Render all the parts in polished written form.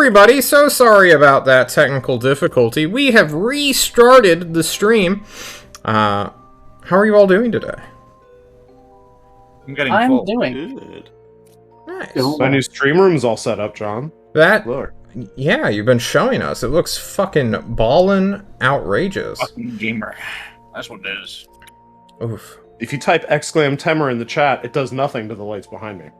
everybody, so sorry about that technical difficulty. We have restarted the stream. How are you all doing today? I'm doing Good. Nice. My new stream room's all set up, John. That, Look. yeah, you've been showing us. It looks fucking ballin' outrageous. fucking gamer. That's what it is. Oof. If you type !Temmer in the chat, it does nothing to the lights behind me.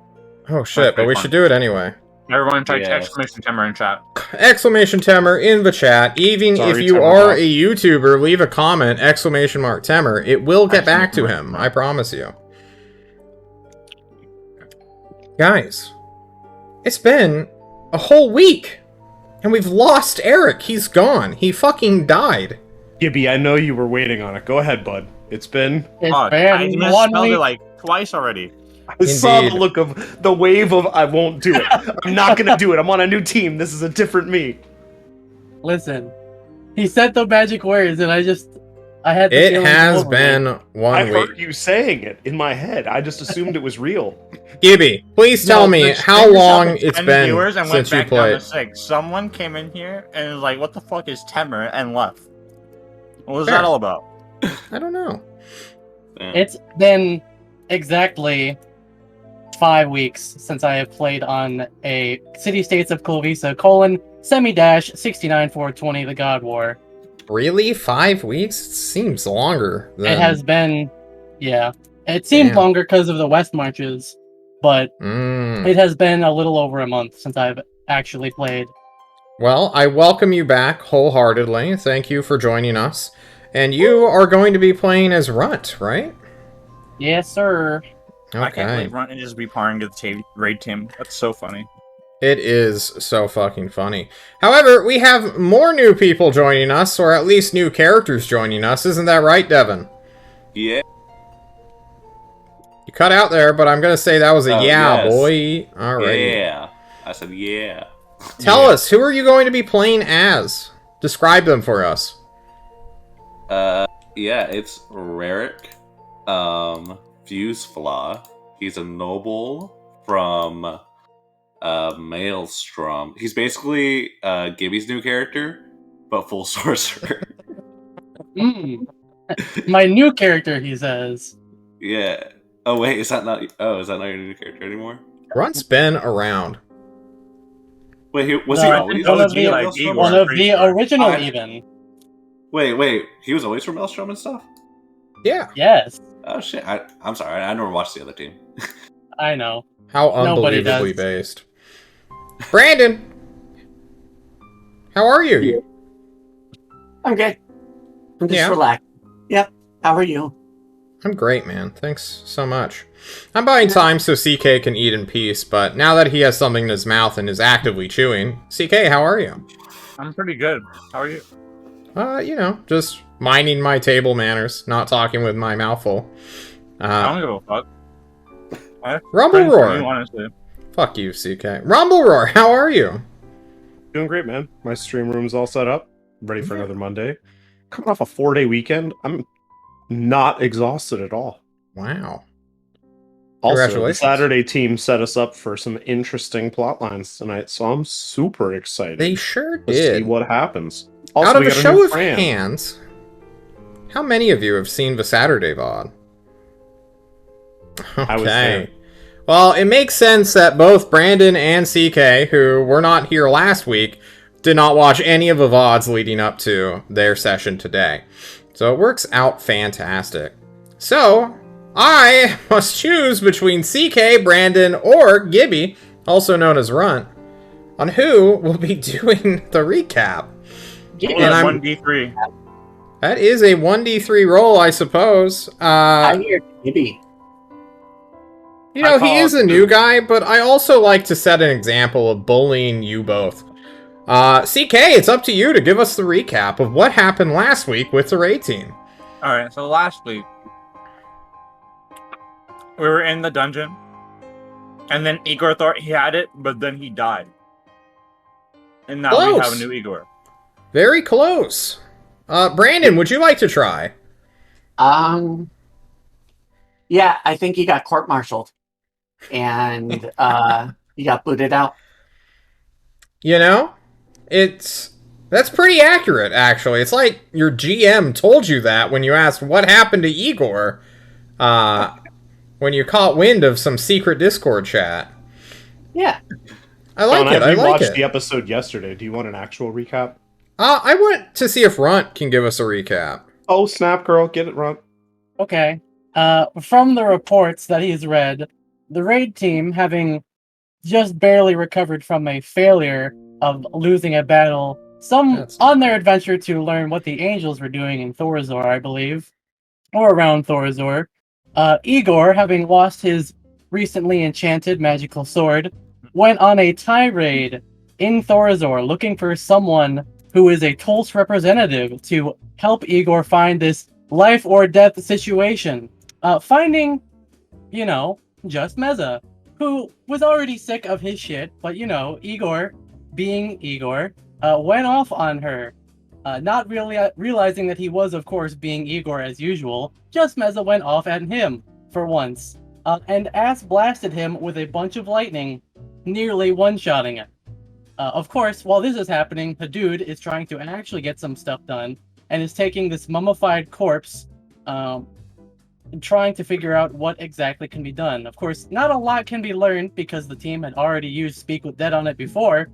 Oh shit, but we should do it anyway. Everyone type Yeah. exclamation timber in chat. Exclamation Temmer in the chat. Even Sorry, if you Temmer are bot. a YouTuber, leave a comment, exclamation mark Temmer. It will get back to him, I promise you. Guys, it's been a whole week, and we've lost Eric. He's gone. He fucking died. Gibby, I know you were waiting on it. Go ahead, bud. It's been... I I been misspelled 1 it week. like twice already. I saw the Indeed. look of the wave of I won't do it. I'm not gonna do it. I'm on a new team. This is a different me. Listen, he said the magic words, and I had. The It feeling has over me. been I 1 week. heard you saying it in my head. I just assumed it was real. Gibby, please tell No, me just how Finished up long at it's 10 been viewers and since went you back down to played. 6. Someone came in here and was like, "What the fuck is Temmer?" and left. What was Fair. that all about? I don't know. It's been exactly 5 weeks since I have played on a City States of Klovisa : semi-69 the God War. Really? 5 weeks? It seems longer than... It has been, yeah. It seemed Damn. longer because of the West Marches, but Mm. it has been a little over a month since I've actually played. Well, I welcome you back wholeheartedly. Thank you for joining us. And you are going to be playing as Runt, right? Yes, sir. I can't Okay. believe Runt and just be parring to the raid team. That's so funny. It is so fucking funny. However, we have more new people joining us, or at least new characters joining us. Isn't that right, Devin? Yeah. You cut out there, but I'm going to say that was a Oh, yeah, yes. boy. Alright. Yeah. I said yeah. Tell us, who are you going to be playing as? Describe them for us. Yeah, it's Rarick, Fuse Flaw. He's a noble from, Maelstrom. He's basically, Gibby's new character, but full sorcerer. My new character, he says. Yeah. Oh, wait, is that not your new character anymore? Runt's been around. Wait, was No, he I always think one of from the- Maelstrom? One I'm of pretty the sure. original, I- even. Wait, he was always from Maelstrom and stuff? Yeah. Yes, Oh, shit, I'm sorry, I never watched the other team. I know. How Nobody unbelievably does. based. Brandon! How are you? I'm good. I'm just Yeah. relaxed. Yep. How are you? I'm great, man. Thanks so much. I'm buying time so CK can eat in peace, but now that he has something in his mouth and is actively chewing... CK, how are you? I'm pretty good. How are you? You know, just minding my table manners, not talking with my mouth full. I don't give a fuck. Rumble Friends for Roar! you, honestly. Fuck you, CK. Rumble Roar, how are you? Doing great, man. My stream room's all set up. Ready for another Monday. Coming off a 4-day weekend, I'm not exhausted at all. Wow. Also, the Congratulations. Saturday team set us up for some interesting plot lines tonight, so I'm super excited They sure to see did. what happens. Also, Out of we a got a show new of Fran. hands, how many of you have seen the Saturday VOD? I was Okay. there. Well, it makes sense that both Brandon and CK, who were not here last week, did not watch any of the VODs leading up to their session today. So it works out fantastic. So, I must choose between CK, Brandon, or Gibby, also known as Runt, on who will be doing the recap. And And I'm- 1d3. That is a 1d3 roll, I suppose. I hear Gibby. You know, I he call is it a new two. guy, but I also like to set an example of bullying you both. CK, it's up to you to give us the recap of what happened last week with the raid team. Alright, so last week, we were in the dungeon, and then Igor thought he had it, but then he died. And now we have a Close. new Igor. Very close. Brandon, would you like to try? Yeah, I think he got court-martialed. And he got booted out. You know? That's pretty accurate, actually. It's like your GM told you that when you asked what happened to Igor, when you caught wind of some secret Discord chat. Yeah. I like John, it. I we like watched it. the episode yesterday. Do you want an actual recap? I want to see if Runt can give us a recap. Oh, snap, girl. Get it, Ron. Okay. From the reports that he's read, the raid team, having just barely recovered from a failure of losing a battle, on their adventure to learn what the angels were doing in Thorazor, I believe, or around Thorazor, Igor, having lost his recently enchanted magical sword, went on a tirade in Thorazor looking for someone who is a Tulsa representative to help Igor find this life or death situation. Finding, just Meza, who was already sick of his shit, but Igor, being Igor, went off on her. Not really realizing that he was, of course, being Igor as usual. Just Meza went off at him for once, and ass blasted him with a bunch of lightning, nearly one-shotting him. Of course, while this is happening, the dude is trying to actually get some stuff done, and is taking this mummified corpse, and trying to figure out what exactly can be done. Of course, not a lot can be learned because the team had already used Speak with Dead on it before,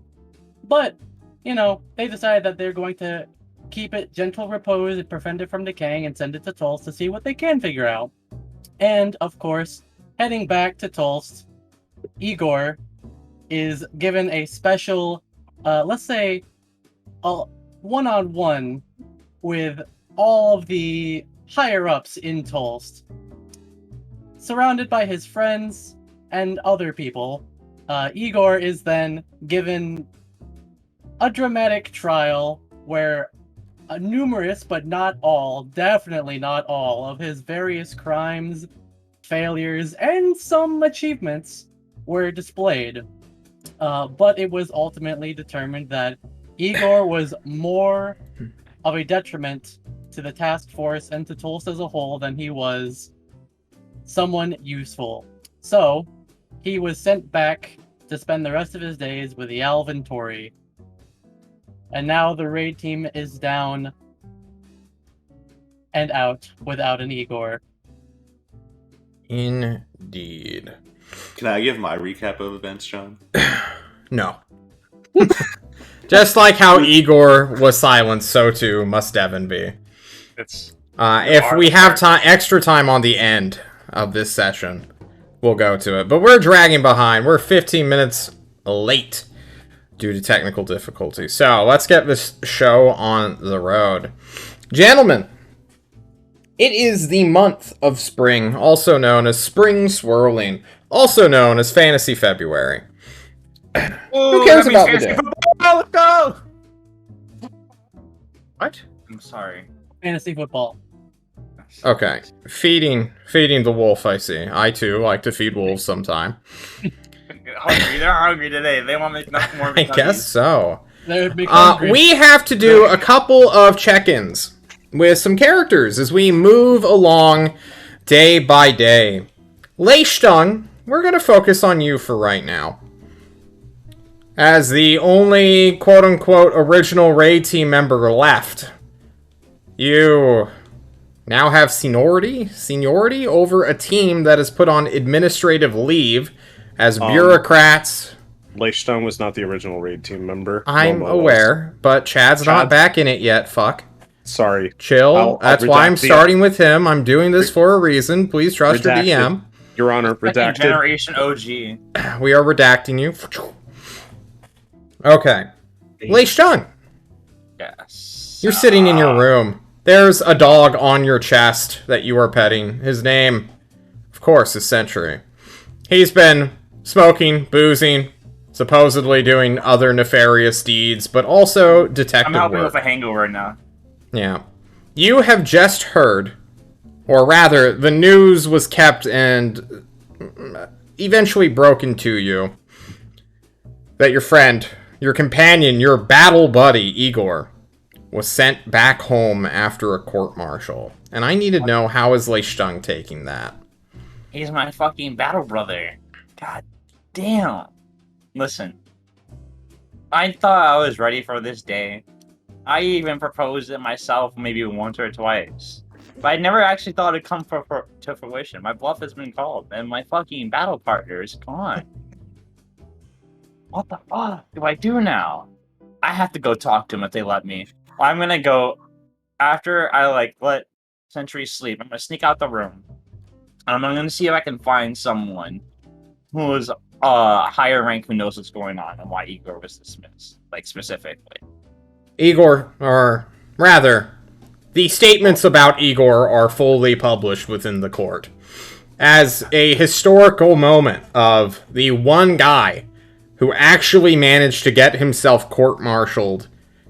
but, they decided that they're going to keep it gentle repose and prevent it from decaying and send it to Tulst to see what they can figure out. And, of course, heading back to Tulst, Igor is given a special, let's say, a one-on-one with all of the higher-ups in Tulst. Surrounded by his friends and other people, Igor is then given a dramatic trial where numerous, but not all, definitely not all, of his various crimes, failures, and some achievements were displayed. But it was ultimately determined that Igor was more of a detriment to the task force and to Tulsa as a whole than he was someone useful. So, he was sent back to spend the rest of his days with the Alvin Tory. And now the raid team is down and out without an Igor. Indeed. Can I give my recap of events, John? No. Just like how Igor was silenced, so too must Devin be. If we have extra time on the end of this session, we'll go to it. But we're dragging behind. We're 15 minutes late due to technical difficulty. So let's get this show on the road. Gentlemen, it is the month of spring, also known as Spring Swirling, also known as Fantasy February. Who cares about the day? Let's go! What? I'm sorry. Fantasy football. Okay, feeding the wolf, I see. I, too, like to feed wolves sometime. They're hungry today. They want to make nothing more. I guess so. We We have to do a couple of check-ins with some characters as we move along day by day. Leishtung, we're going to focus on you for right now. As the only quote-unquote original raid team member left, you now have seniority over a team that is put on administrative leave as bureaucrats. Leishtung was not the original raid team member. I'm Momo aware, but Chad's not back in it yet, fuck. Sorry. Chill. I'll That's why I'm redact the- starting with him. I'm doing this for a reason. Please trust your Redacted. DM. Your Honor, Second redacted. generation OG. We are redacting you. Okay. Leishtung, Yes. you're sitting in your room. There's a dog on your chest that you are petting. His name, of course, is Century. He's been smoking, boozing, supposedly doing other nefarious deeds, but also detective I'm helping work. with a hangover now. Yeah. You have just heard, or rather, the news was kept and eventually broken to you, that your friend, your companion, your battle buddy, Igor, was sent back home after a court-martial. And I need to know, how is Leishtung taking that? He's my fucking battle brother. God damn. Listen. I thought I was ready for this day. I even proposed it myself maybe once or twice. But I never actually thought it'd come to fruition. My bluff has been called, and my fucking battle partner is gone. What the fuck do I do now? I have to go talk to him if they let me. I'm gonna go after I let Sentry sleep. I'm gonna sneak out the room. And I'm gonna see if I can find someone who is higher rank who knows what's going on and why Igor was dismissed, specifically. Igor, or rather, the statements about Igor are fully published within the court as a historical moment of the one guy who actually managed to get himself court-martialed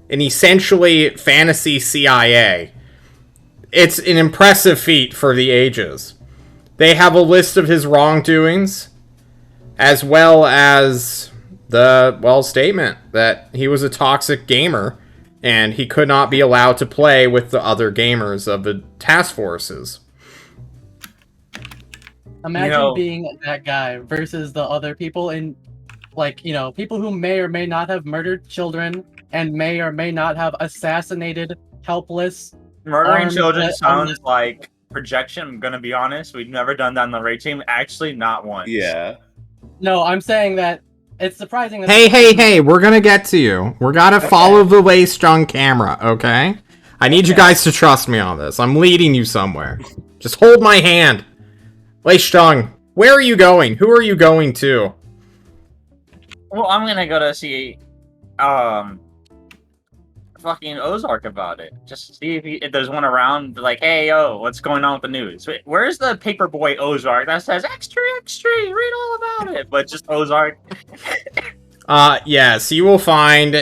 in essentially fantasy CIA. It's an impressive feat for the ages. They have a list of his wrongdoings, as well as the, statement that he was a toxic gamer and he could not be allowed to play with the other gamers of the task forces. Imagine being that guy versus the other people in, people who may or may not have murdered children and may or may not have assassinated helpless. Murdering children sounds like projection. I'm gonna be honest. We've never done that on the raid team. Actually, not once. Yeah. No, I'm saying that it's surprising that... Hey, we're gonna get to you. We're gotta follow the waist-strung camera, okay? I need you guys to trust me on this. I'm leading you somewhere. Just hold my hand. Waist-strung, where are you going? Who are you going to? Well, I'm gonna go to see, fucking Ozark about it. Just see if there's one around, like, hey, yo, what's going on with the news? Wait, where's the paperboy Ozark that says, extra, read all about it, but just Ozark? Yes, you will find...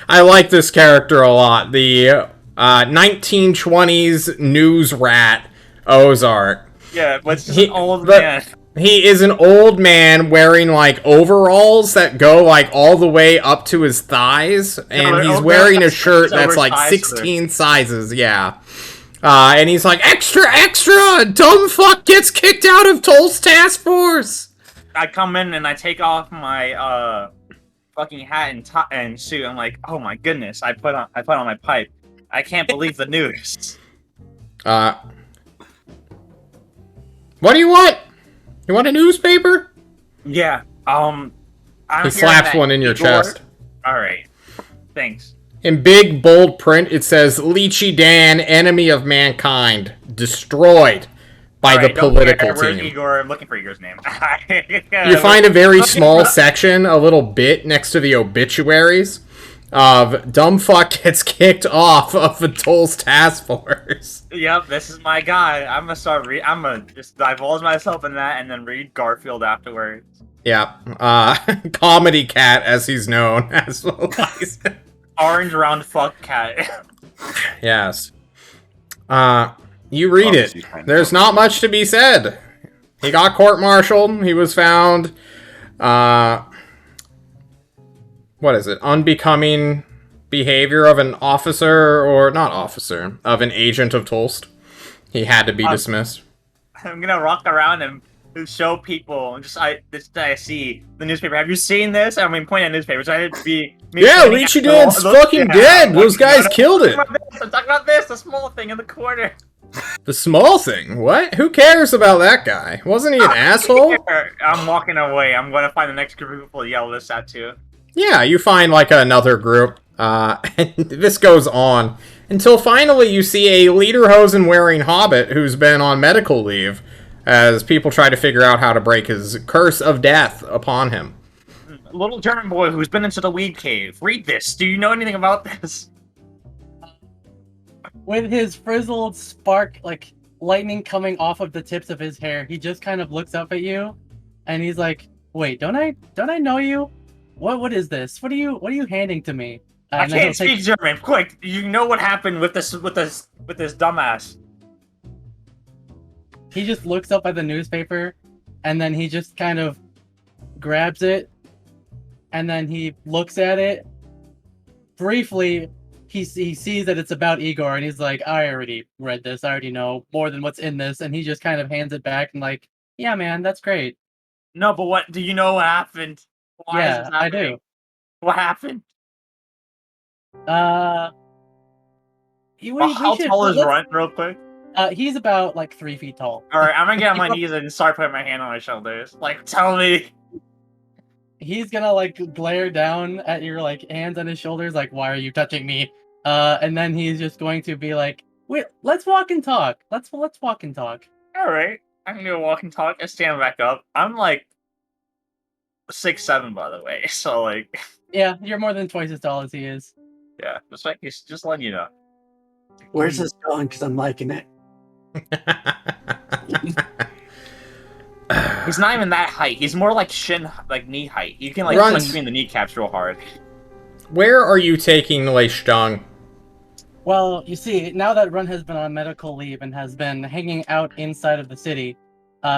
I like this character a lot. The, 1920s news rat Ozark. Yeah, but it's just an old man. He is an old man wearing, overalls that go, all the way up to his thighs. And he's wearing a shirt that's, 16 sizes, yeah. And he's like, extra! Dumb fuck gets kicked out of Toll's task force! I come in and I take off my, fucking hat and suit. I'm like, oh my goodness, I put on my pipe. I can't believe the news. What do you want? You want a newspaper? Yeah, he slaps one in your chest. Alright, thanks. In big, bold print, it says, Lychee Dan, enemy of mankind, destroyed by the political Where's team. Igor? I'm looking for Igor's name. You find a very small section, a little bit next to the obituaries, of dumb fuck gets kicked off of the Toll's task force. Yep, this is my guy. I'm gonna just divulge myself in that and then read Garfield afterwards. Yeah, Comedy Cat, as he's known, as well as Orange round fuck cat. Yes. You read it. There's not much to be said. He got court-martialed. He was found, what is it? Unbecoming behavior of an officer, or not officer, of an agent of Tolst. He had to be dismissed. I'm gonna walk around and show people, I see the newspaper. Have you seen this? I mean, point at newspapers. I didn't be... Yeah, Lychee Dan's fucking dead! Those guys killed it! I'm talking about this, the small thing in the corner. The small thing? What? Who cares about that guy? Wasn't he an asshole? I'm walking away. I'm gonna find the next group of people to yell this at too. Yeah, you find, another group. And this goes on. Until finally you see a lederhosen-wearing hobbit who's been on medical leave, as people try to figure out how to break his curse of death upon him. Little German boy who's been into the weed cave. Read this. Do you know anything about this? With his frizzled spark, lightning coming off of the tips of his hair, he just kind of looks up at you, and he's like, "Wait, don't I know you? What is this? What are you handing to me?" I can't speak German. Quick, you know what happened with this dumbass? He just looks up at the newspaper, and then he just kind of grabs it, and then he looks at it briefly. He sees that it's about Igor, and he's like, I already read this. I already know more than what's in this. And he just kind of hands it back and yeah, man, that's great. No, but what do you know what happened? Why is this happening? I do. What happened? How tall is Runt, real quick? He's about like 3 feet tall. Alright, I'm gonna get on my knees and start putting my hand on my shoulders. Like, tell me. He's gonna like glare down at your like hands on his shoulders, like, why are you touching me? And then he's just going to be like, wait, let's walk and talk. Let's walk and talk. Alright, I'm gonna walk and talk. I stand back up. I'm like 6'7", by the way, so like, Yeah, you're more than twice as tall as he is. yeah, just letting you know. Where's this going? Because I'm liking it. He's not even that height. He's more like knee height. You can like Runt. punch me in the kneecaps real hard. Where are you taking Lei Stung? Well, you see, now that Run has been on medical leave and has been hanging out inside of the city,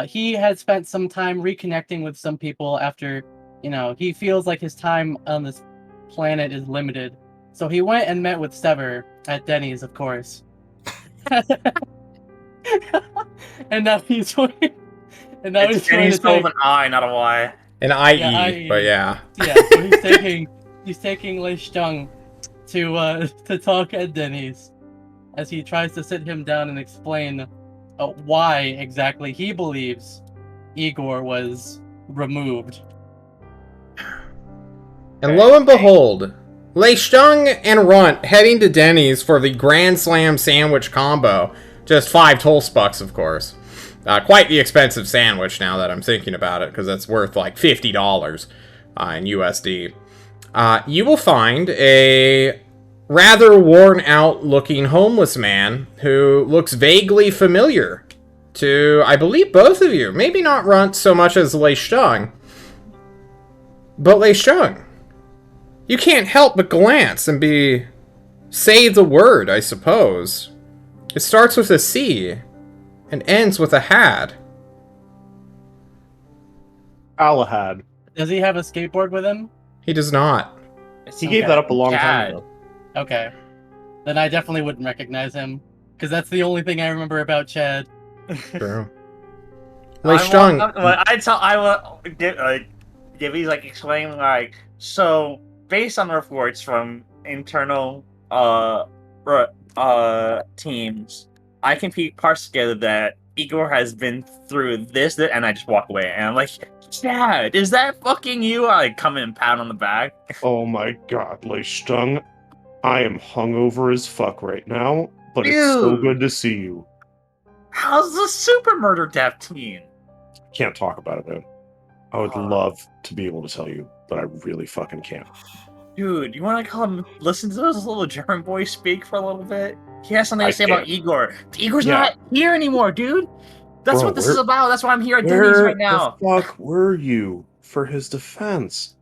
he has spent some time reconnecting with some people after, he feels like his time on this planet is limited. So he went and met with Sever at Denny's, of course. And now he's going. And now It's Denny's spelled an I, not a Y. An IE, Yeah, but yeah. Yeah, so he's taking Lei Stung to talk at Denny's as he tries to sit him down and explain why exactly he believes Igor was removed. And lo and behold, Lei Stung and Runt heading to Denny's for the Grand Slam sandwich combo. Just 5 Tollspucks, of course. Quite the expensive sandwich now that I'm thinking about it, because that's worth like $50 in USD. You will find a rather worn-out looking homeless man who looks vaguely familiar to, I believe, both of you. Maybe not Runt so much as Lei Stung, but Lei Stung. You can't help but glance and say the word, I suppose. It starts with a C and ends with a had. Alahad. Does he have a skateboard with him? He does not. He gave that up a long time ago. Okay. Then I definitely wouldn't recognize him, because that's the only thing I remember about Chad. True. Lei Stung. I will give these like explain like so based on reports from internal teams, I can parse together that Igor has been through this, and I just walk away and I'm like, Chad, is that fucking you? I like come in and pat on the back. Oh my god, Lei Stung. I am hungover as fuck right now, but it's so Dude. good to see you. How's the super murder death team? Can't talk about it, man. I would love to be able to tell you, but I really fucking can't. Dude, you want to come listen to this little German boy speak for a little bit? He has something to say about Igor. Igor's not here anymore, dude. That's what this is about. That's why I'm here at Denny's right now. Where the fuck were you for his defense?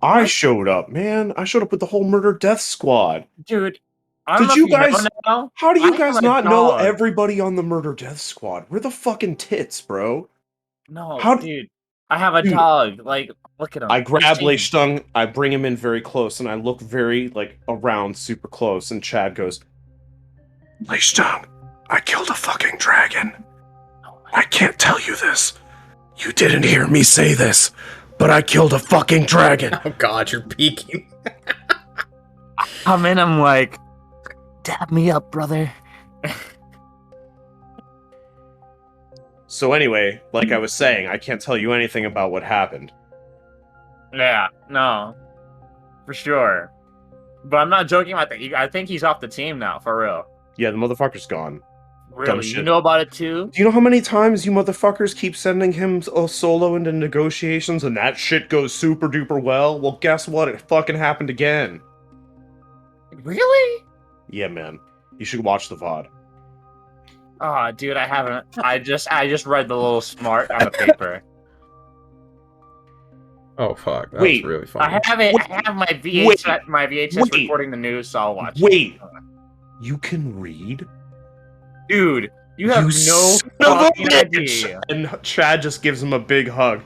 I showed up, man. I showed up with the whole murder death squad. Dude, I don't know if you know now. How do you I guys have a not know dog. everybody on the murder death squad? We're the fucking tits, bro. No, dude. I have a dog. Like, look at him. I grab He's Lei changed. Stung, I bring him in very close, and I look very, around super close, and Chad goes, Lei Stung, I killed a fucking dragon. I can't tell you this. You didn't hear me say this, but I killed a fucking dragon. Oh god, you're peeking. I'm in, I'm like, dab me up, brother. So anyway, like I was saying, I can't tell you anything about what happened. Yeah, no. For sure. But I'm not joking about that. I think he's off the team now, for real. Yeah, the motherfucker's gone. Dumb Really? shit. You know about it too? Do you know how many times you motherfuckers keep sending him solo into negotiations and that shit goes super duper well? Well, guess what? It fucking happened again. Really? Yeah, man. You should watch the VOD. Oh, dude, I haven't. I just read the little smart on the paper. Oh fuck, that Wait, was really funny. I have it. I have my VHS recording the news, so I'll watch. Wait, you can read? Dude, you have no son of a fucking bitch! idea. And Chad just gives him a big hug.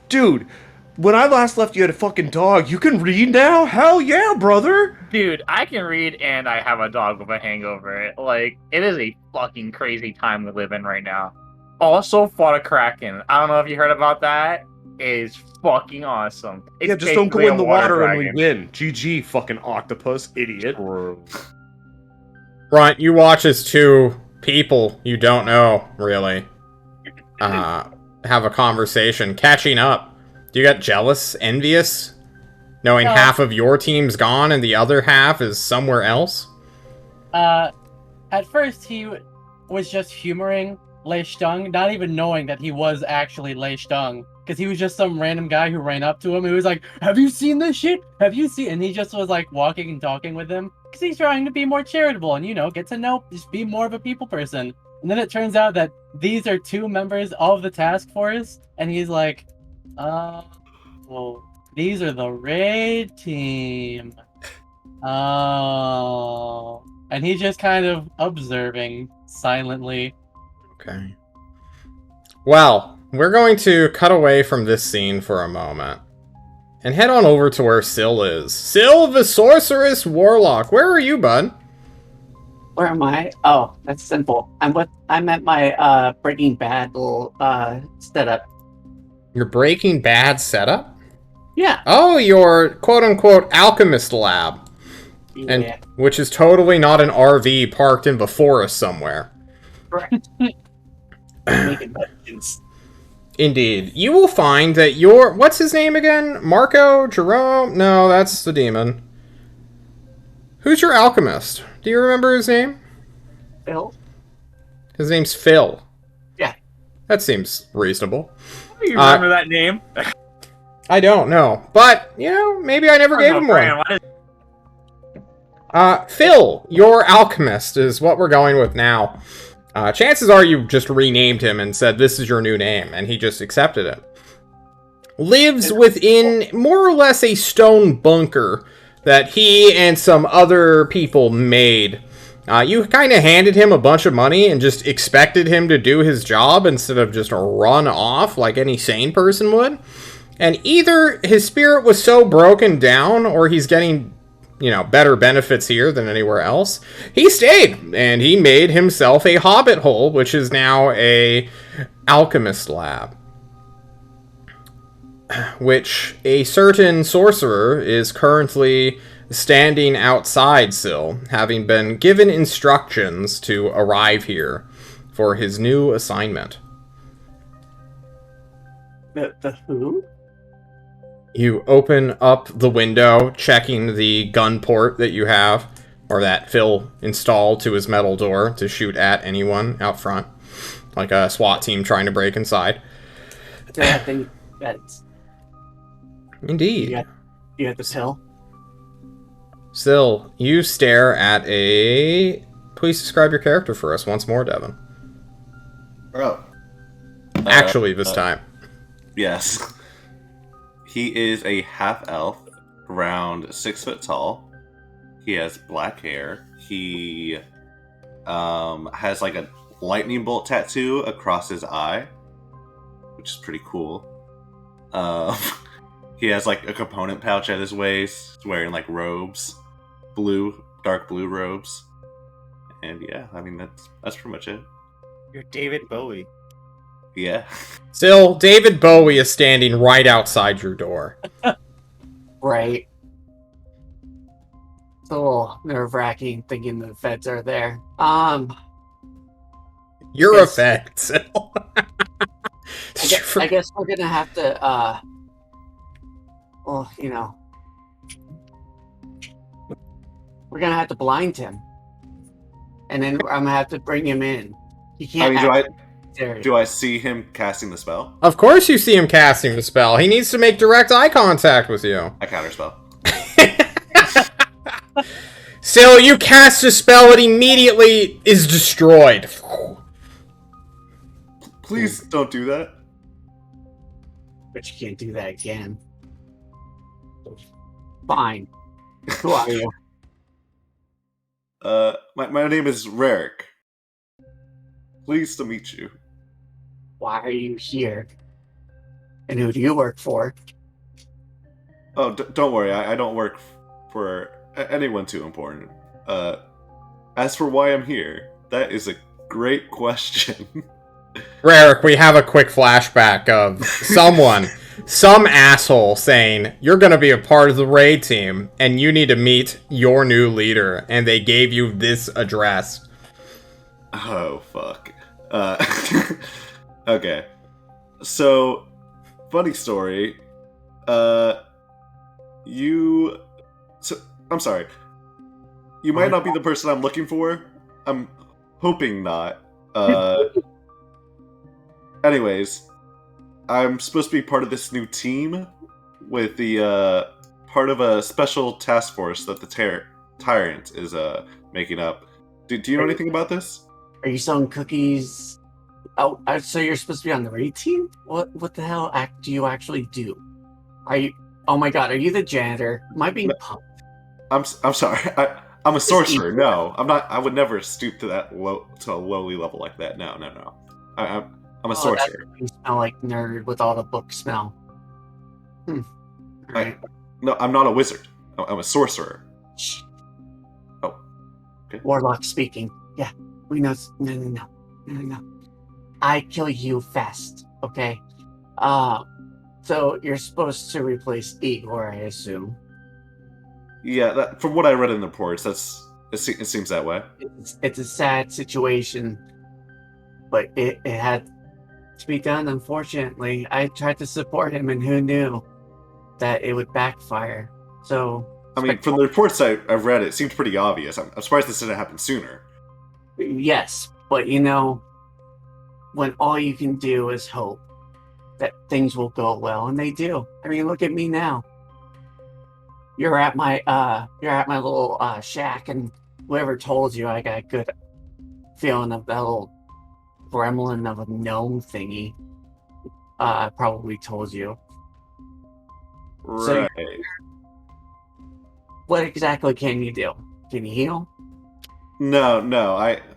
Dude, when I last left you had a fucking dog. You can read now? Hell yeah, brother! Dude, I can read and I have a dog with a hangover. Like, it is a fucking crazy time we live in right now. Also fought a kraken. I don't know if you heard about that. is fucking awesome. It's Yeah, just don't go basically in a the water and we dragon. win. GG, fucking octopus, idiot. Runt, you watch as two people you don't know, really, have a conversation, catching up. Do you get jealous, envious, knowing No. half of your team's gone and the other half is somewhere else? At first he was just humoring Lei Stung, not even knowing that he was actually Lei Stung. Because he was just some random guy who ran up to him. He was like, "Have you seen this shit? Have you seen?" And he just was like walking and talking with him because he's trying to be more charitable and get to know, just be more of a people person. And then it turns out that these are two members of the task force, and he's like, well, these are the raid team. Oh, and he's just kind of observing silently. Okay. Well, we're going to cut away from this scene for a moment and head on over to where Syl is. Syl, the sorceress warlock. Where are you, bud? Where am I? Oh, that's simple. I'm at my Breaking Bad little setup. Your Breaking Bad setup? Yeah. Oh, your quote-unquote alchemist lab. Yeah. And which is totally not an RV parked in the forest somewhere. Making legends. Indeed. You will find that your... What's his name again? Marco? Jerome? No, that's the demon. Who's your alchemist? Do you remember his name? Phil? His name's Phil. Yeah. That seems reasonable. You remember that name? I don't know. But, maybe I never gave him one. Phil, your alchemist is what we're going with now. Chances are you just renamed him and said this is your new name, and he just accepted it. Lives within more or less a stone bunker that he and some other people made. You kind of handed him a bunch of money and just expected him to do his job instead of just run off like any sane person would. And either his spirit was so broken down or he's getting better benefits here than anywhere else. He stayed, and he made himself a hobbit hole, which is now a alchemist lab. Which a certain sorcerer is currently standing outside Syl, having been given instructions to arrive here for his new assignment. The who? You open up the window, checking the gun port that you have, or that Phil installed to his metal door to shoot at anyone out front, like a SWAT team trying to break inside. Do I think that's... Indeed. You got the pill? Syl, you stare at a... Please describe your character for us once more, Devin. Bro. Actually, this time. Yes. He is a half-elf, around 6 foot tall. He has black hair. He has like a lightning bolt tattoo across his eye, which is pretty cool. He has like a component pouch at his waist. He's wearing like robes, dark blue robes. And yeah, I mean that's pretty much it. You're David Bowie. Yeah. Syl, David Bowie is standing right outside your door. Right. It's a little nerve-wracking thinking the feds are there. You're Yes. a fed, Syl. I guess we're gonna have to, we're gonna have to blind him. And then I'm gonna have to bring him in. He can't Do I see him casting the spell? Of course you see him casting the spell. He needs to make direct eye contact with you. I counterspell. Syl, you cast a spell, it immediately is destroyed. Please don't do that. But you can't do that again. Fine. Who are you? My name is Rarick. Pleased to meet you. Why are you here? And who do you work for? Oh, don't worry. I don't work for anyone too important. As for why I'm here, that is a great question. Rarick, we have a quick flashback of someone some asshole saying, you're going to be a part of the raid team, and you need to meet your new leader, and they gave you this address. Oh, fuck. Okay. So, funny story. I'm sorry. You might not be the person I'm looking for. I'm hoping not. Anyways, I'm supposed to be part of this new team with the part of a special task force that the Tyrant is making up. Do you know anything about this? Are you selling cookies? Oh, so you're supposed to be on the raid team? What the hell do you actually do? Are you? Oh my god, are you the janitor? Am I being pumped? I'm sorry. I'm a sorcerer. No, I'm not. I would never stoop to a lowly level like that. No. I'm a sorcerer. You smell like nerd with all the book smell. Right. No, I'm not a wizard. I'm a sorcerer. Shh. Oh, okay. Warlock speaking. Yeah, we know. No. I kill you fast. Okay. So you're supposed to replace Igor, I assume. Yeah, from what I read in the reports, it seems that way. It's a sad situation, but it had to be done. Unfortunately, I tried to support him, and who knew that it would backfire? So, I mean, from the reports I've read, it seemed pretty obvious. I'm surprised this didn't happen sooner. yes, but when all you can do is hope that things will go well, and they do. I mean, look at me now. You're at my little shack, and whoever told you I got a good feeling of that little gremlin of a gnome thingy probably told you. Right. So, what exactly can you do? Can you heal? No.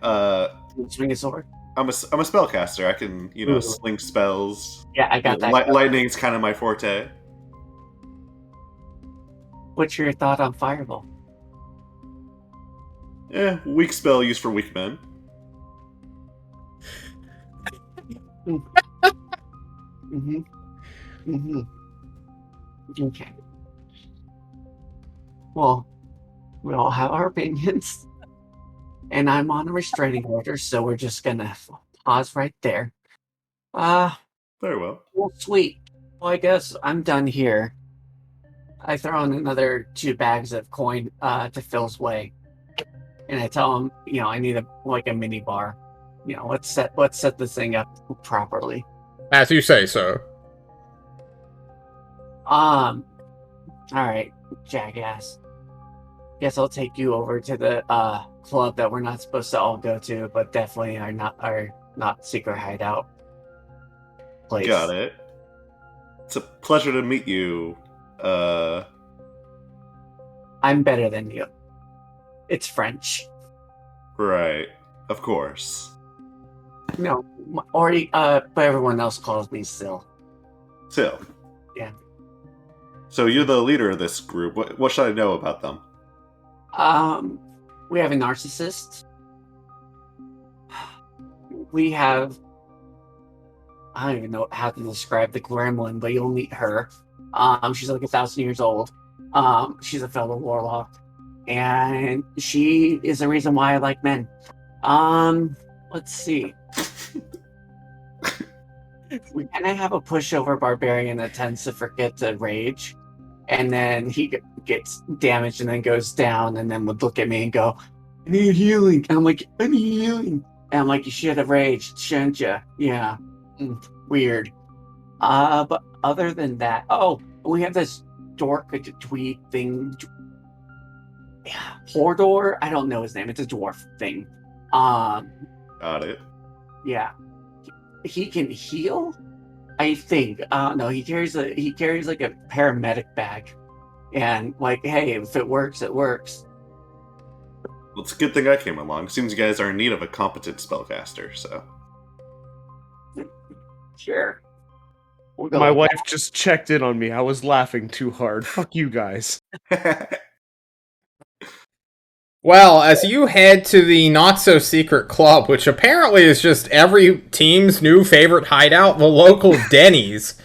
Can you swing a sword? I'm a spellcaster. I can sling spells. Yeah, I got that. Lightning's kind of my forte. What's your thought on Fireball? Weak spell used for weak men. Okay. Well, we all have our opinions. And I'm on a restraining order, so we're just gonna pause right there. Very well. Well, sweet. Well, I guess I'm done here. I throw in another 2 bags of coin to Phil's way. And I tell him, I need a mini bar. Let's set this thing up properly. As you say so. All right, jackass. Guess I'll take you over to the club that we're not supposed to all go to, but definitely are not secret hideout place. Got it. It's a pleasure to meet you. I'm better than you. It's French. Right. Of course. No, but everyone else calls me Sil. Sil. Yeah. So you're the leader of this group. What should I know about them? We have a narcissist. We have... I don't even know how to describe the gremlin, but you'll meet her. She's like 1,000 years old. She's a fellow warlock. And she is the reason why I like men. Let's see. We kind of have a pushover barbarian that tends to forget to rage. And then he gets damaged and then goes down and then would look at me and go, I need healing. And I'm like, I need healing. And I'm like, you should have raged, shouldn't you? Yeah. Weird. But other than that, we have this dork, a tweed thing. Yeah, Hordor? I don't know his name. It's a dwarf thing. Got it. Yeah. He can heal? I think. No, he carries like a paramedic bag. And hey, if it works, it works. Well, it's a good thing I came along. Seems you guys are in need of a competent spellcaster, so. Sure. My wife just checked in on me. I was laughing too hard. Fuck you guys. Well, as you head to the not-so-secret club, which apparently is just every team's new favorite hideout, the local Denny's,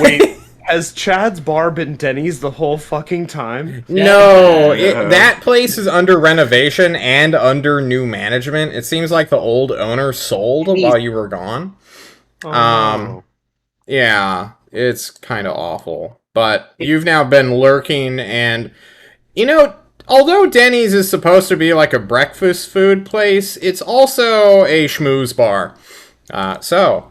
Wait, has Chad's bar been Denny's the whole fucking time? No, Yeah. that place is under renovation and under new management. It seems like the old owner sold while you were gone. Oh. Yeah, it's kind of awful. But you've now been lurking, and, you know, although Denny's is supposed to be like a breakfast food place, it's also a schmooze bar. So,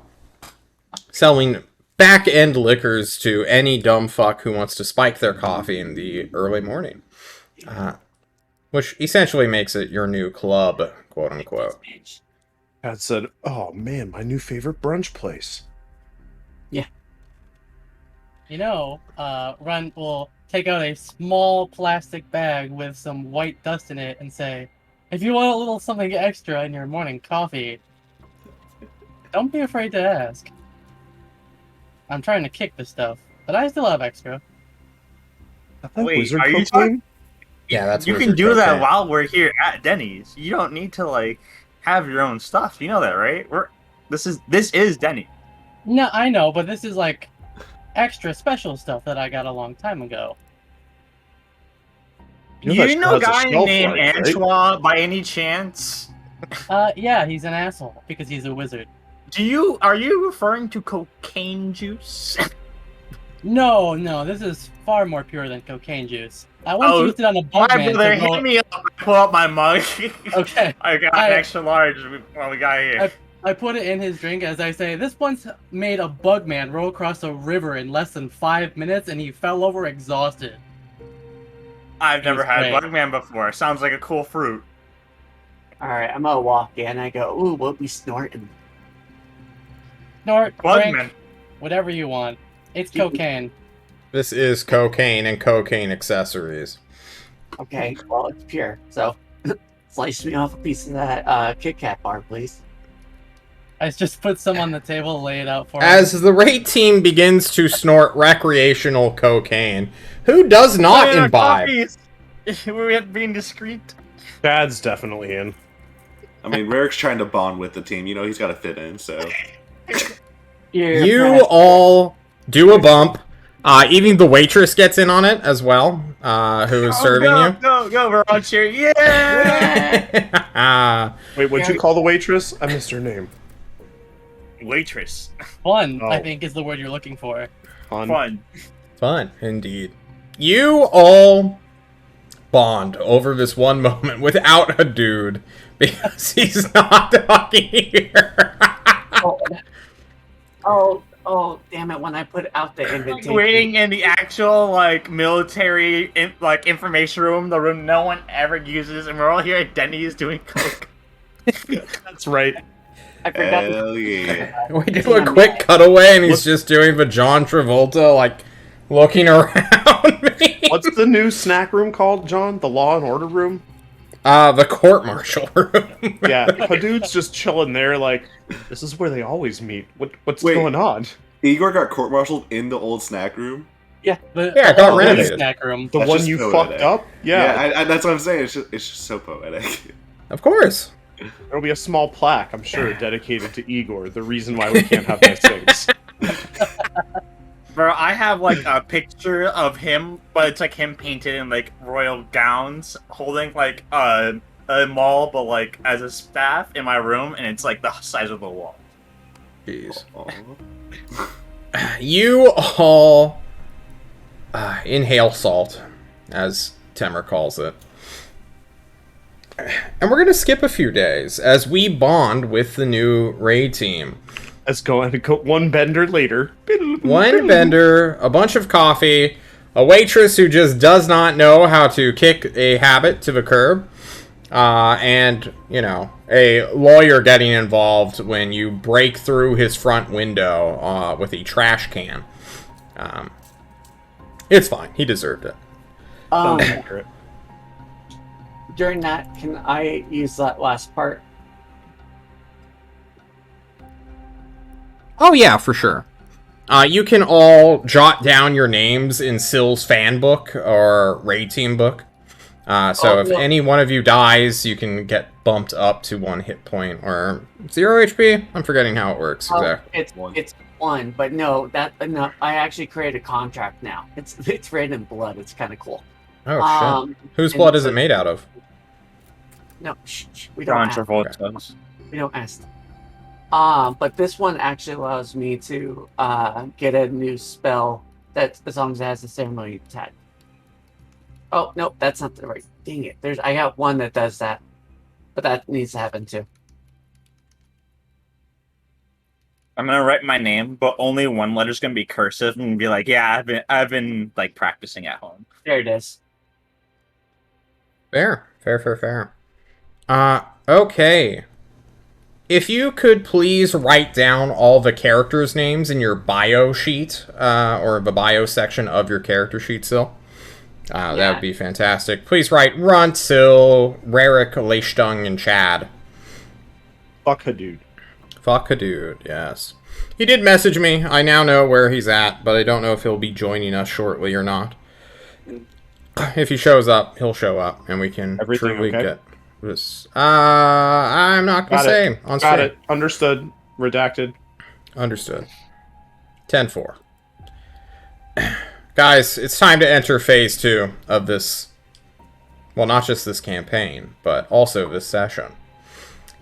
selling back-end liquors to any dumb fuck who wants to spike their coffee in the early morning. Which essentially makes it your new club, quote-unquote. Chad said, "Oh man, my new favorite brunch place." You know, Run will take out a small plastic bag with some white dust in it and say, if you want a little something extra in your morning coffee, don't be afraid to ask. I'm trying to kick this stuff, but I still have extra. Wait, Wizard are you cocaine? Yeah, that's You can wizard do that cocaine. while we're here at Denny's. You don't need to like have your own stuff. You know that, right? This is Denny. No, I know, but this is like extra special stuff that I got a long time ago. You that know a has a guy shelf named life, right? Antoine by any chance? Yeah, he's an asshole because he's a wizard. Are you referring to cocaine juice? No, this is far more pure than cocaine juice. I once Oh, used it on a My bug man. brother, to roll- hit me up. I pull up my mug. Okay. I got an extra large when we got here. I put it in his drink as I say, this once made a bug man roll across a river in less than 5 minutes and he fell over exhausted. I've never had great. Bugman before. Sounds like a cool fruit. Alright, I'm gonna walk in. I go, ooh, what we snorting? Snort, Bugman. drink, whatever you want. It's cocaine. This is cocaine and cocaine accessories. Okay, well, it's pure. So, slice me off a piece of that Kit Kat bar, please. I just put some on the table, lay it out for him. As the raid team begins to snort recreational cocaine, who does not imbibe? We're being discreet. Chad's definitely in. I mean, Rarik's trying to bond with the team. You know, he's got to fit in, so. You all do a bump. Even the waitress gets in on it as well, who is serving you. Go, we're on cheer. Yeah! Wait, what'd you call the waitress? I missed her name. Waitress. Fun, Oh. I think, is the word you're looking for. Fun. Fun, indeed. You all bond over this one moment without a dude, because he's not fucking here. Oh, damn it, when I put out the invitation. Waiting in the actual, like, military, information room, the room no one ever uses, and we're all here at Denny's doing coke. That's right. I forgot Hell yeah. We do a quick cutaway, and he's just doing the John Travolta, like, looking around me. What's the new snack room called, John? The Law and Order room? The court-martial room. Yeah, Hadood's just chilling there like, this is where they always meet. What's Wait. going on? Igor got court-martialed in the old snack room? The Yeah, it got old renovated. snack room. The That's one just you poetic. fucked up? Yeah. I, that's what I'm saying. It's just so poetic. Of course. There'll be a small plaque, I'm sure, dedicated to Igor, the reason why we can't have nice things. Bro, I have, like, a picture of him, but it's, like, him painted in, like, royal gowns, holding, like, a maul, but, like, as a staff in my room, and it's, like, the size of the wall. Jeez. Aw. You all inhale salt, as Temer calls it. And we're going to skip a few days as we bond with the new raid team. Let's go and go one bender later. One bender, a bunch of coffee, a waitress who just does not know how to kick a habit to the curb, and, you know, a lawyer getting involved when you break through his front window with a trash can. It's fine. He deserved it. Um, Accurate. during that, can I use that last part? Oh, yeah, for sure. You can all jot down your names in Sill's fan book or raid team book. So if any one of you dies, you can get bumped up to 1 hit point, or 0 HP? I'm forgetting how it works exactly. It's 1, but no, I actually created a contract now. It's written in blood. It's kind of cool. Oh, shit. Whose blood is it made out of? No, we don't ask. Travolta's. We don't ask. But this one actually allows me to get a new spell that, as long as it has a ceremony tag. Oh no, that's not the right. Dang it! I got one that does that, but that needs to happen too. I'm gonna write my name, but only one letter's gonna be cursive and be like, yeah, I've been like practicing at home. There it is. Fair. Okay. If you could please write down all the characters' names in your bio sheet, or the bio section of your character sheet, Sil. That would be fantastic. Please write Runt, Sil, Rarik, Leishtung, and Chad. Fuck a dude. Fuck a dude, yes. He did message me. I now know where he's at, but I don't know if he'll be joining us shortly or not. If he shows up, he'll show up, and we can truly get this. I'm not gonna say on stream. Got it. Understood. Redacted. Understood. 10-4. Guys, it's time to enter phase 2 of this. Well, not just this campaign, but also this session.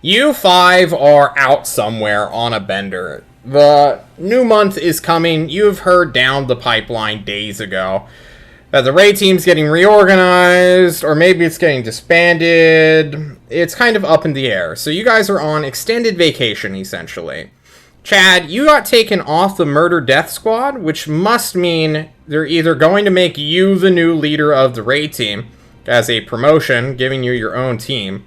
You 5 are out somewhere on a bender. The new month is coming. You've heard down the pipeline days ago that the raid team's getting reorganized, or maybe it's getting disbanded. It's kind of up in the air. So you guys are on extended vacation, essentially. Chad, you got taken off the Murder Death Squad, which must mean they're either going to make you the new leader of the raid team as a promotion, giving you your own team,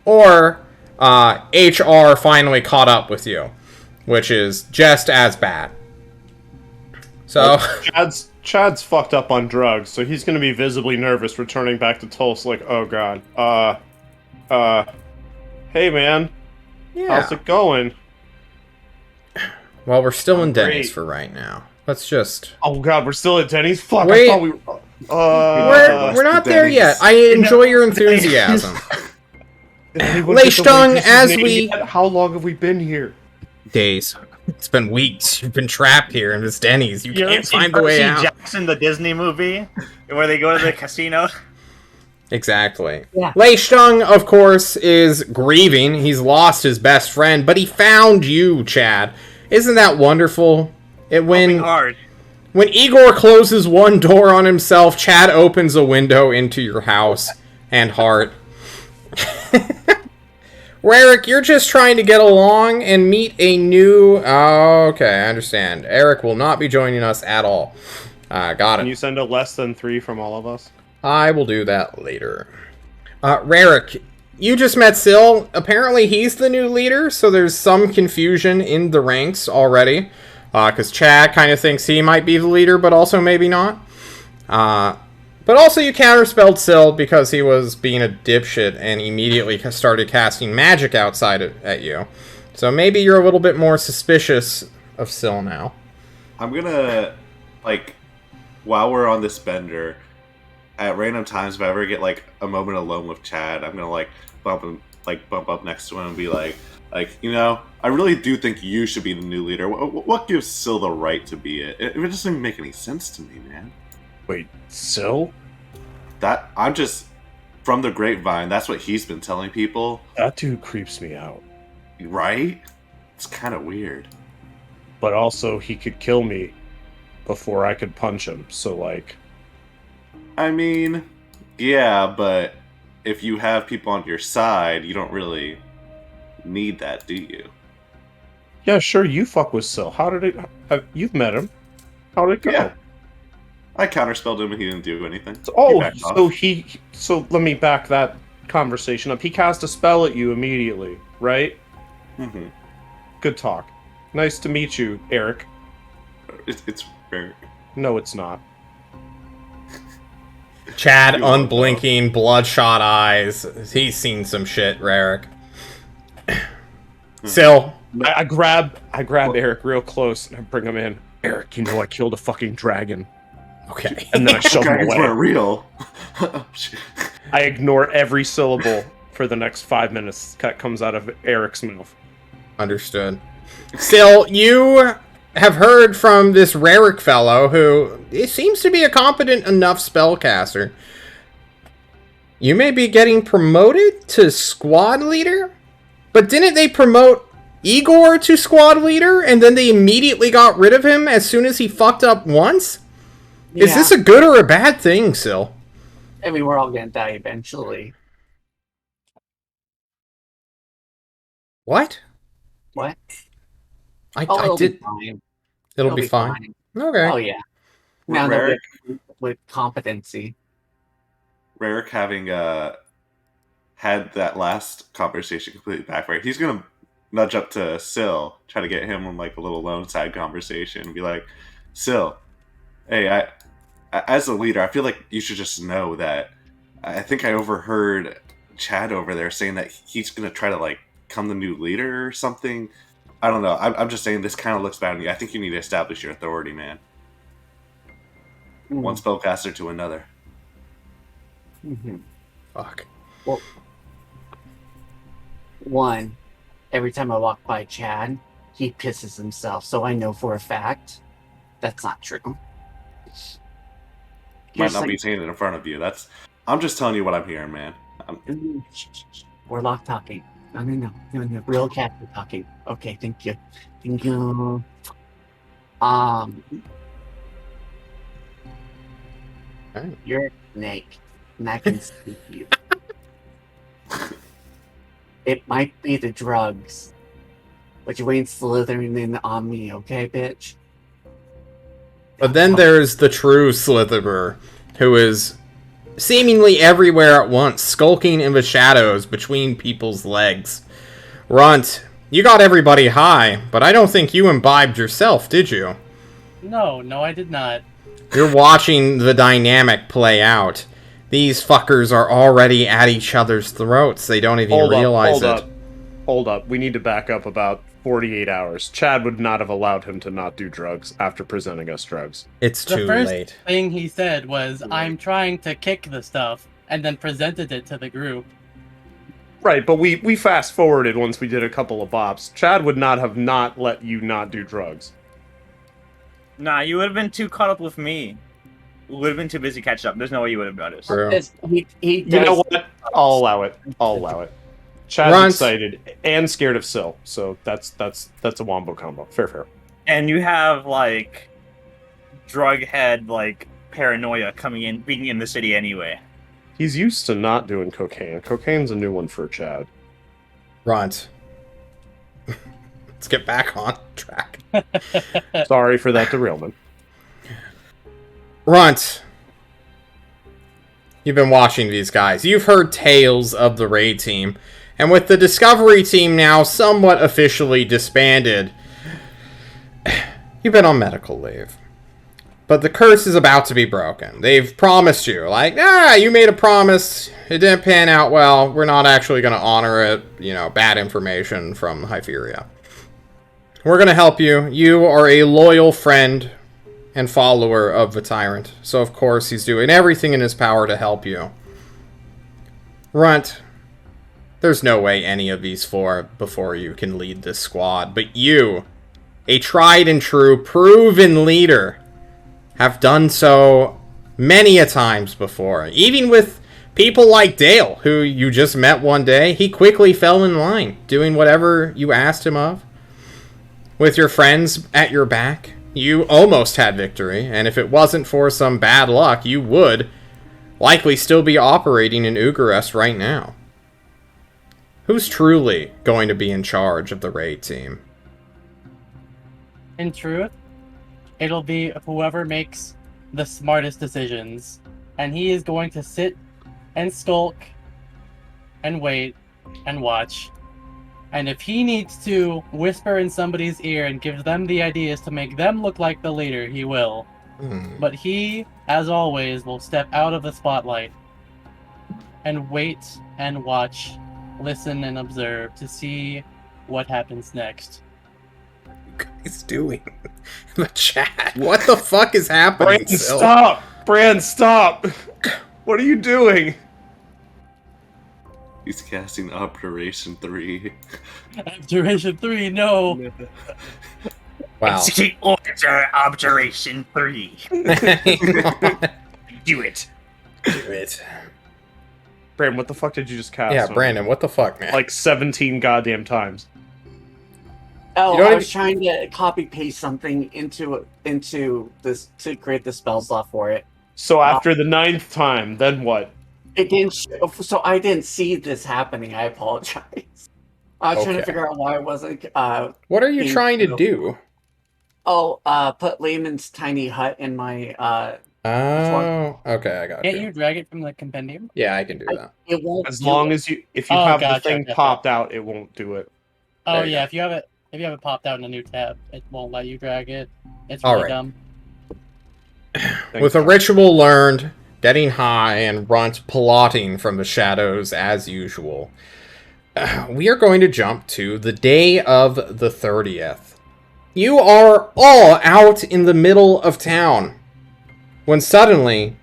or HR finally caught up with you, which is just as bad. So Chad's fucked up on drugs, so he's gonna be visibly nervous returning back to Tulsa like, oh god. Hey man. Yeah. How's it going? Well, we're still in Denny's for right now. Let's just... Oh god, we're still at Denny's? Fuck, Wait. I thought we were... we're not there yet. I enjoy your enthusiasm. Leishtung, as we... How long have we been here? Days. It's been weeks. You've been trapped here in this Denny's. You can't find the way out. Jackson, the Disney movie, where they go to the casino. Exactly. Yeah. Leishtung, of course, is grieving. He's lost his best friend, but he found you, Chad. Isn't that wonderful? When Igor closes one door on himself, Chad opens a window into your house and heart. Rarik, you're just trying to get along and meet a new... Oh, okay, I understand. Eric will not be joining us at all. Got it. Can you send a less than 3 from all of us? I will do that later. Rarik, you just met Sil. Apparently he's the new leader, so there's some confusion in the ranks already. Because Chad kind of thinks he might be the leader, but also maybe not. But also you counterspelled Sil because he was being a dipshit and immediately started casting magic outside at you. So maybe you're a little bit more suspicious of Sil now. I'm gonna, like, while we're on this bender, at random times if I ever get, like, a moment alone with Chad, I'm gonna, bump up next to him and be like, you know, I really do think you should be the new leader. What gives Sil the right to be it? It doesn't even make any sense to me, man. Wait, Sil? I'm just, from the grapevine, that's what he's been telling people. That dude creeps me out. Right? It's kind of weird. But also, he could kill me before I could punch him, so, like... I mean, yeah, but if you have people on your side, you don't really need that, do you? Yeah, sure, you fuck with Sil. How did it... you've met him. How did it go? Yeah. I counterspelled him and he didn't do anything. So let me back that conversation up. He cast a spell at you immediately, right? Mm-hmm. Good talk. Nice to meet you, Eric. It's Eric. No, it's not. Chad, unblinking, bloodshot eyes. He's seen some shit, Rarik. Sil. I grab Eric real close and I bring him in. Eric, you know I killed a fucking dragon. Okay. And then I shove him Dragons away. weren't real. I ignore every syllable for the next 5 minutes that comes out of Eric's mouth. Understood. Still, you have heard from this Rarick fellow who seems to be a competent enough spellcaster. You may be getting promoted to squad leader? But didn't they promote Igor to squad leader and then they immediately got rid of him as soon as he fucked up once? Yeah. Is this a good or a bad thing, Sil? I mean, we're all gonna die eventually. What? What? I It'll did. be fine. It'll be fine. Okay. Oh yeah. Now Rarick, that we're with competency. Rarick having had that last conversation completely backfired. He's gonna nudge up to Sil, try to get him on like a little lone side conversation, and be like, "Sil, hey, as a leader, I feel like you should just know that I think I overheard Chad over there saying that he's gonna try to like become the new leader or something. I don't know. I'm just saying this kind of looks bad on you. I think you need to establish your authority, man. One spellcaster to another." Mm-hmm. Fuck. Well, one, every time I walk by Chad, he pisses himself, so I know for a fact that's not true. Might not be saying it in front of you. I'm just telling you what I'm hearing, man. We're lock talking. No. Real captain talking. Okay, thank you. You're a snake, and I can speak you. It might be the drugs, but you ain't slithering in on me, okay, bitch? But then there's the true Slitherer, who is seemingly everywhere at once, skulking in the shadows between people's legs. Runt, you got everybody high, but I don't think you imbibed yourself, did you? No, I did not. You're watching the dynamic play out. These fuckers are already at each other's throats. They don't even realize it. Hold up. We need to back up about 48 hours. Chad would not have allowed him to not do drugs after presenting us drugs. It's too The late. first thing he said was, "I'm trying to kick the stuff," and then presented it to the group. Right, but we fast forwarded once we did a couple of bops. Chad would not have not let you not do drugs. Nah, you would have been too caught up with me. You would have been too busy catching up. There's no way you would have noticed. True. He You does. know what? I'll allow it. Chad's Runt. excited and scared of Sil, so that's a wombo combo. Fair. And you have like drug head like paranoia coming in, being in the city anyway. He's used to not doing cocaine. Cocaine's a new one for Chad. Runt. Let's get back on track. Sorry for that derailment. Runt. You've been watching these guys. You've heard tales of the raid team. And with the Discovery team now somewhat officially disbanded, you've been on medical leave. But the curse is about to be broken. They've promised you, like, you made a promise. It didn't pan out well. We're not actually going to honor it. You know, bad information from Hyperia. We're going to help you. You are a loyal friend and follower of the Tyrant. So, of course, he's doing everything in his power to help you. Runt, there's no way any of these four before you can lead this squad. But you, a tried and true, proven leader, have done so many a times before. Even with people like Dale, who you just met one day, he quickly fell in line, doing whatever you asked him of. With your friends at your back, you almost had victory, and if it wasn't for some bad luck, you would likely still be operating in Ugarest right now. Who's truly going to be in charge of the raid team? In truth, it'll be whoever makes the smartest decisions. And he is going to sit and skulk and wait and watch. And if he needs to whisper in somebody's ear and give them the ideas to make them look like the leader, he will. But he, as always, will step out of the spotlight and wait and watch, listen and observe to see what happens next. He's doing the chat. What the fuck is happening? Brand, stop! Brand, stop! What are you doing? He's casting Operation 3. Duration 3, no. Wow. Execute order Observation 3. Do it. Do it. Brandon, what the fuck did you just cast? Yeah, on Brandon, what the fuck, man? Like 17 goddamn times. Oh, You don't I even- was trying to copy paste something into this to create the spell slot for it. So after the 9th time, then what? It didn't. So I didn't see this happening. I apologize. I was trying to Okay. figure out why I wasn't. What are you Being trying to real. do? Put Layman's tiny hut in my. Oh, okay, I got Can't you. you drag it from the compendium? Yeah, I can do that. It won't. As do long it. as if you Oh, have the gotcha, thing gotcha. popped out, it won't do it. Oh There you yeah, go. if you have it popped out in a new tab, it won't let you drag it. It's All really right. dumb. With a ritual learned, getting high and Runt plotting from the shadows as usual, we are going to jump to the day of the 30th. You are all out in the middle of town when suddenly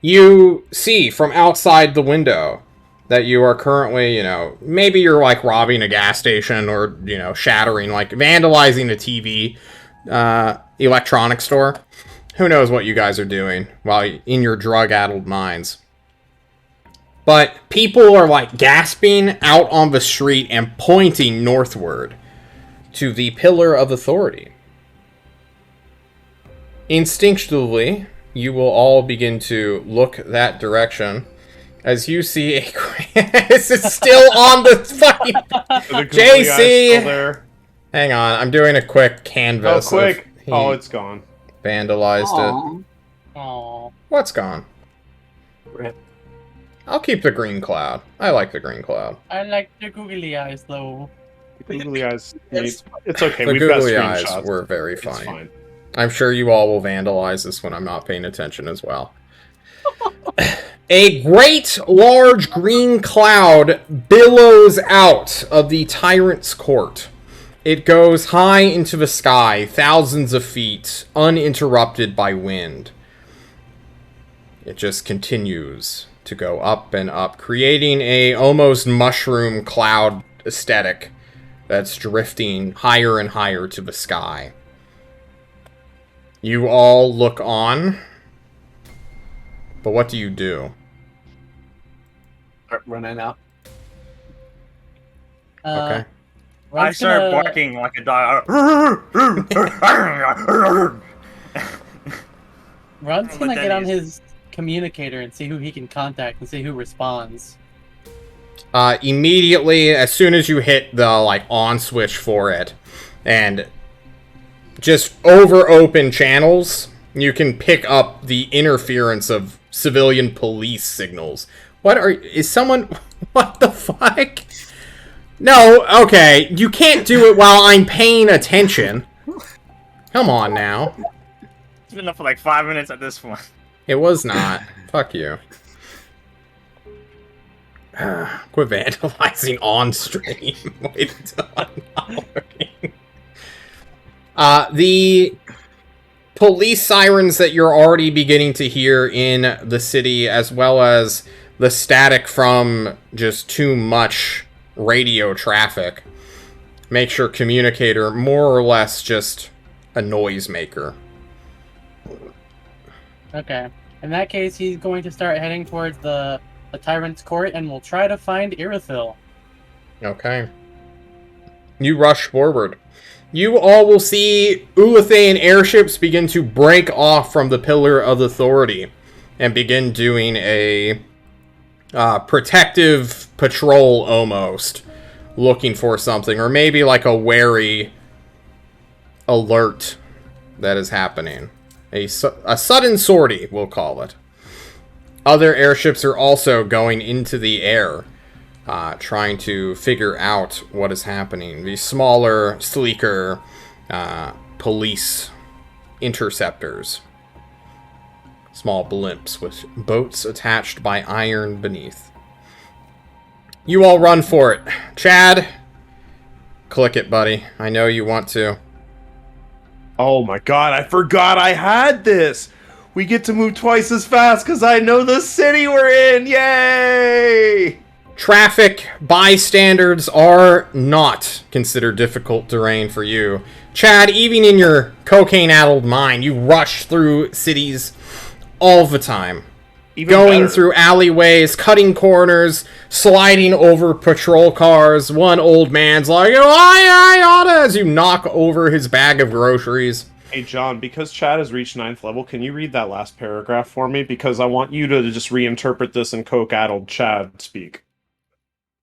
you see from outside the window that you are currently, maybe you're like robbing a gas station or, shattering, like vandalizing a TV electronics store. Who knows what you guys are doing while in your drug-addled minds. But people are like gasping out on the street and pointing northward to the Pillar of Authority. Instinctively, you will all begin to look that direction as you see a... This is still on the fucking... Are the googly eyes JC! still there? Hang on, I'm doing a quick Oh, canvas. quick! He Oh, it's gone. vandalized it. Aw. Aw. What's gone? Rip. I'll keep the green cloud. I like the green cloud. I like the googly eyes though. Googly eyes. It's- It's okay. The We've got googly eyes screenshots. were very It's funny. fine. I'm sure you all will vandalize this when I'm not paying attention as well. A great large green cloud billows out of the tyrant's court. It goes high into the sky, thousands of feet, uninterrupted by wind. It just continues to go up and up, creating a almost mushroom cloud aesthetic that's drifting higher and higher to the sky. You all look on, but what do you do? Start running out. Okay. I Runt's started gonna- barking like a dog. Runt's What gonna that get on is. his communicator and see who he can contact and see who responds. Immediately, as soon as you hit the on switch for it, and just over open channels, you can pick up the interference of civilian police signals. Is someone, what the fuck? No, okay, you can't do it while I'm paying attention. Come on now. It's been up for like 5 minutes at this point. It was not. Fuck you. Quit vandalizing on stream. Wait until I'm not looking. The police sirens that you're already beginning to hear in the city, as well as the static from just too much radio traffic, makes your communicator more or less just a noisemaker. Okay. In that case, he's going to start heading towards the Tyrant's Court and will try to find Irithil. Okay. You rush forward. You all will see Ulathaean airships begin to break off from the Pillar of Authority and begin doing a protective patrol almost, looking for something, or maybe like a wary alert that is happening. A sudden sortie, we'll call it. Other airships are also going into the air, trying to figure out what is happening. These smaller, sleeker police interceptors. Small blimps with boats attached by iron beneath. You all run for it. Chad, click it, buddy. I know you want to. Oh my god, I forgot I had this! We get to move twice as fast because I know the city we're in! Yay! Traffic bystanders are not considered difficult terrain for you. Chad, even in your cocaine-addled mind, you rush through cities all the time. Even Going better. through alleyways, cutting corners, sliding over patrol cars. One old man's like, oh, I oughta, as you knock over his bag of groceries. Hey, John, because Chad has reached 9th level, can you read that last paragraph for me? Because I want you to just reinterpret this in coke-addled Chad speak.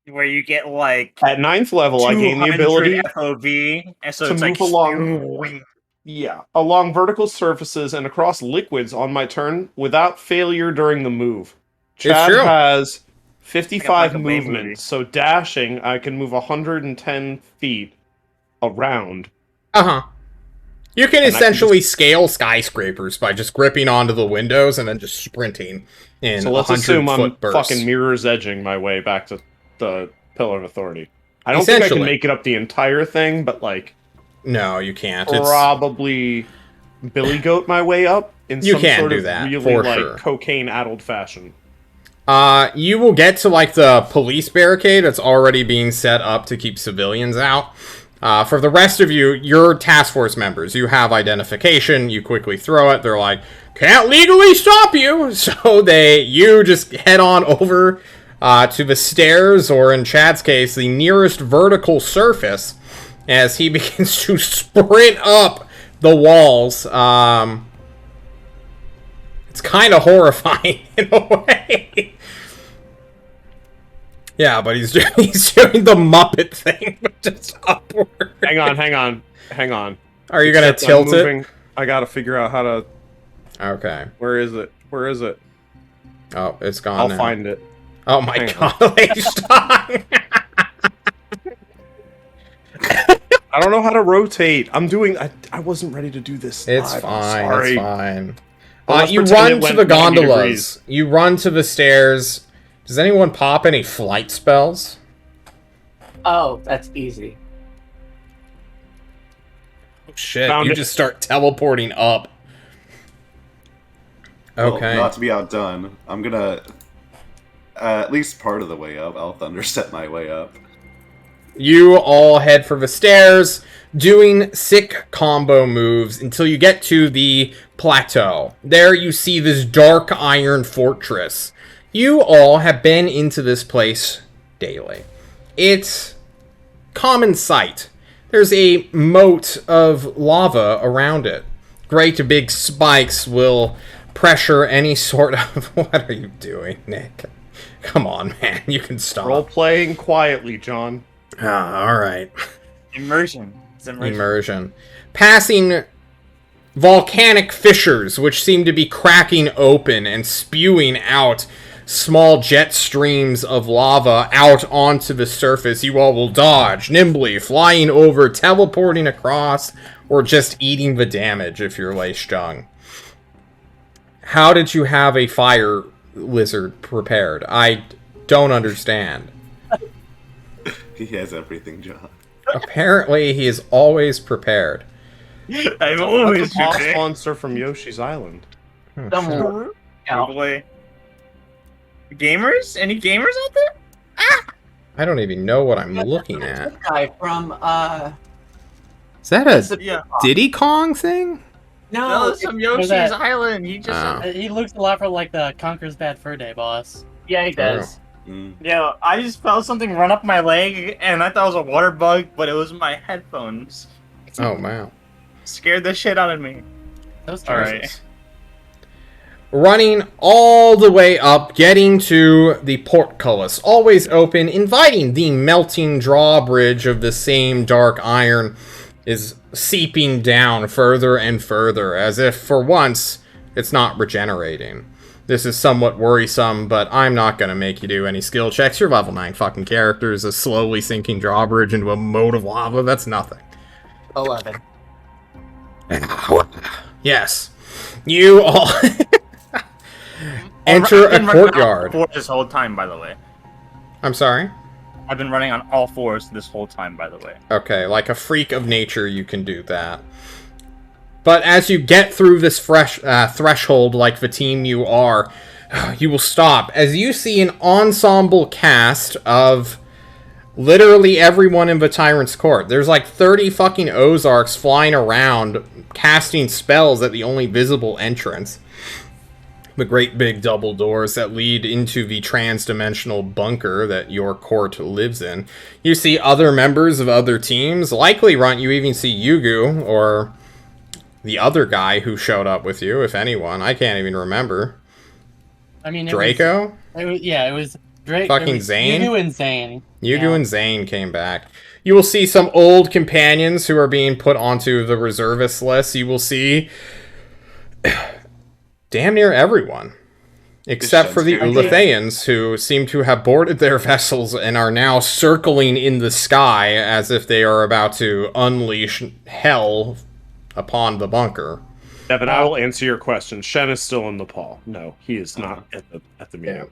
Where you get like At 9th level, I gain the 200 ability FOV, and so to it's move like along. Yeah, along vertical surfaces and across liquids on my turn without failure during the move. Chad true. has 55 Like a Bane movement, movie. so dashing, I can move 110 feet around. Uh-huh. You can And I can essentially scale skyscrapers by just gripping onto the windows and then just sprinting in So let's assume I'm 100-foot bursts. fucking mirror's edging my way back to the Pillar of Authority. I don't think I can Essentially. make it up the entire thing, but like No, you can't. It's, probably Billy Goat my way up in You some can sort do of that, really for like sure. cocaine-addled fashion. you will get to, like, the police barricade that's already being set up to keep civilians out. For the rest of you, you're task force members. You have identification. You quickly throw it. They're like, can't legally stop you. So you just head on over to the stairs, or in Chad's case, the nearest vertical surface, as he begins to sprint up the walls. It's kind of horrifying in a way. Yeah, but he's doing the Muppet thing, but just upward. Hang on. Are you gonna Except I'm tilt it? moving. I gotta figure out how to. Okay. Where is it? Oh, it's gone I'll now. find it. Oh my Hang god, H-Dog! I don't know how to rotate. I wasn't ready to do this. It's live. I'm fine, sorry. it's fine. Let's You pretend run it to went the 90 gondolas. degrees. You run to the stairs. Does anyone pop any flight spells? Oh, that's easy. Oh shit, Found you it. just start teleporting up. Well, Okay. not to be outdone, I'm gonna at least part of the way up. I'll thunderstep my way up. You all head for the stairs, doing sick combo moves until you get to the plateau. There you see this dark iron fortress. You all have been into this place daily. It's common sight. There's a moat of lava around it. Great big spikes will pressure any sort of... What are you doing, Nick? Come on, man. You can stop. Role playing quietly, John. Alright. Immersion. It's immersion. Immersion. Passing volcanic fissures, which seem to be cracking open and spewing out small jet streams of lava out onto the surface. You all will dodge nimbly, flying over, teleporting across, or just eating the damage if you're lay-strung. How did you have a fire lizard prepared? I don't understand. He has everything, John. Apparently, he is always prepared. I've always Boss been monster from Yoshi's Island. Somewhere. Out. Probably. Gamers? Any gamers out there? I don't even know what I'm looking at. This guy from Is that a Yeah. Diddy Kong thing? No, no, it's from Who's Yoshi's that? Island. He just. Oh. He looks a lot for like the Conker's Bad Fur Day boss. yeah, he does. Mm. Yeah, I just felt something run up my leg, and I thought it was a water bug, but it was my headphones. Oh, wow. Scared the shit out of me. Those All guys. right. Running all the way up, getting to the portcullis, always open, inviting the melting drawbridge of the same dark iron is seeping down further and further, as if, for once, it's not regenerating. This is somewhat worrisome, but I'm not gonna make you do any skill checks. Your level 9 fucking character is a slowly sinking drawbridge into a moat of lava. That's nothing. 11. Yes. You all enter I've a been running on courtyard. all fours this whole time, by the way. I'm sorry? I've been running on all fours this whole time, by the way. Okay, like a freak of nature, you can do that. But as you get through this threshold, like the team you are, you will stop as you see an ensemble cast of literally everyone in the Tyrant's Court. There's like 30 fucking Ozarks flying around, casting spells at the only visible entrance. The great big double doors that lead into the trans-dimensional bunker that your court lives in. You see other members of other teams. Likely, Runt, you even see Yugu, or the other guy who showed up with you, if anyone. I can't even remember. I mean, Draco? It was Drake. Fucking Zane? Yugu and Zane. Yugu and Zane came back. You will see some old companions who are being put onto the reservist list. You will see damn near everyone. Except for the Ulethaeans, who seem to have boarded their vessels and are now circling in the sky as if they are about to unleash hell upon the bunker. Evan, I will answer your question. Shen is still in Nepal. No, he is not at the meeting.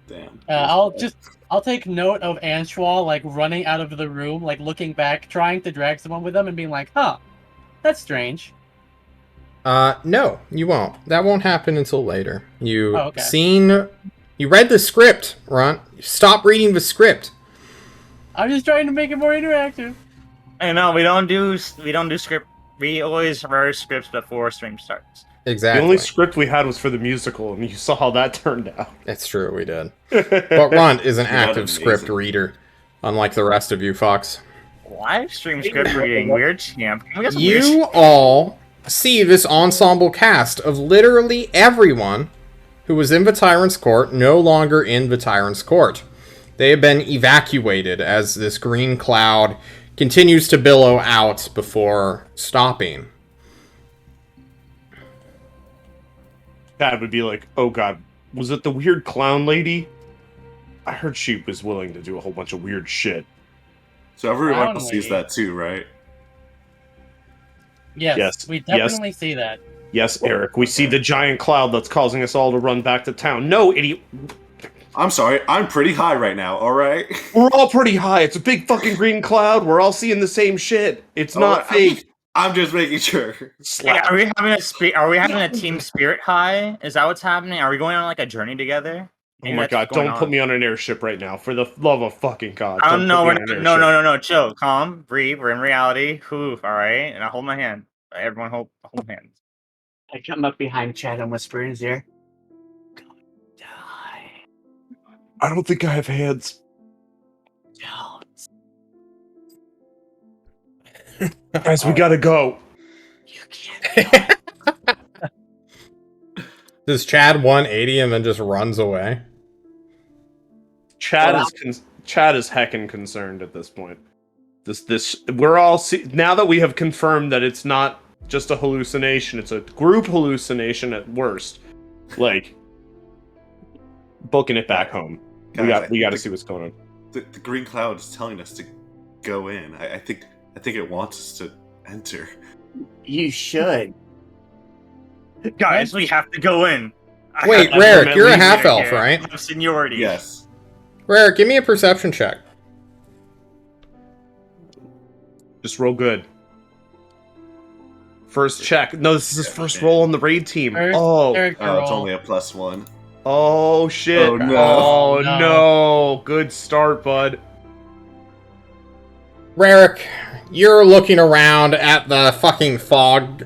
Damn. I'll take note of Anshwal like running out of the room, like looking back, trying to drag someone with them, and being like, "Huh, that's strange." No, you won't. That won't happen until later. You okay. You read the script, Runt. Stop reading the script. I'm just trying to make it more interactive. I know we don't do script. We always read scripts before stream starts. Exactly. The only script we had was for the musical, and you saw how that turned out. It's true, we did. But Runt is an active script reader, unlike the rest of you fucks. Live stream script reading, weird champ. You all see this ensemble cast of literally everyone who was in the Tyrant's Court no longer in the Tyrant's Court. They have been evacuated as this green cloud continues to billow out before stopping. Dad would be like, oh god, was it the weird clown lady? I heard she was willing to do a whole bunch of weird shit. So everyone sees that too, right? Yes, we definitely see that. Yes, Eric, we see the giant cloud that's causing us all to run back to town. No, idiot. I'm sorry, I'm pretty high right now, alright? We're all pretty high. It's a big fucking green cloud. We're all seeing the same shit. It's not fake. I'm just making sure. Hey, are we having a team spirit high? Is that what's happening? Are we going on like a journey together? Maybe oh my god, don't put me on an airship right now. For the love of fucking god. I don't know. No. Chill. Calm. Breathe. We're in reality. Alright? And I hold my hand. Everyone hold hands. I come up behind Chad and whisper in his ear. Go die. I don't think I have hands. Don't. Guys, we gotta go. You can't. Does Chad 180 and then just runs away? Chad is heckin' concerned at this point. We're all now that we have confirmed that it's not just a hallucination, it's a group hallucination at worst. Like booking it back home. Guys, we got to see what's going on. The green cloud is telling us to go in. I think it wants us to enter. You should. Guys, we have to go in. Wait, Rarick, you're a half elf, right? Seniority. Yes. Rarick, give me a perception check. Just roll good. First check. No, this is his first roll on the raid team. It's only a +1. Oh shit. Oh no. Oh no. Good start, bud. Rarick, you're looking around at the fucking fog,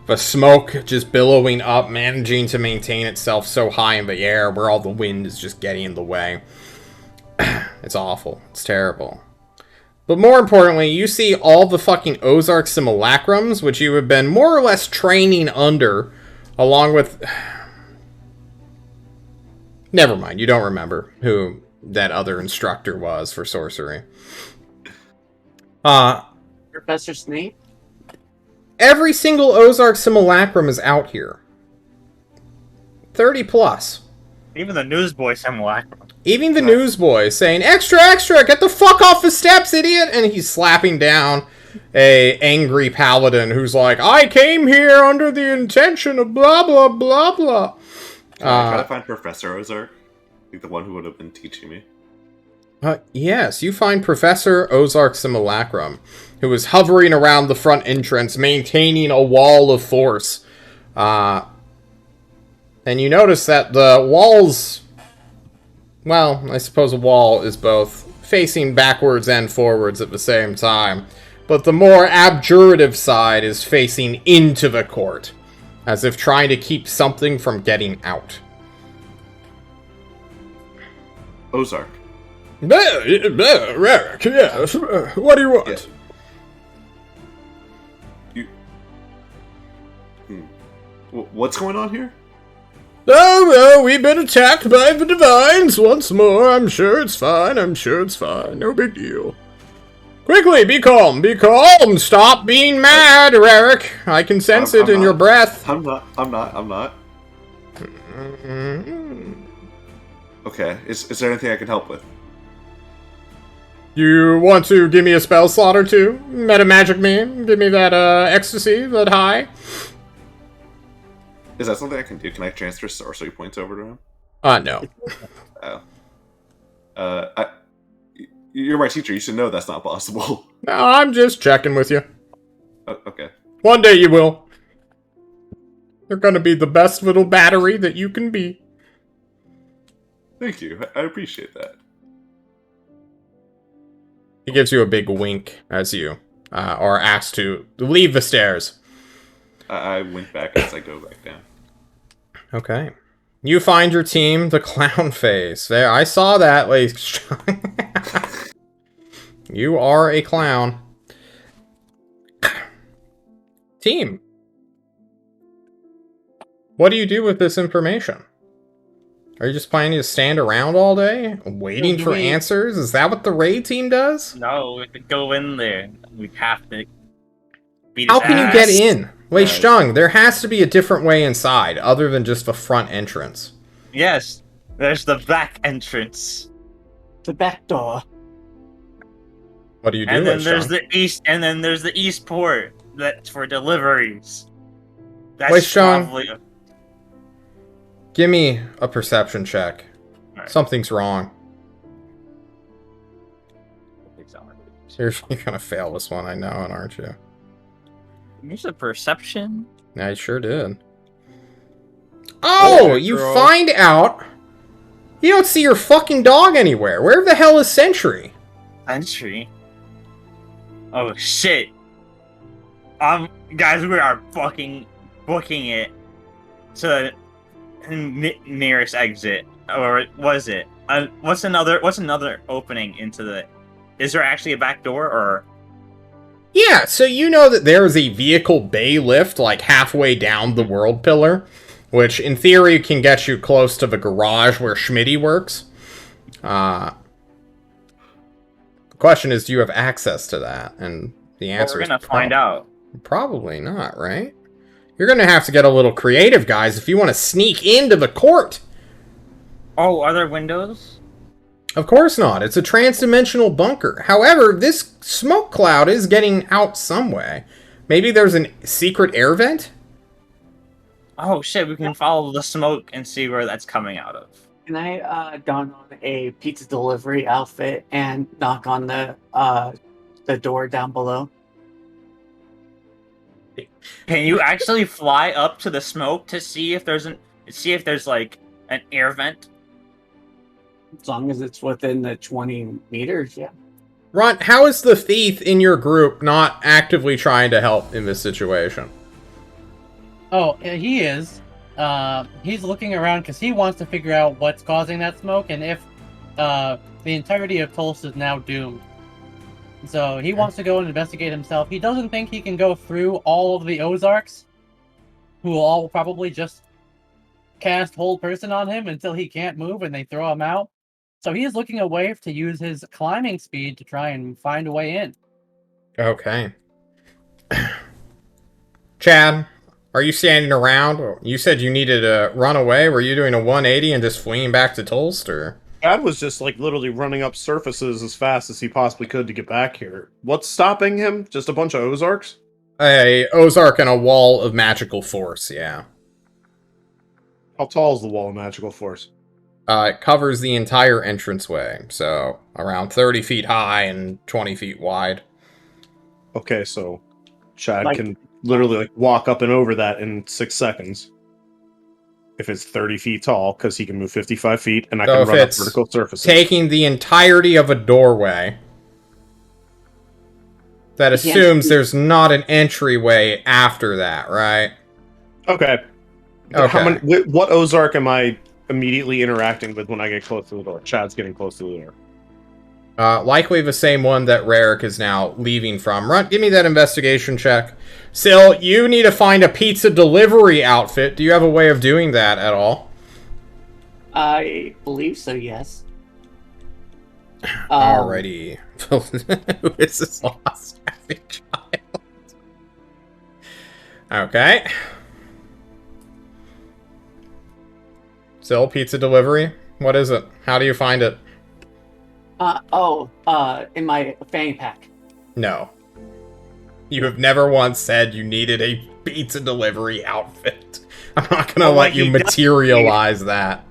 the smoke just billowing up, managing to maintain itself so high in the air where all the wind is just getting in the way. It's awful. It's terrible. But more importantly, you see all the fucking Ozark simulacrums, which you have been more or less training under, along with... Never mind, you don't remember who that other instructor was for sorcery. Professor Snape? Every single Ozark simulacrum is out here. 30 plus. Even the newsboy simulacrum. Even the newsboy saying, "Extra, extra, get the fuck off the steps, idiot!" And he's slapping down a angry paladin who's like, "I came here under the intention of blah, blah, blah, blah." Can I try to find Professor Ozark? Like the one who would have been teaching me. Yes, you find Professor Ozark Simulacrum, who is hovering around the front entrance, maintaining a wall of force. And you notice that the walls... Well, I suppose a wall is both facing backwards and forwards at the same time. But the more abjurative side is facing into the court, as if trying to keep something from getting out. Ozark. Rarick, yes. What do you want? Yeah. What's going on here? Oh, well, we've been attacked by the Divines once more. I'm sure it's fine. No big deal. Quickly, be calm. Stop being mad, Rarick. I can sense it in your breath. I'm not. Okay, is there anything I can help with? You want to give me a spell slot or two? Meta magic me? Give me that, ecstasy, that high? Is that something I can do? Can I transfer sorcery points over to him? No. Oh. You're my teacher. You should know that's not possible. No, I'm just checking with you. Okay. One day you will. You're gonna be the best little battery that you can be. Thank you. I appreciate that. He gives you a big wink as you are asked to leave the stairs. I wink back as I go back down. Okay. You find your team, the clown phase. There, I saw that, ladies. You are a clown. Team. What do you do with this information? Are you just planning to stand around all day, waiting for answers? Is that what the raid team does? No, we have to go in there. We have to beat his How can you get ass. in? Wei Sheng, there has to be a different way inside, other than just the front entrance. Yes, there's the back entrance. The back door. What do you do, And then Wei there's Sheng? the east, and then there's the east port. That's for deliveries. That's Wei Sheng. probably... Give me a perception check. Alright. Something's wrong. You're gonna fail this one, I know, aren't you? Use a perception? I sure did. Oh, you girl. find out you don't see your fucking dog anywhere. Where the hell is Sentry? Entry. Oh shit. Guys, we are fucking booking it to the nearest exit, or was it? What's another opening into the? Is there actually a back door, or? Yeah, so you know that there is a vehicle bay lift like halfway down the world pillar, which in theory can get you close to the garage where Schmitty works. The question is, do you have access to that? And the answer We're is gonna find out. Probably not, right? You're gonna have to get a little creative, guys, if you want to sneak into the court. Oh, are there windows? Of course not. It's a trans-dimensional bunker. However, this smoke cloud is getting out some way. Maybe there's a secret air vent? Oh shit, we can follow the smoke and see where that's coming out of. Can I don on a pizza delivery outfit and knock on the door down below? Can you actually fly up to the smoke to see if there's like an air vent? As long as it's within the 20 meters, yeah. Ron, how is the thief in your group not actively trying to help in this situation? Oh, he is. He's looking around because he wants to figure out what's causing that smoke and if the entirety of Tulsa is now doomed. So he wants to go and investigate himself. He doesn't think he can go through all of the Ozarks, who will all probably just cast Hold Person on him until he can't move and they throw him out. So he is looking a way to use his climbing speed to try and find a way in. Okay. Chad, are you standing around? You said you needed to run away. Were you doing a 180 and just fleeing back to Tulst, or? Chad was just like literally running up surfaces as fast as he possibly could to get back here. What's stopping him? Just a bunch of Ozarks? A Ozark and a wall of magical force, yeah. How tall is the wall of magical force? It covers the entire entranceway, so around 30 feet high and 20 feet wide. Okay, so Chad can literally like walk up and over that in 6 seconds. if it's 30 feet tall, because he can move 55 feet, and I So can if run up it's vertical surfaces. taking the entirety of a doorway, that He can't assumes see- there's not an entryway after that, right? Okay. Okay. How many? What Ozark am I immediately interacting with when I get close to the door? Chad's getting close to the door. Likely the same one that Rarick is now leaving from. Runt, give me that investigation check. Sil, you need to find a pizza delivery outfit. Do you have a way of doing that at all? I believe so, yes. Alrighty. Who is this lost happy child? Okay. Sil, pizza delivery? What is it? How do you find it? In my fanny pack. No. You have never once said you needed a pizza delivery outfit. I'm not gonna let you materialize that.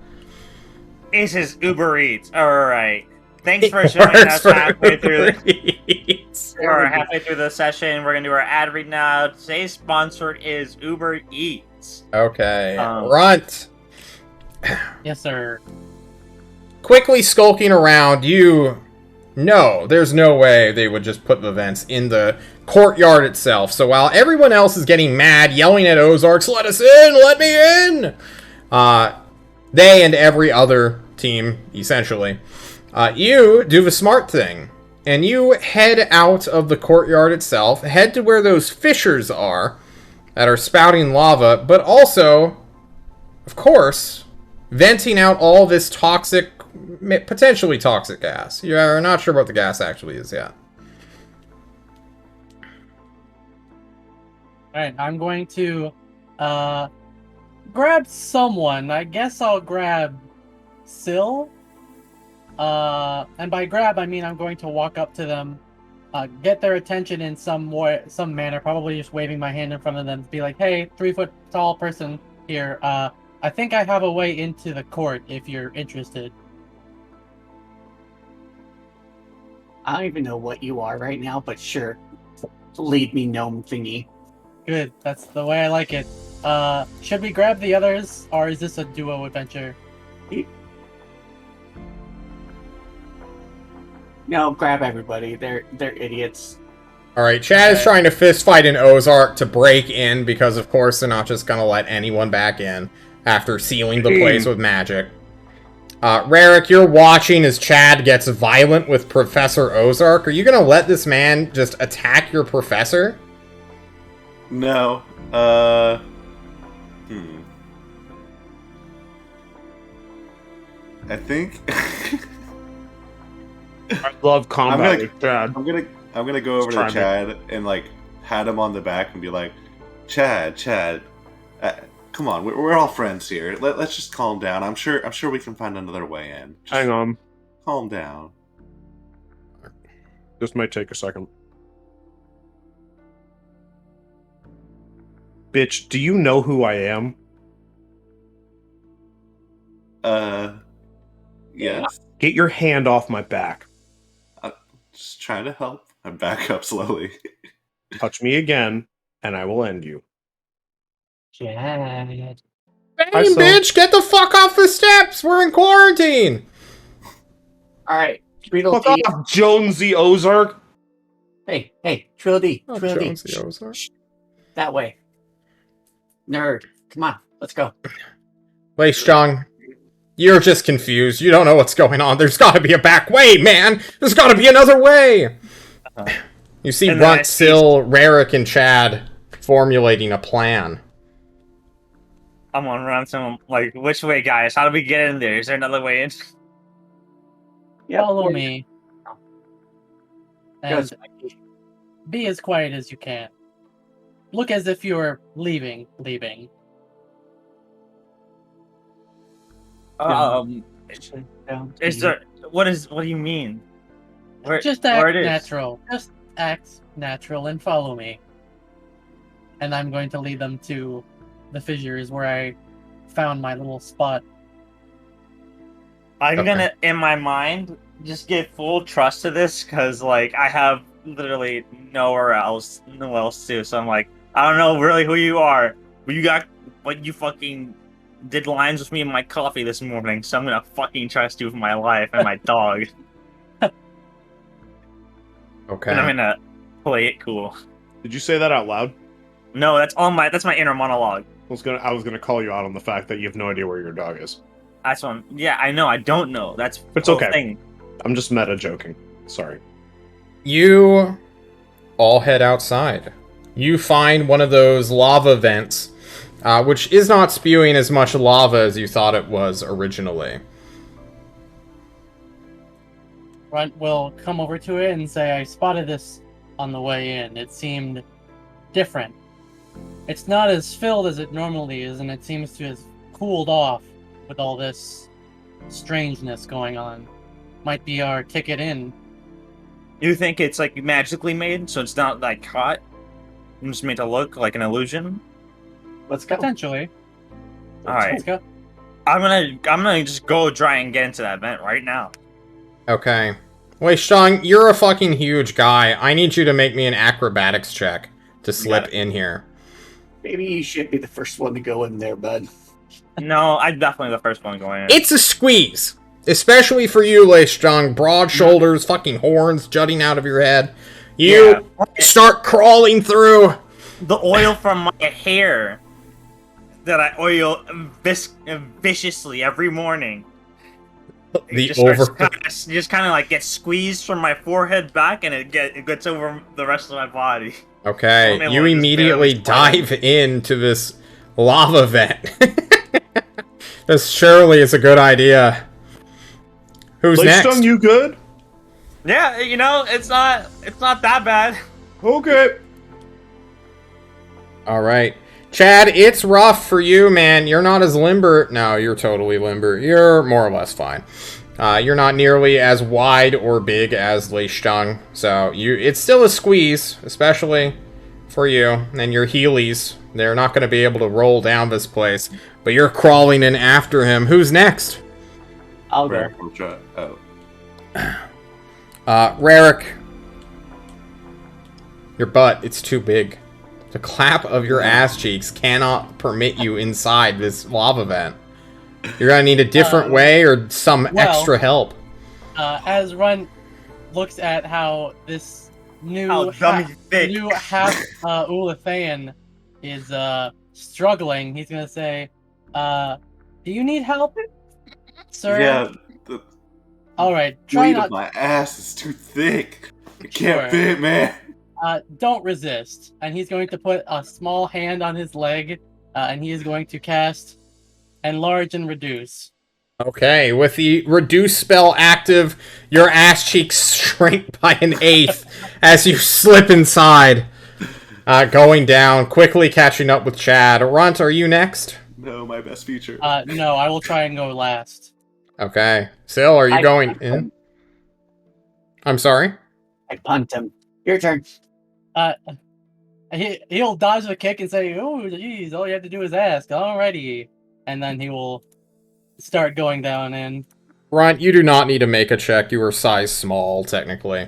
This is Uber Eats. Alright. Thanks for joining us halfway through the session. We're gonna do our ad read now. Today's sponsor is Uber Eats. Okay. Runt. Yes, sir. Quickly skulking around, there's no way they would just put the vents in the courtyard itself. So while everyone else is getting mad, yelling at Ozarks, let us in, let me in! They and every other team, essentially, you do the smart thing. And you head out of the courtyard itself, head to where those fissures are that are spouting lava, but also, of course, venting out all this toxic, potentially toxic gas. You're not sure what the gas actually is yet. Alright, I'm going to grab someone. I guess I'll grab Sil. And by grab, I mean I'm going to walk up to them, get their attention in some manner, probably just waving my hand in front of them, be like, hey, 3-foot tall person here, I think I have a way into the court if you're interested. I don't even know what you are right now, but sure. Lead me, gnome thingy. Good, that's the way I like it. Should we grab the others, or is this a duo adventure? No, grab everybody. They're idiots. Alright, Chad is trying to fist fight an Ozark to break in because, of course, they're not just gonna let anyone back in after sealing the place with magic. Rarick, you're watching as Chad gets violent with Professor Ozark. Are you gonna let this man just attack your professor? No. I think I love combat with Chad. I'm gonna go over to Chad and like pat him on the back and be like, Chad, come on, we're all friends here. Let's just calm down. I'm sure we can find another way in. Just hang on. Calm down. This might take a second. Bitch, do you know who I am? Yes. Get your hand off my back. Just trying to help. I back up slowly. Touch me again, and I will end you. Chad. Bang, bitch! Get the fuck off the steps! We're in quarantine! Alright, Tweedle Fuck D. off, Jonesy Ozark! Hey, Tweedle D. Oh, Tweedle D. Jonesy Ozark. That way. Nerd. Come on, let's go. Wei Strong, you're just confused. You don't know what's going on. There's gotta be a back way, man! There's gotta be another way! You see Runt, Sil, Rarick, and Chad formulating a plan. I'm on around some like, which way, guys? How do we get in there? Is there another way in? Follow me. And Goes, be as quiet as you can. Look as if you're leaving. Is there? What do you mean? Just act natural. Just act natural and follow me. And I'm going to lead them to the fissures where I found my little spot. I'm gonna, in my mind, just give full trust to this because, like, I have literally nowhere else to. So I'm like, I don't know really who you are, but you fucking did lines with me in my coffee this morning, so I'm gonna fucking trust you with my life and my dog. Okay. And I'm gonna play it cool. Did you say that out loud? No, that's my inner monologue. I was gonna call you out on the fact that you have no idea where your dog is. That's what yeah, I know, I don't know. That's the It's whole okay. thing. I'm just meta joking. Sorry. You all head outside. You find one of those lava vents, which is not spewing as much lava as you thought it was originally. Runt will come over to it and say, I spotted this on the way in. It seemed different. It's not as filled as it normally is, and it seems to have cooled off with all this strangeness going on. Might be our ticket in. You think it's like magically made, so it's not like hot? I'm just made to look like an illusion? Let's go. Potentially. Alright. Let's go. I'm gonna just go try and get into that vent right now. Okay. Wait, Sean, you're a fucking huge guy. I need you to make me an acrobatics check to slip in here. Maybe you should be the first one to go in there, bud. No, I'm definitely the first one going in. It's a squeeze! Especially for you, Leishjong. Broad shoulders, fucking horns jutting out of your head. You start crawling through. The oil from my hair that I oil viciously every morning. The Just kind of like gets squeezed from my forehead back, and it gets over the rest of my body. Okay, Only you one is immediately barely dive into this lava vent. This surely is a good idea. Who's next? Leishtung, you good? Yeah, you know, it's not that bad. Okay. Alright. Chad, it's rough for you, man. You're not as limber. No, you're totally limber. You're more or less fine. You're not nearly as wide or big as Leishtung. So, it's still a squeeze, especially for you. And your Heelys, they're not going to be able to roll down this place. But you're crawling in after him. Who's next? I'll go. Oh. Rarik. Your butt, it's too big. The clap of your ass cheeks cannot permit you inside this lava vent. You're gonna need a different way or some extra help. As Runt looks at how this new half Ulathan is struggling, he's gonna say, "Do you need help, sir?" Yeah, the All right. Try weight not. of my ass is too thick. It can't Sure. fit, man. Don't resist. And he's going to put a small hand on his leg, and he is going to cast Enlarge and Reduce. Okay, with the reduce spell active, your ass cheeks shrink by an eighth as you slip inside. Going down, quickly catching up with Chad. Runt, are you next? No, my best feature. No, I will try and go last. Okay. Sil, are you going in? I'm sorry? I punt him. Your turn. He'll dodge the kick and say, "Oh, geez, all you have to do is ask." Alrighty. And then he will start going down in. Runt, you do not need to make a check. You are size small, technically,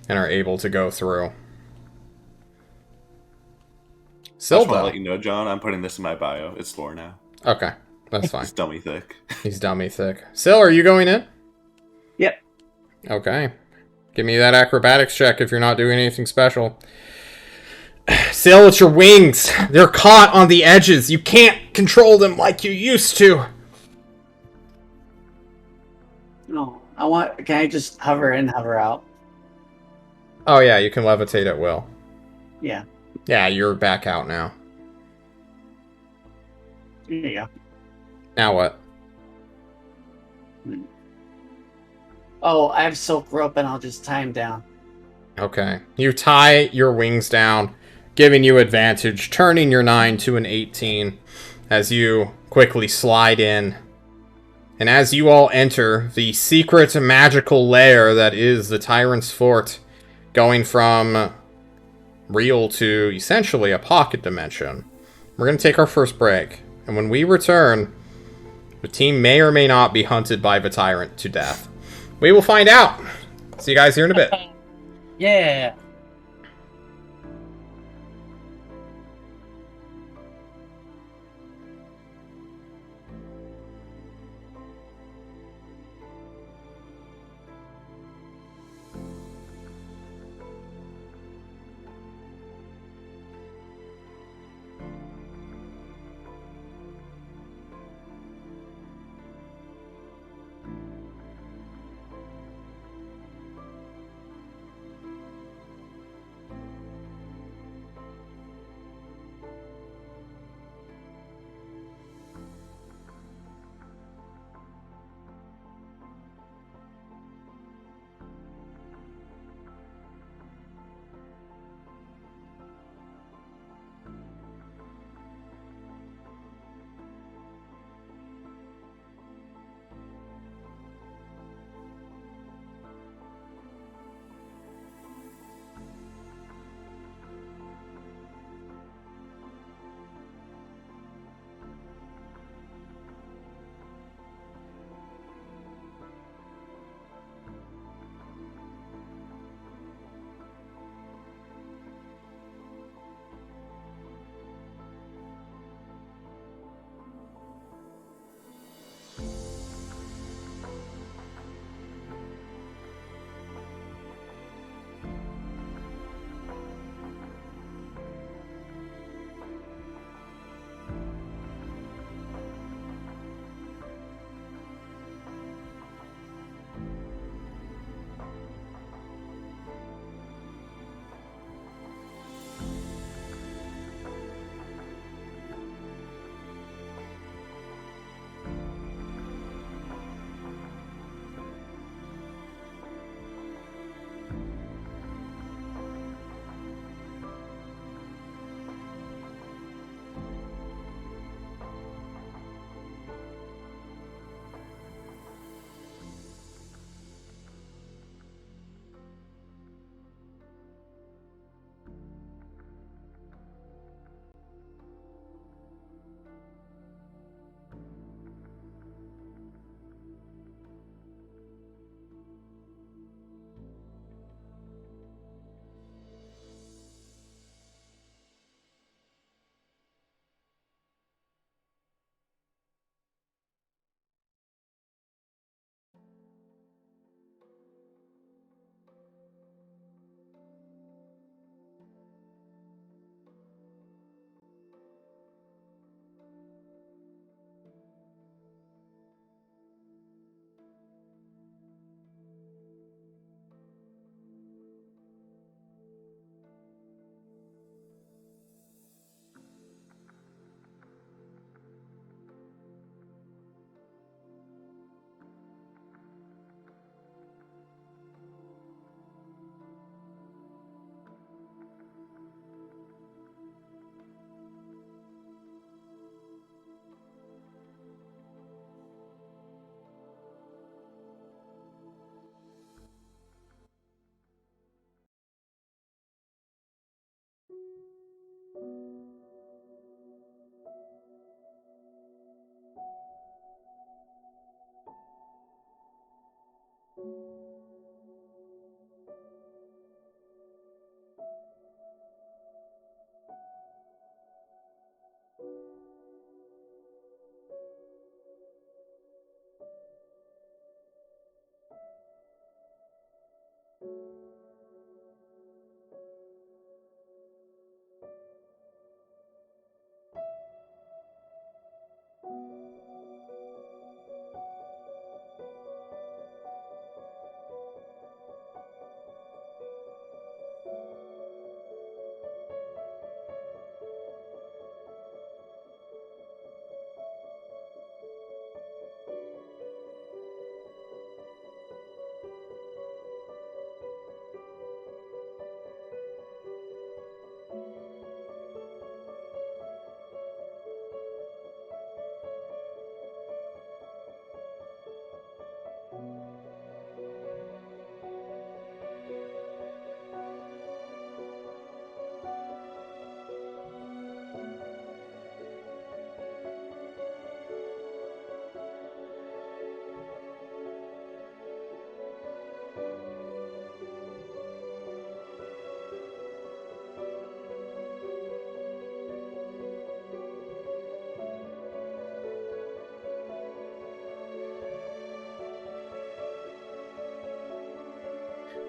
and are able to go through. I just want to Silva. let you know, John, I'm putting this in my bio. It's lore now. Okay, that's fine. It's dummy thick. He's dummy thick. Sil, are you going in? Yep. Okay. Give me that acrobatics check if you're not doing anything special. Sil, it's your wings. They're caught on the edges. You can't control them like you used to. No, can I just hover in, hover out? Oh yeah, you can levitate at will. Yeah. Yeah, you're back out now. There you go. Now what? Oh, I have silk rope and I'll just tie him down. Okay. You tie your wings down, giving you advantage, turning your 9 to an 18 as you quickly slide in. And as you all enter the secret magical lair that is the Tyrant's Fort, going from real to essentially a pocket dimension, we're going to take our first break. And when we return, the team may or may not be hunted by the Tyrant to death. We will find out. See you guys here in a bit. Yeah.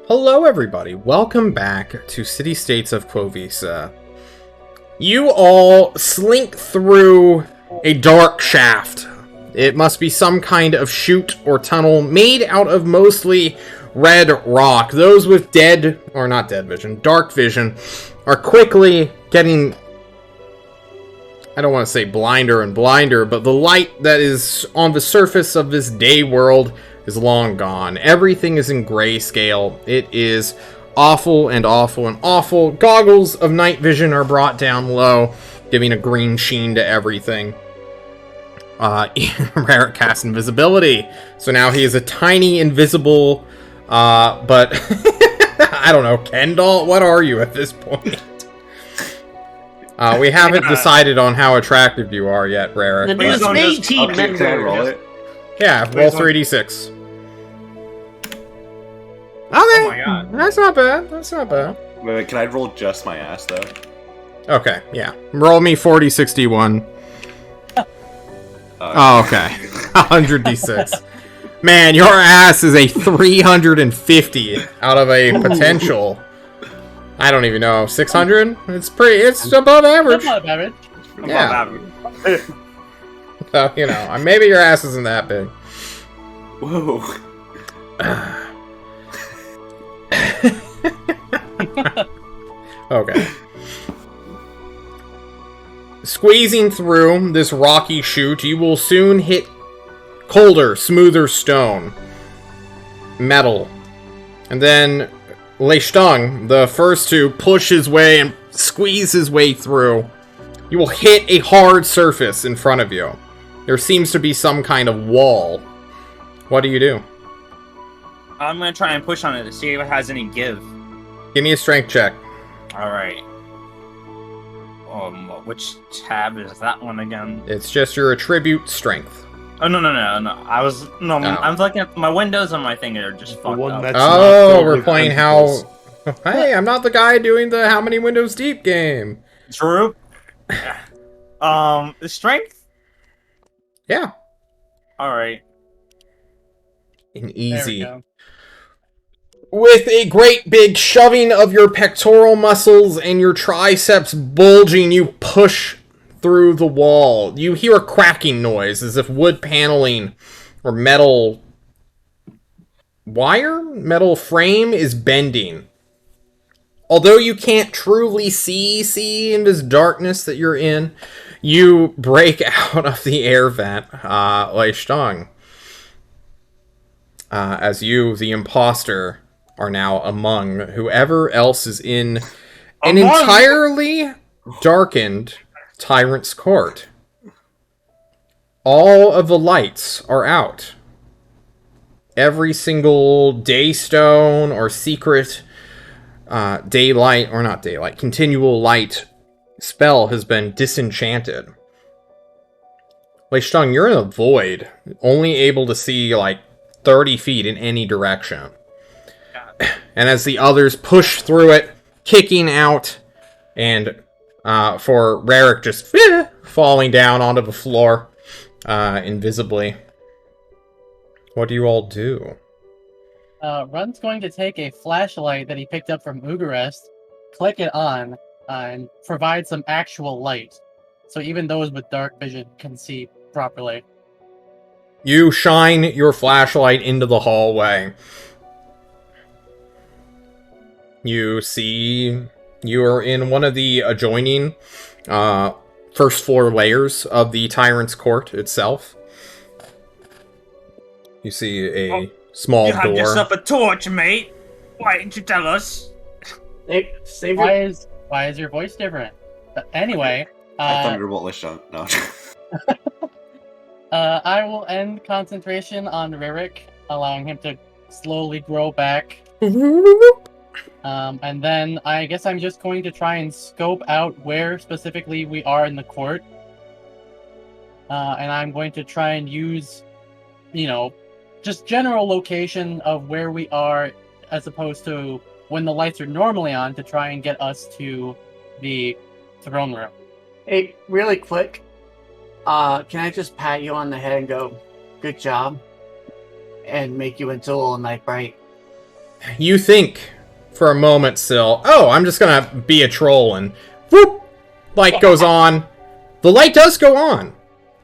Hello, everybody. Welcome back to City States of Klovisa. You all slink through a dark shaft. It must be some kind of chute or tunnel made out of mostly red rock. Those with dark vision, are quickly getting, I don't want to say blinder and blinder, but the light that is on the surface of this day world is long gone. Everything is in grayscale. It is awful and awful and awful. Goggles of night vision are brought down low, giving a green sheen to everything. Rarick casts invisibility, so now he is a tiny invisible, but I don't know, Kendall, what are you at this point? We haven't decided on how attractive you are yet, Rarick. The Please new don't just- team Okay, can I roll members. it? Yeah, roll 3d6. Okay, Oh my god. that's not bad. That's not bad. Wait, can I roll just my ass though? Okay, yeah. Roll me 4061. Oh, okay. 100d6. Man, your ass is a 350 out of a potential. I don't even know, 600? It's above average. That's not average. Yeah. So, you know, maybe your ass isn't that big. Whoa. Okay. Squeezing through this rocky chute, you will soon hit colder, smoother stone, metal, and then Leistung, the first to push his way and squeeze his way through. You will hit a hard surface in front of you. There seems to be some kind of wall. What do you do? I'm gonna try and push on it to see if it has any give. Give me a strength check. Alright. Which tab is that one again? It's just your attribute strength. Oh, no. I'm looking at my windows on my thing are just fucked one up. that's- Oh, not filled we're with playing tentacles. how... Hey, I'm not the guy doing the how many windows deep game. True. Strength? Yeah. Alright. An There we easy. go. With a great big shoving of your pectoral muscles and your triceps bulging, you push through the wall. You hear a cracking noise as if wood paneling or metal metal frame is bending. Although you can't truly see in this darkness that you're in, you break out of the air vent, Leistung. As you, the imposter, are now among whoever else is in an entirely darkened tyrant's court. All of the lights are out. Every single daystone or secret continual light spell has been disenchanted. Leistung, you're in a void, only able to see like 30 feet in any direction. And as the others push through it, kicking out, and for Rarick just falling down onto the floor invisibly. What do you all do? Run's going to take a flashlight that he picked up from Ugarest, click it on, and provide some actual light. So even those with dark vision can see properly. You shine your flashlight into the hallway. You see you are in one of the adjoining first floor layers of the Tyrant's Court itself. You see a small You door. have yourself a torch, mate. Why didn't you tell us? Hey, save your... Why is your voice different? Anyway, I Thunderbolt Lishon. No. I will end concentration on Rarick, allowing him to slowly grow back. And then I guess I'm just going to try and scope out where specifically we are in the court. And I'm going to try and use, just general location of where we are as opposed to when the lights are normally on to try and get us to the throne room. Hey, really quick. Can I just pat you on the head and go, good job? And make you into a little night bright? you think for a moment, Syl, oh, I'm just gonna be a troll, and whoop, light goes on. The light does go on,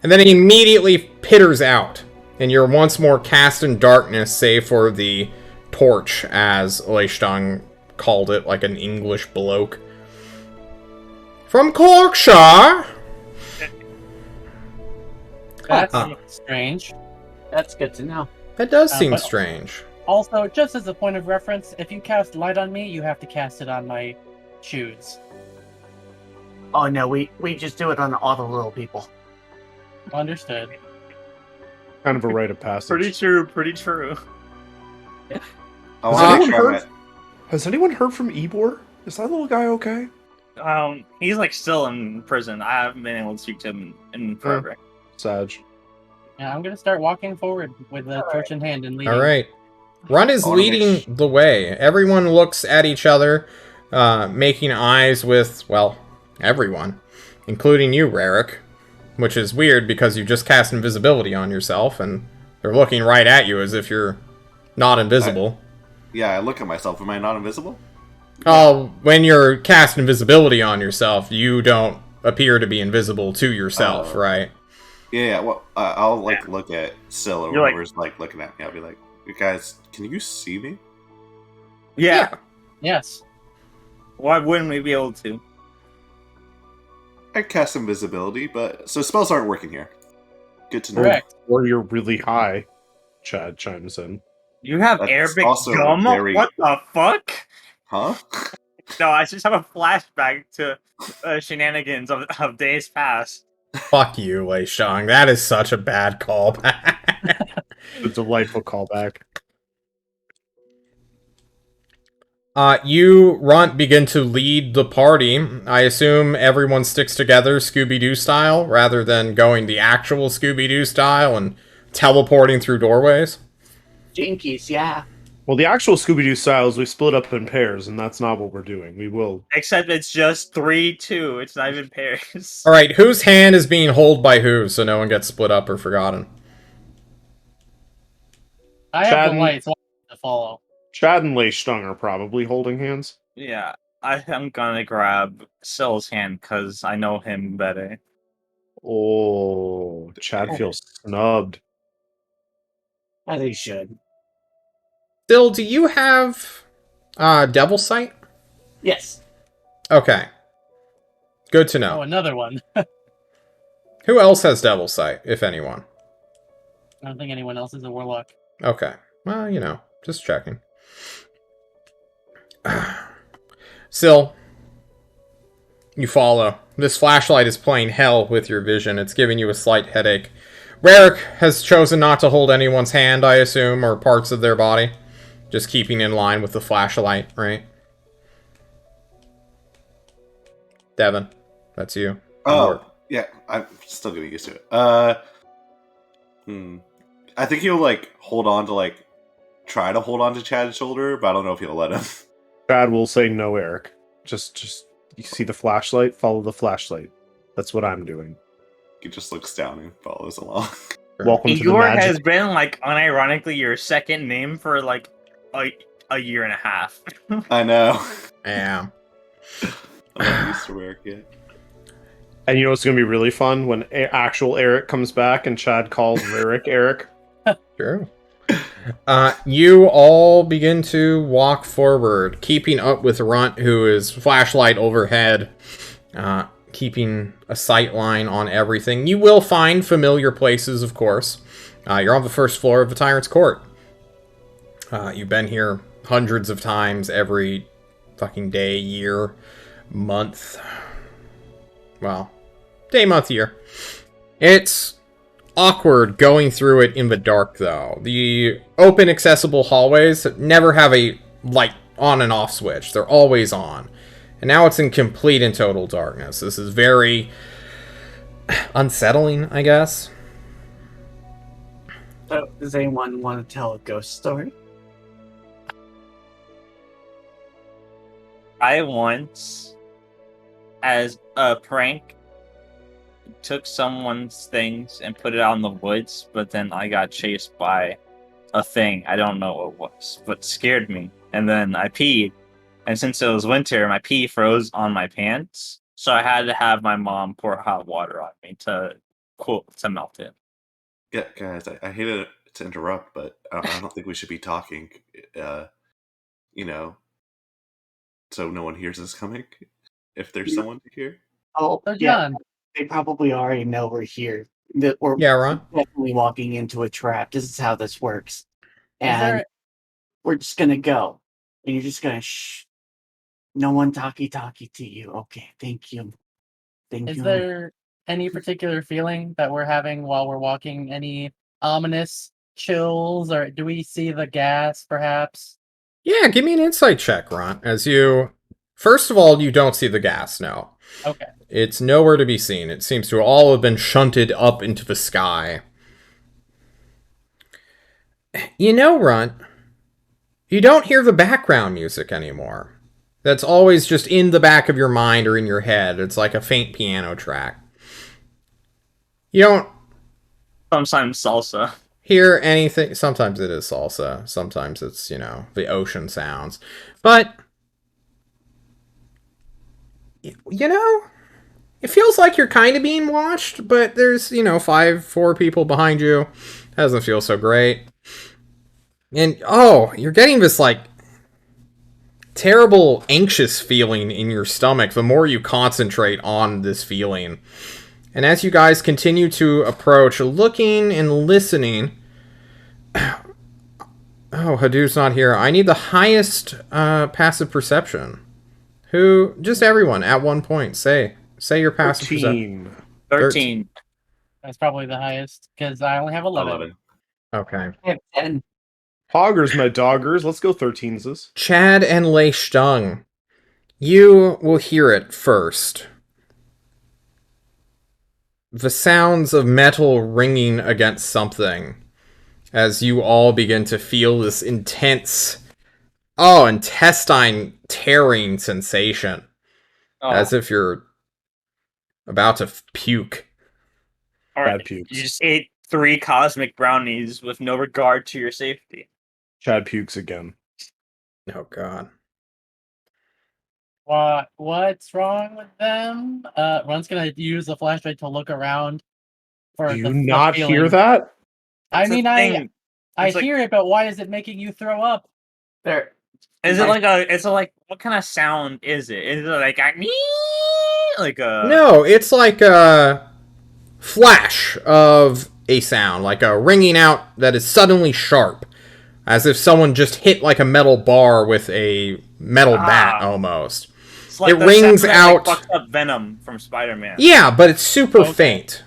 and then it immediately pitters out, and you're once more cast in darkness, save for the torch, as Leishtang called it, like an English bloke. From Corkshire! That's strange. That's good to know. That does seem but- strange. Also, just as a point of reference, if you cast light on me, you have to cast it on my shoes. Oh no, we just do it on all the little people. Understood. Kind of a rite of passage. Pretty true, pretty true. I want to make sure I'm Has anyone heard from Ebor? Is that little guy okay? He's like still in prison. I haven't been able to speak to him in forever. Sag. Yeah, I'm gonna start walking forward with the torch in hand and leading. Alright. Runt is I wanna make leading the way. Everyone looks at each other, making eyes with, well, everyone. Including you, Rarick. Which is weird because you just cast invisibility on yourself, and they're looking right at you as if you're not invisible. Yeah, I look at myself. Am I not invisible? Oh, when you're cast invisibility on yourself, you don't appear to be invisible to yourself, right? Yeah. Well, I'll like look at Syl or You're like- whoever's like looking at me. I'll be like, "You guys, can you see me?" Yeah. Yes. Why wouldn't we be able to? I cast invisibility, but so spells aren't working here. Good to know. Correct. Or you're really high, Chad chimes in. You have That's Arabic also gum? very- What the fuck? Huh? No, I just have a flashback to shenanigans of days past. Fuck you, Lei Shang. That is such a bad callback. A delightful callback. You, Runt, begin to lead the party. I assume everyone sticks together Scooby-Doo style, rather than going the actual Scooby-Doo style and teleporting through doorways. Jinkies, yeah. Well, the actual Scooby-Doo styles, we split up in pairs, and that's not what we're doing. We will... Except it's just 3-2. It's not even pairs. Alright, whose hand is being held by who, so no one gets split up or forgotten? I have Chad the and- light, so I have to follow. Chad and Leishtang are probably holding hands. Yeah, I'm gonna grab Syl's hand because I know him better. Oh, Chad feels snubbed. As he should. Still, do you have Devil Sight? Yes. Okay. Good to Oh, know. another one. Who else has Devil Sight, if anyone? I don't think anyone else is a warlock. Okay. Well, you know, just checking. Syl, you follow. This flashlight is playing hell with your vision. It's giving you a slight headache. Rarick has chosen not to hold anyone's hand, I assume, or parts of their body. Just keeping in line with the flashlight, right? Devin, that's you. Oh, yeah. I'm still getting used to it. I think he'll like hold on to like try to hold on to Chad's shoulder, but I don't know if he'll let him. Chad will say no, Eric. Just you see the flashlight, follow the flashlight. That's what I'm doing. He just looks down and follows along. Welcome to the Igor magic. has been like unironically your second name for like a year and a half. I know. Yeah. I'm not used to Eric yet. And you know what's going to be really fun? When actual Eric comes back and Chad calls Rarick Eric. True. You all begin to walk forward, keeping up with Runt, who is flashlight overhead, keeping a sight line on everything. You will find familiar places, of course. You're on the first floor of the Tyrant's Court. You've been here hundreds of times every fucking day, year, month. Well, day, month, year. It's awkward going through it in the dark, though. The open, accessible hallways never have a light on and off switch. They're always on. And now it's in complete and total darkness. This is very unsettling, I guess. So, does anyone want to tell a ghost story? I once, as a prank, took someone's things and put it out in the woods, but then I got chased by a thing. I don't know what it was, but scared me. And then I peed, and since it was winter, my pee froze on my pants, so I had to have my mom pour hot water on me to melt it. Yeah, guys, I hate to interrupt, but I don't think we should be talking. You know, so no one hears us coming. If there's someone to hear. Oh, So, yeah, John, they probably already know we're here. That we're Yeah, Ron. definitely walking into a trap. This is how this works. is And there we're just gonna go. And you're just gonna shh. No one talkie to you. Okay, thank you. Thank is you. there any particular feeling that we're having while we're walking? Any ominous chills, or do we see the gas, perhaps? Yeah, give me an insight check, Ron. As you, first of all, you don't see the gas. No, Okay. it's nowhere to be seen. It seems to all have been shunted up into the sky. You know, Runt, you don't hear the background music anymore. That's always just in the back of your mind or in your head. It's like a faint piano track. You don't Sometimes salsa. hear anything. Sometimes it is salsa. Sometimes it's, the ocean sounds. But, it feels like you're kind of being watched, but there's, 4 people behind you. Doesn't feel so great. And, you're getting this, terrible anxious feeling in your stomach the more you concentrate on this feeling. And as you guys continue to approach, looking and listening... Oh, Hadou's not here. I need the highest passive perception. Just everyone, at one point, say your passive perception. 13. 13. That's probably the highest, because I only have 11. 11. Okay. I have 10. Poggers, my doggers. Let's go 13s. Chad and Lei Stung, you will hear it first. The sounds of metal ringing against something as you all begin to feel this intense, intestine tearing sensation. Oh, As if you're about to puke. all Bad right. pukes. You just ate 3 cosmic brownies with no regard to your safety. Chad pukes again. Oh, God. What's wrong with them? Ron's gonna use the flashlight to look around for Do you the not feeling. hear that? I That's the mean, thing. I It's like- hear it, but why is it making you throw up? There. Is it like what kind of sound is it? Is it like a No, it's like a flash of a sound, like a ringing out that is suddenly sharp, as if someone just hit like a metal bar with a metal bat almost. It's like It the rings sound that, out. fucked up Venom from Spider-Man. Yeah, but it's super Okay. faint.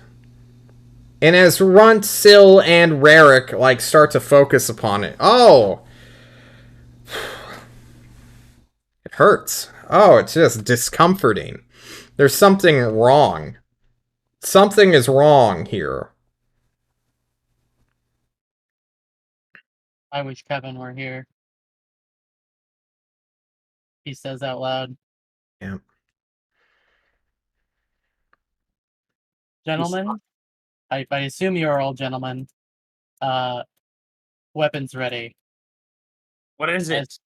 And as Runt, Sill, and Rarick start to focus upon it, it hurts. It's just discomforting. There's something wrong. Something is wrong here. I wish Kevin were here. He says out loud. Yeah. Gentlemen, I assume you are all gentlemen. Weapons ready. What is it? As-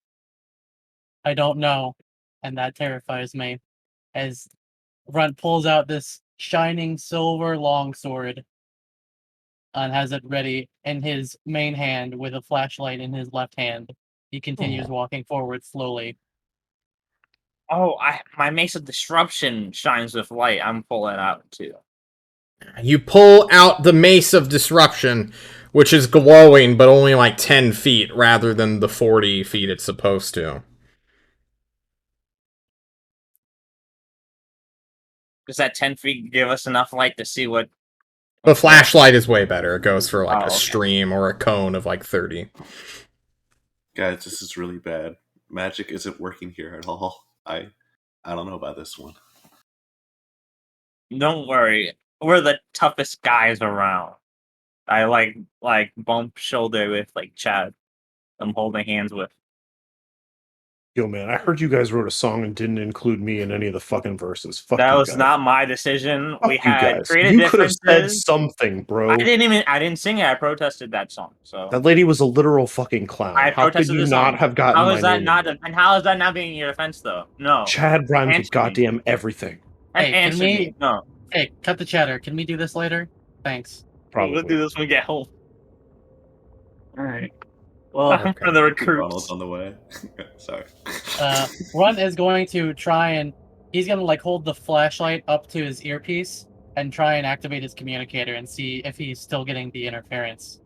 I don't know, and that terrifies me. As Runt pulls out this shining silver longsword and has it ready in his main hand with a flashlight in his left hand. He continues walking forward slowly. Oh, my Mace of Disruption shines with light. I'm pulling out too. You pull out the Mace of Disruption, which is glowing, but only 10 feet rather than the 40 feet it's supposed to. Does that 10 feet give us enough light to see what? The flashlight is way better. It goes for a okay. stream or a cone of 30. Guys, this is really bad. Magic isn't working here at all. I don't know about this one. Don't worry, we're the toughest guys around. I like bump shoulder with Chad. I'm holding hands with. Yo, man, I heard you guys wrote a song and didn't include me in any of the fucking verses. Fuck That you was guys. not my decision. Fuck We you had guys. creative You could have differences. said something, bro. I didn't sing it. I protested that song. So That lady was a literal fucking clown. I How could protested you the not song. have gotten How my is that name not? in it? And how is that not being your defense, though? No. Chad rhymes with Answer me. goddamn everything. And Hey, can answer we- me. No. Hey, cut the chatter. Can we do this later? Thanks. Probably. We'll do this when we get home. All right. Well, I'm for the Ronald's recruits. on the way. Sorry. Run is going to try and he's gonna like hold the flashlight up to his earpiece and try and activate his communicator and see if he's still getting the interference.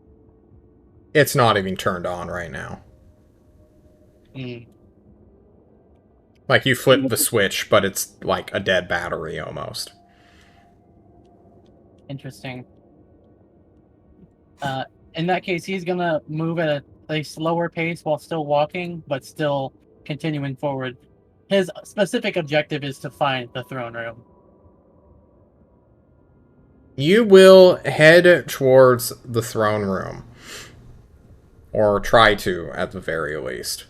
It's not even turned on right now. Hmm. Like, you flip the switch, but it's like a dead battery almost. Interesting. In that case, he's gonna move at a slower pace while still walking, but still continuing forward. His specific objective is to find the throne room. You will head towards the throne room. Or try to, at the very least.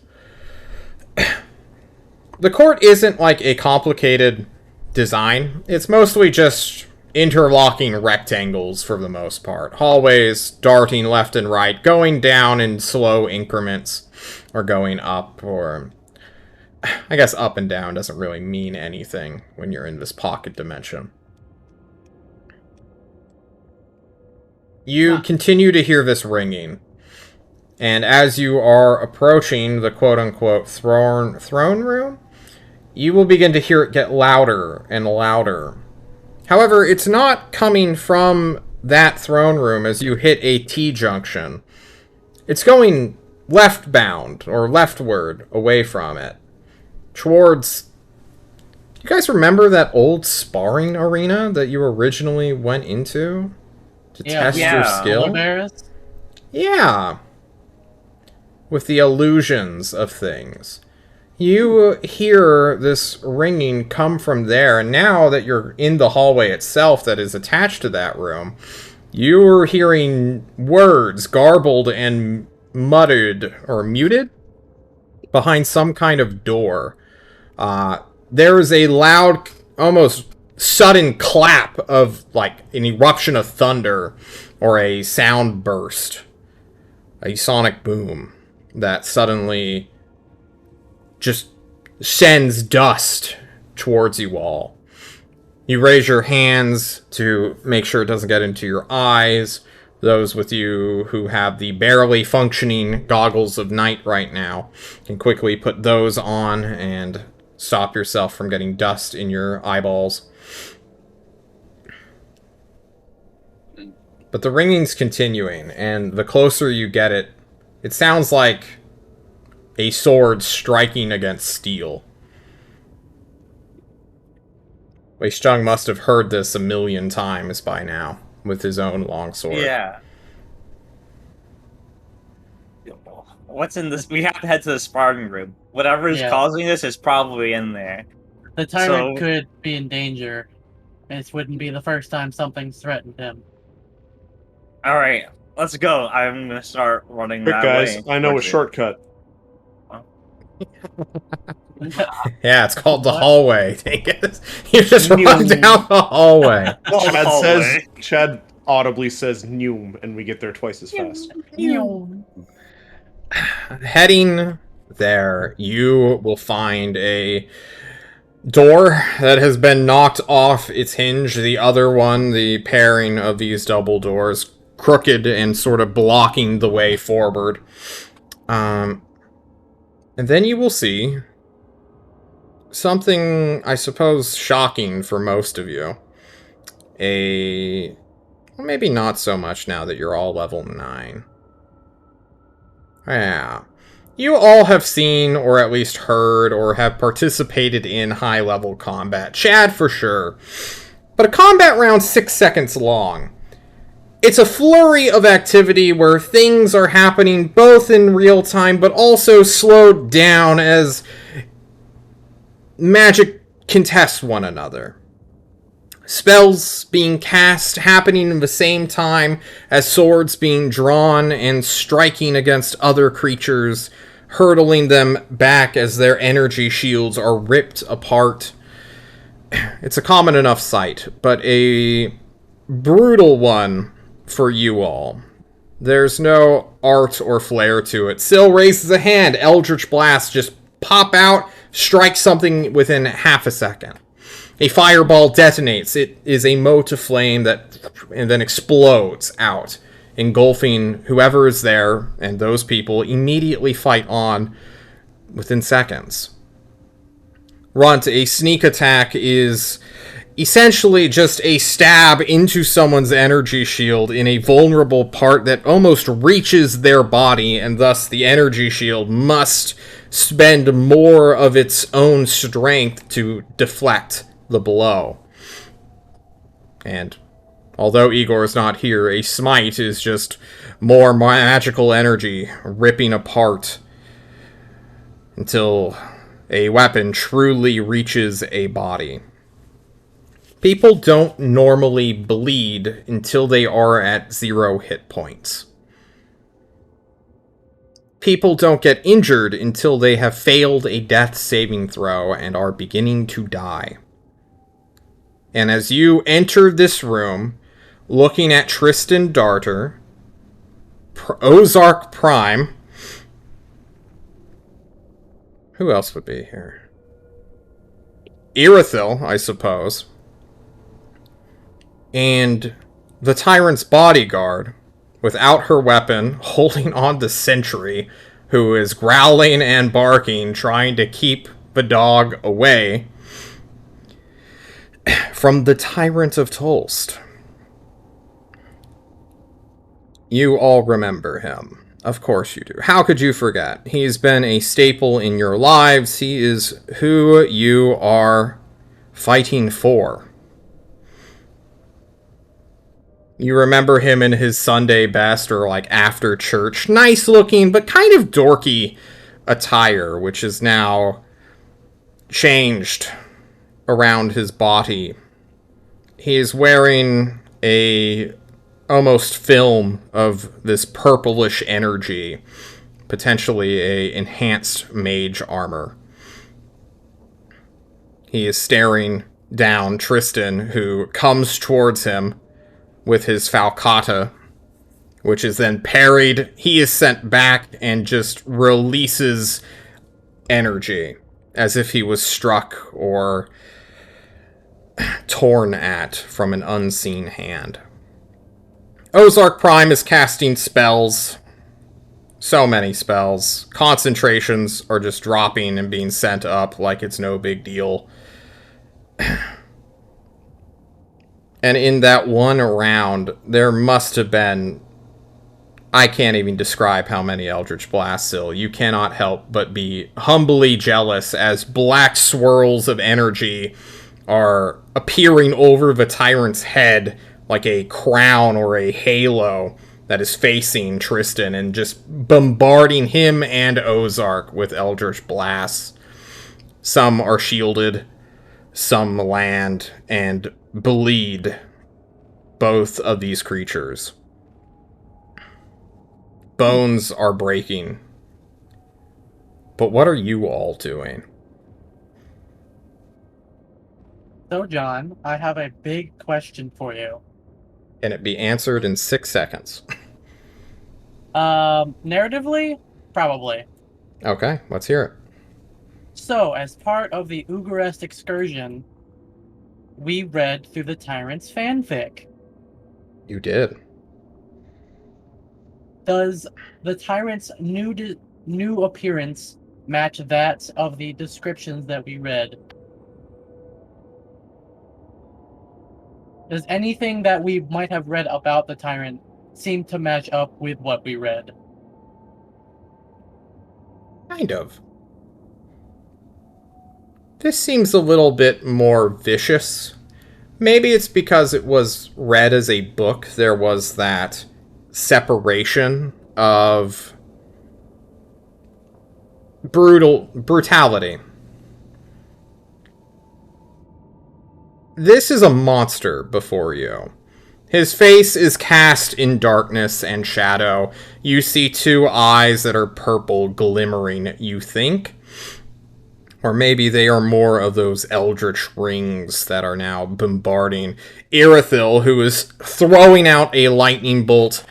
The court isn't like a complicated design. It's mostly just interlocking rectangles for the most part. Hallways darting left and right, going down in slow increments, or going up, or... I guess up and down doesn't really mean anything when you're in this pocket dimension. You continue to hear this ringing. And as you are approaching the quote-unquote throne room, you will begin to hear it get louder and louder. However, it's not coming from that throne room as you hit a T-junction. It's going left-bound, or leftward, away from it. Towards... You guys remember that old sparring arena that you originally went into? To test your skill? Oliveras? Yeah. With the illusions of things. You hear this ringing come from there, and now that you're in the hallway itself that is attached to that room, you're hearing words garbled and muttered, or muted, behind some kind of door. There is a loud, almost sudden clap of, like, an eruption of thunder, or a sound burst. A sonic boom that suddenly just sends dust towards you all. You raise your hands to make sure it doesn't get into your eyes. Those with you who have the barely functioning goggles of night right now can quickly put those on and stop yourself from getting dust in your eyeballs. But the ringing's continuing, and the closer you get it, it sounds like a sword striking against steel. Wei Sheng must have heard this a million times by now, with his own longsword. Yeah. What's in this? We have to head to the sparring room. Whatever is causing this is probably in there. The tyrant could be in danger. This wouldn't be the first time something's threatened him. All right, let's go. I'm gonna start running Quick, that guys, way. I know a shortcut. Yeah, it's called the hallway. Take it. You just run down the hallway. Chad audibly says "Noom," and we get there twice as fast. Heading there, you will find a door that has been knocked off its hinge. The other one, the pairing of these double doors, crooked and sort of blocking the way forward. And then you will see something, I suppose, shocking for most of you. Well, maybe not so much now that you're all level 9. Yeah. You all have seen, or at least heard, or have participated in high-level combat. Chad, for sure. But a combat round 6 seconds long. It's a flurry of activity where things are happening both in real time, but also slowed down as magic contests one another. Spells being cast happening at the same time as swords being drawn and striking against other creatures hurtling them back as their energy shields are ripped apart. It's a common enough sight, but a brutal one for you all. There's no art or flair to it. Syl raises a hand. Eldritch Blast just pop out, strike something within half a second. A fireball detonates. It is a mote of flame that and then explodes out, engulfing whoever is there, and those people immediately fight on within seconds. Runt, a sneak attack is essentially just a stab into someone's energy shield in a vulnerable part that almost reaches their body, and thus the energy shield must spend more of its own strength to deflect the blow. And although Igor is not here, a smite is just more magical energy ripping apart until a weapon truly reaches a body. People don't normally bleed until they are at 0 hit points. People don't get injured until they have failed a death saving throw and are beginning to die. And as you enter this room, looking at Tristan Darter, Ozark Prime, who else would be here? Irithil, I suppose. And the Tyrant's bodyguard, without her weapon, holding on the sentry, who is growling and barking, trying to keep the dog away from the Tyrant of Tolst. You all remember him. Of course you do. How could you forget? He's been a staple in your lives. He is who you are fighting for. You remember him in his Sunday best or like after church. Nice looking, but kind of dorky attire, which is now changed around his body. He is wearing a almost film of this purplish energy, potentially a enhanced mage armor. He is staring down Tristan, who comes towards him with his falcata, which is then parried. He is sent back and just releases energy as if he was struck or torn at from an unseen hand. Ozark Prime is casting spells. So many spells. Concentrations are just dropping and being sent up like it's no big deal. And in that one round, there must have been... I can't even describe how many Eldritch Blasts, Syl. You cannot help but be humbly jealous as black swirls of energy are appearing over the Tyrant's head like a crown or a halo that is facing Tristan and just bombarding him and Ozark with Eldritch Blasts. Some are shielded, some land and bleed both of these creatures. Bones are breaking. But what are you all doing? So, John, I have a big question for you. Can it be answered in 6 seconds? Narratively, probably. Okay, let's hear it. So, as part of the Ugarest excursion, we read through the Tyrant's fanfic. You did. Does the Tyrant's new appearance match that of the descriptions that we read? Does anything that we might have read about the Tyrant seem to match up with what we read? Kind of. This seems a little bit more vicious. Maybe it's because it was read as a book. There was that separation of brutality. This is a monster before you. His face is cast in darkness and shadow. You see two eyes that are purple glimmering, you think. Or maybe they are more of those eldritch rings that are now bombarding Irithyll, who is throwing out a lightning bolt,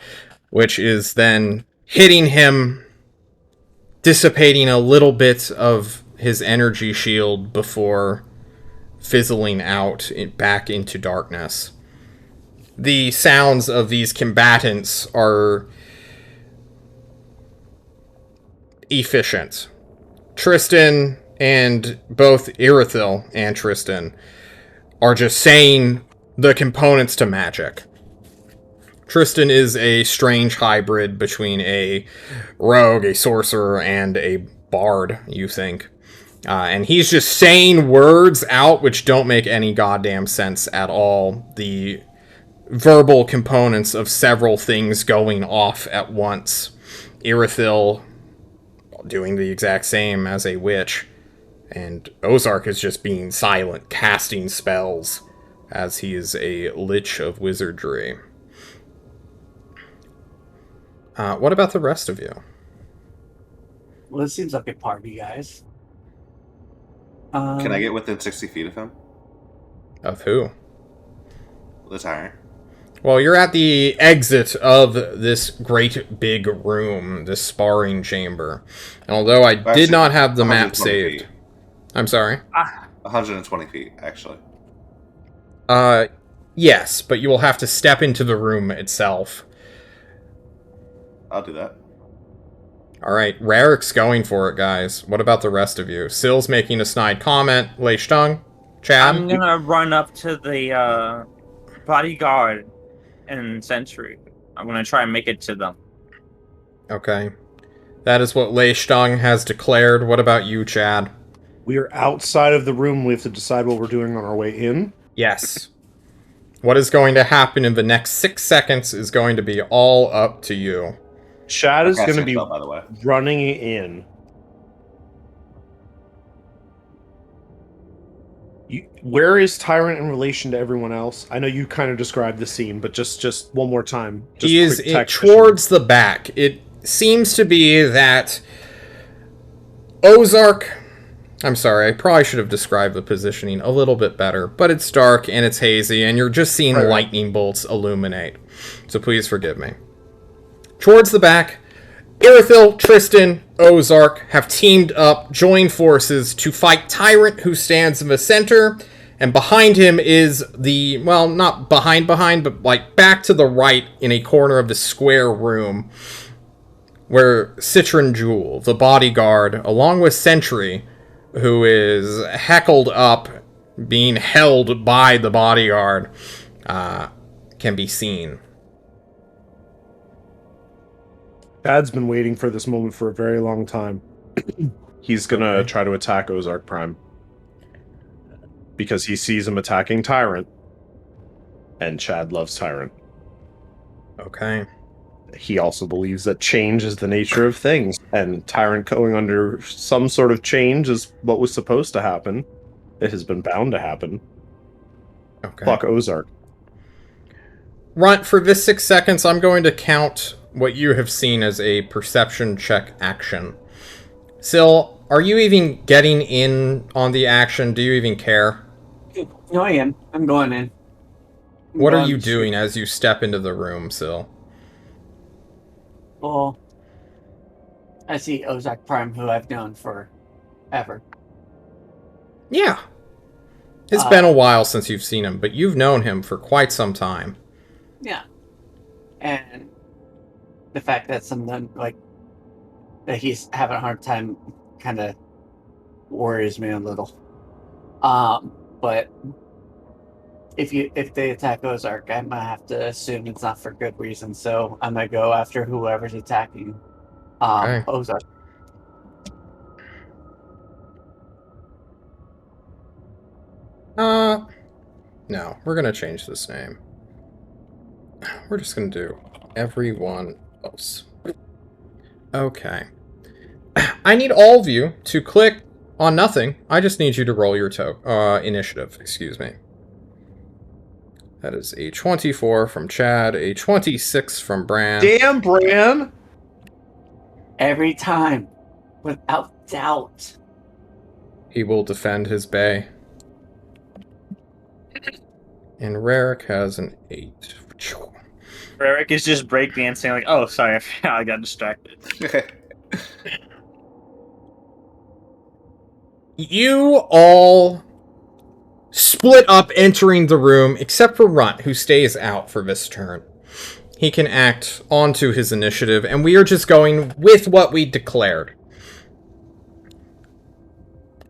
which is then hitting him, dissipating a little bit of his energy shield before fizzling out back into darkness. The sounds of these combatants are efficient. Tristan and both Irithyll and Tristan are just saying the components to magic. Tristan is a strange hybrid between a rogue, a sorcerer, and a bard, you think. And he's just saying words out which don't make any goddamn sense at all. The verbal components of several things going off at once. Irithyll doing the exact same as a witch. And Ozark is just being silent, casting spells, as he is a lich of wizardry. What about the rest of you? Well, it seems like a party, guys. Can I get within 60 feet of him? Of who? The tyrant. Well, you're at the exit of this great big room, this sparring chamber. And although I did not have the map saved... Feet. I'm sorry? 120 feet, actually. Yes, but you will have to step into the room itself. I'll do that. Alright, Rarik's going for it, guys. What about the rest of you? Sill's making a snide comment. Lei Stung? Chad? I'm gonna run up to the bodyguard and sentry. I'm gonna try and make it to them. Okay. That is what Lei Stung has declared. What about you, Chad? We are outside of the room. We have to decide what we're doing on our way in. Yes. What is going to happen in the next 6 seconds is going to be all up to you. Chad is going to be by the way. running in. Where is Tyrant in relation to everyone else? I know you kind of described the scene, but just one more time. He is towards the back. It seems to be that Ozark... I'm sorry, I probably should have described the positioning a little bit better, but it's dark and it's hazy, and you're just seeing lightning bolts illuminate. So please forgive me. Towards the back, Irithyll, Tristan, Ozark have teamed up, joined forces to fight Tyrant, who stands in the center, and behind him is the, well, not behind, but like back to the right in a corner of the square room, where Citron Jewel, the bodyguard, along with Sentry, who is heckled up, being held by the bodyguard, can be seen. Chad's been waiting for this moment for a very long time. He's gonna try to attack Ozark Prime. Because he sees him attacking Tyrant. And Chad loves Tyrant. Okay. He also believes that change is the nature of things. And Tyrant going under some sort of change is what was supposed to happen. It has been bound to happen. Okay. Fuck Ozark. Runt, for this 6 seconds, I'm going to count what you have seen as a perception check action. Sill, are you even getting in on the action? Do you even care? No, I am. I'm going in. What are you doing as you step into the room, Sill? Well, I see Ozark Prime, who I've known forever. Yeah. It's been a while since you've seen him, but you've known him for quite some time. Yeah. And the fact that someone, like, that he's having a hard time kind of worries me a little. But if they attack Ozark, I'm gonna have to assume it's not for good reason, so I'm gonna go after whoever's attacking Okay. Ozark. No, we're gonna change this name. We're just gonna do everyone else. Okay. I need all of you to click on nothing. I just need you to roll your initiative, excuse me. That is a 24 from Chad, a 26 from Bran. Damn, Bran! Every time, without doubt. He will defend his bay. And Rarick has an 8. Eric is just breakdancing like, oh, sorry, I got distracted. You all split up entering the room, except for Runt, who stays out for this turn. He can act onto his initiative, and we are just going with what we declared.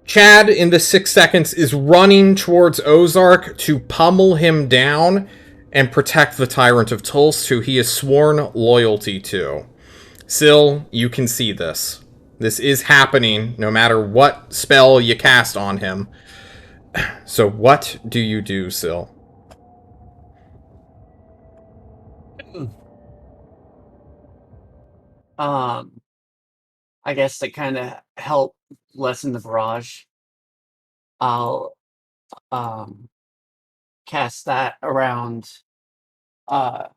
Chad, in the 6 seconds, is running towards Ozark to pummel him down and protect the Tyrant of Tulst, who he has sworn loyalty to. Syl, you can see this. This is happening, no matter what spell you cast on him. So what do you do, Syl? I guess to kind of help lessen the barrage, I'll cast that around. I'll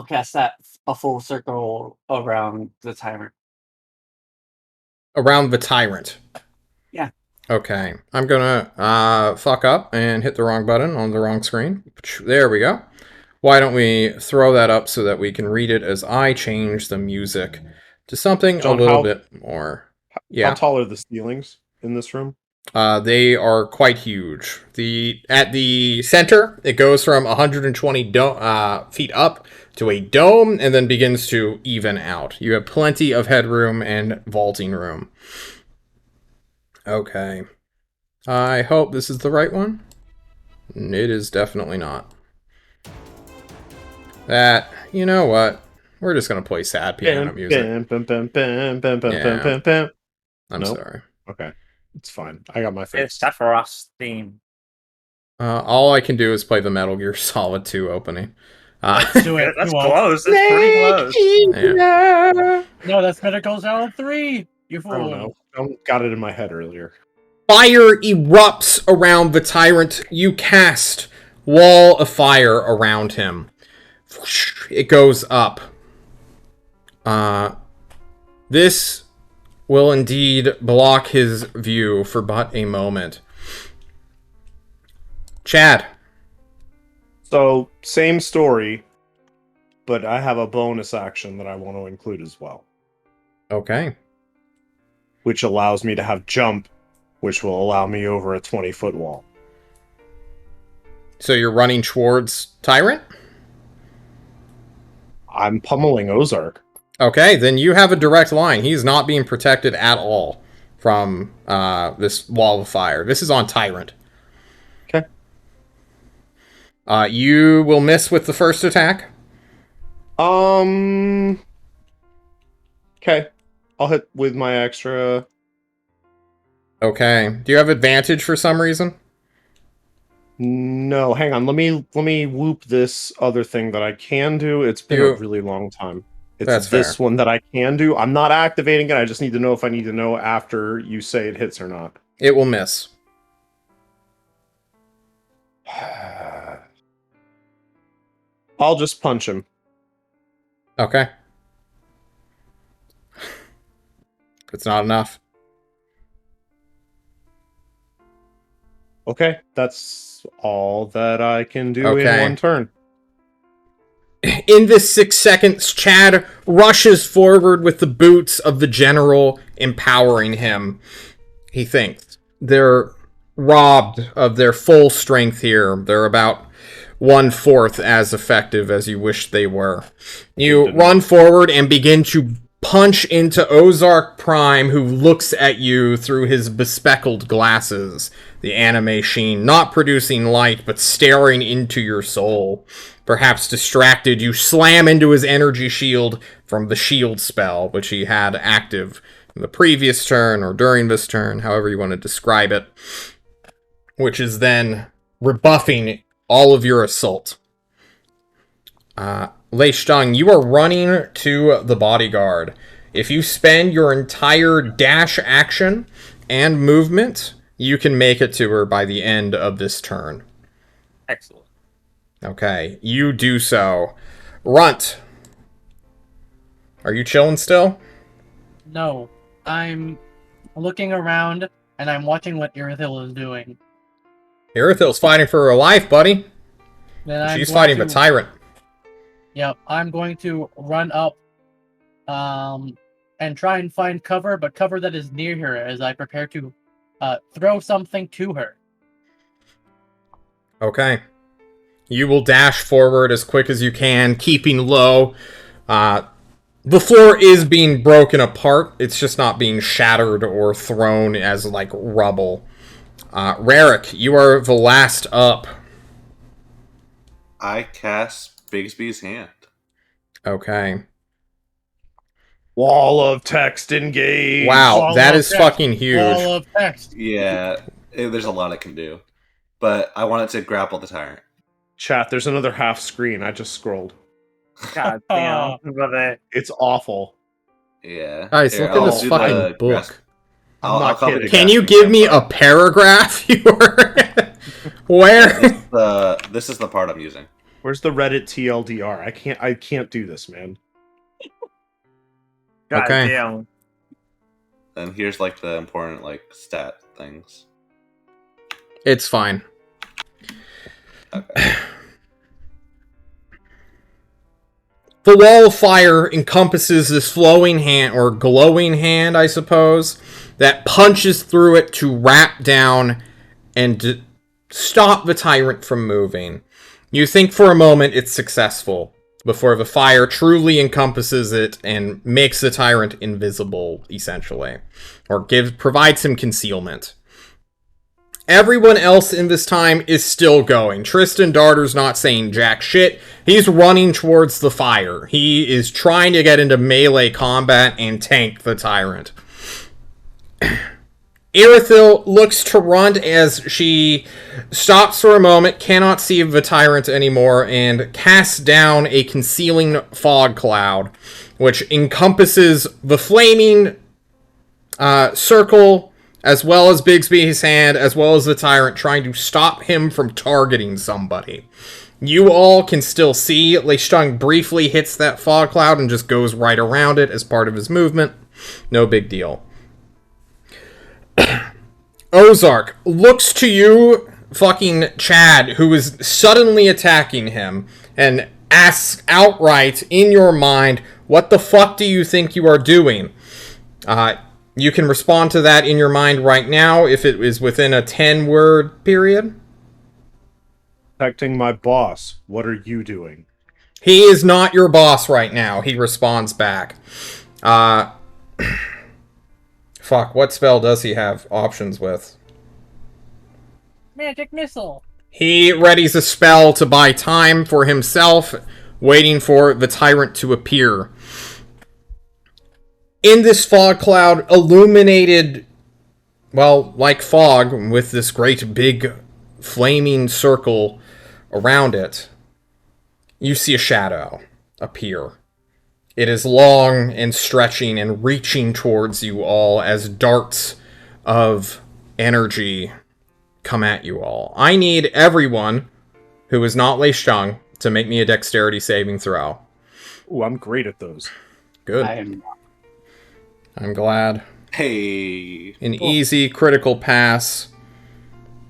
cast that a full circle around the tyrant. Around the Tyrant. Yeah. Okay. I'm gonna fuck up and hit the wrong button on the wrong screen. There we go. Why don't we throw that up so that we can read it as I change the music to something John, a little how- bit more. Yeah. How tall are the ceilings in this room? They are quite huge. At the center, it goes from 120 feet up to a dome, and then begins to even out. You have plenty of headroom and vaulting room. Okay. I hope this is the right one. It is definitely not. You know what? We're just gonna play sad piano music. I'm Nope. sorry. Okay, it's fine. I got my fix. It's Sephiroth's theme. All I can do is play the Metal Gear Solid 2 opening. Let's do it. That's You won't. close. That's pretty close. Yeah. No, that's Medical Solid 3. You I fool. don't know. I got it in my head earlier. Fire erupts around the Tyrant. You cast Wall of Fire around him. It goes up. This will indeed block his view for but a moment. Chad. So, same story, but I have a bonus action that I want to include as well, Okay. which allows me to have jump, which will allow me over a 20-foot wall. So you're running towards Tyrant? I'm pummeling Ozark. Okay, then you have a direct line. He's not being protected at all from this wall of fire. This is on Tyrant. Okay. You will miss with the first attack. Okay. I'll hit with my extra. Okay. Do you have advantage for some reason? No, hang on. Let me whoop this other thing that I can do. It's been a really long time. It's That's this fair. one that I can do. I'm not activating it. I just need to know if I need to know after you say it hits or not. It will miss. I'll just punch him. Okay. It's not enough. Okay, that's all that I can do Okay. in one turn. In this 6 seconds, Chad rushes forward with the boots of the general, empowering him. He thinks they're robbed of their full strength here. They're about 1/4 as effective as you wish they were. You run forward and begin to punch into Ozark Prime, who looks at you through his bespectacled glasses, the anime sheen not producing light but staring into your soul. Perhaps distracted, you slam into his energy shield from the shield spell, which he had active in the previous turn or during this turn, however you want to describe it, which is then rebuffing all of your assault. Lei Stung, you are running to the bodyguard. If you spend your entire dash action and movement, you can make it to her by the end of this turn. Excellent. Okay, you do so. Runt. Are you chilling still? No, I'm looking around and I'm watching what Irithyll is doing. Irithil's fighting for her life, buddy. Then She's fighting the tyrant. Yep, I'm going to run up and try and find cover, but cover that is near her as I prepare to throw something to her. Okay. You will dash forward as quick as you can, keeping low. The floor is being broken apart. It's just not being shattered or thrown as, like, rubble. Rarik, you are the last up. I cast Bigsby's hand. Okay. Wall of text engage. Wow, Wall that of is text. fucking huge. Wall of text. Yeah, there's a lot it can do. But I want it to grapple the tyrant. Chat, there's another half screen. I just scrolled. God damn. Brother. It's awful. Yeah. Guys, Here, look at I'll this do fucking the book. grasp- I'm I'll not copy the kidding. Can you grasping give me a part. paragraph? Where? This is the part I'm using. Where's the Reddit TLDR? I can't do this, man. God Okay. damn. And here's like the important like stat things. It's fine. Okay. The wall of fire encompasses this flowing hand, or glowing hand, I suppose, that punches through it to wrap down and stop the tyrant from moving. You think for a moment it's successful, before the fire truly encompasses it and makes the tyrant invisible, essentially, or provides him concealment. Everyone else in this time is still going. Tristan Darter's not saying jack shit. He's running towards the fire. He is trying to get into melee combat and tank the tyrant. Irithyll looks to Runt as she stops for a moment, cannot see the tyrant anymore, and casts down a concealing fog cloud, which encompasses the flaming circle, as well as Bigsby's hand, as well as the tyrant, trying to stop him from targeting somebody. You all can still see Leishtung briefly hits that fog cloud and just goes right around it as part of his movement. No big deal. Ozark looks to you, fucking Chad, who is suddenly attacking him, and asks outright in your mind, what the fuck do you think you are doing? You can respond to that in your mind right now if it is within a 10-word period. Protecting my boss. What are you doing? He is not your boss right now, he responds back. Fuck, what spell does he have options with? Magic missile. He readies a spell to buy time for himself, waiting for the tyrant to appear. In this fog cloud, illuminated, well, like fog, with this great big flaming circle around it, you see a shadow appear. It is long and stretching and reaching towards you all as darts of energy come at you all. I need everyone who is not Leishtung to make me a dexterity saving throw. Ooh, I'm great at those. Good. I'm glad. Hey. An easy critical pass.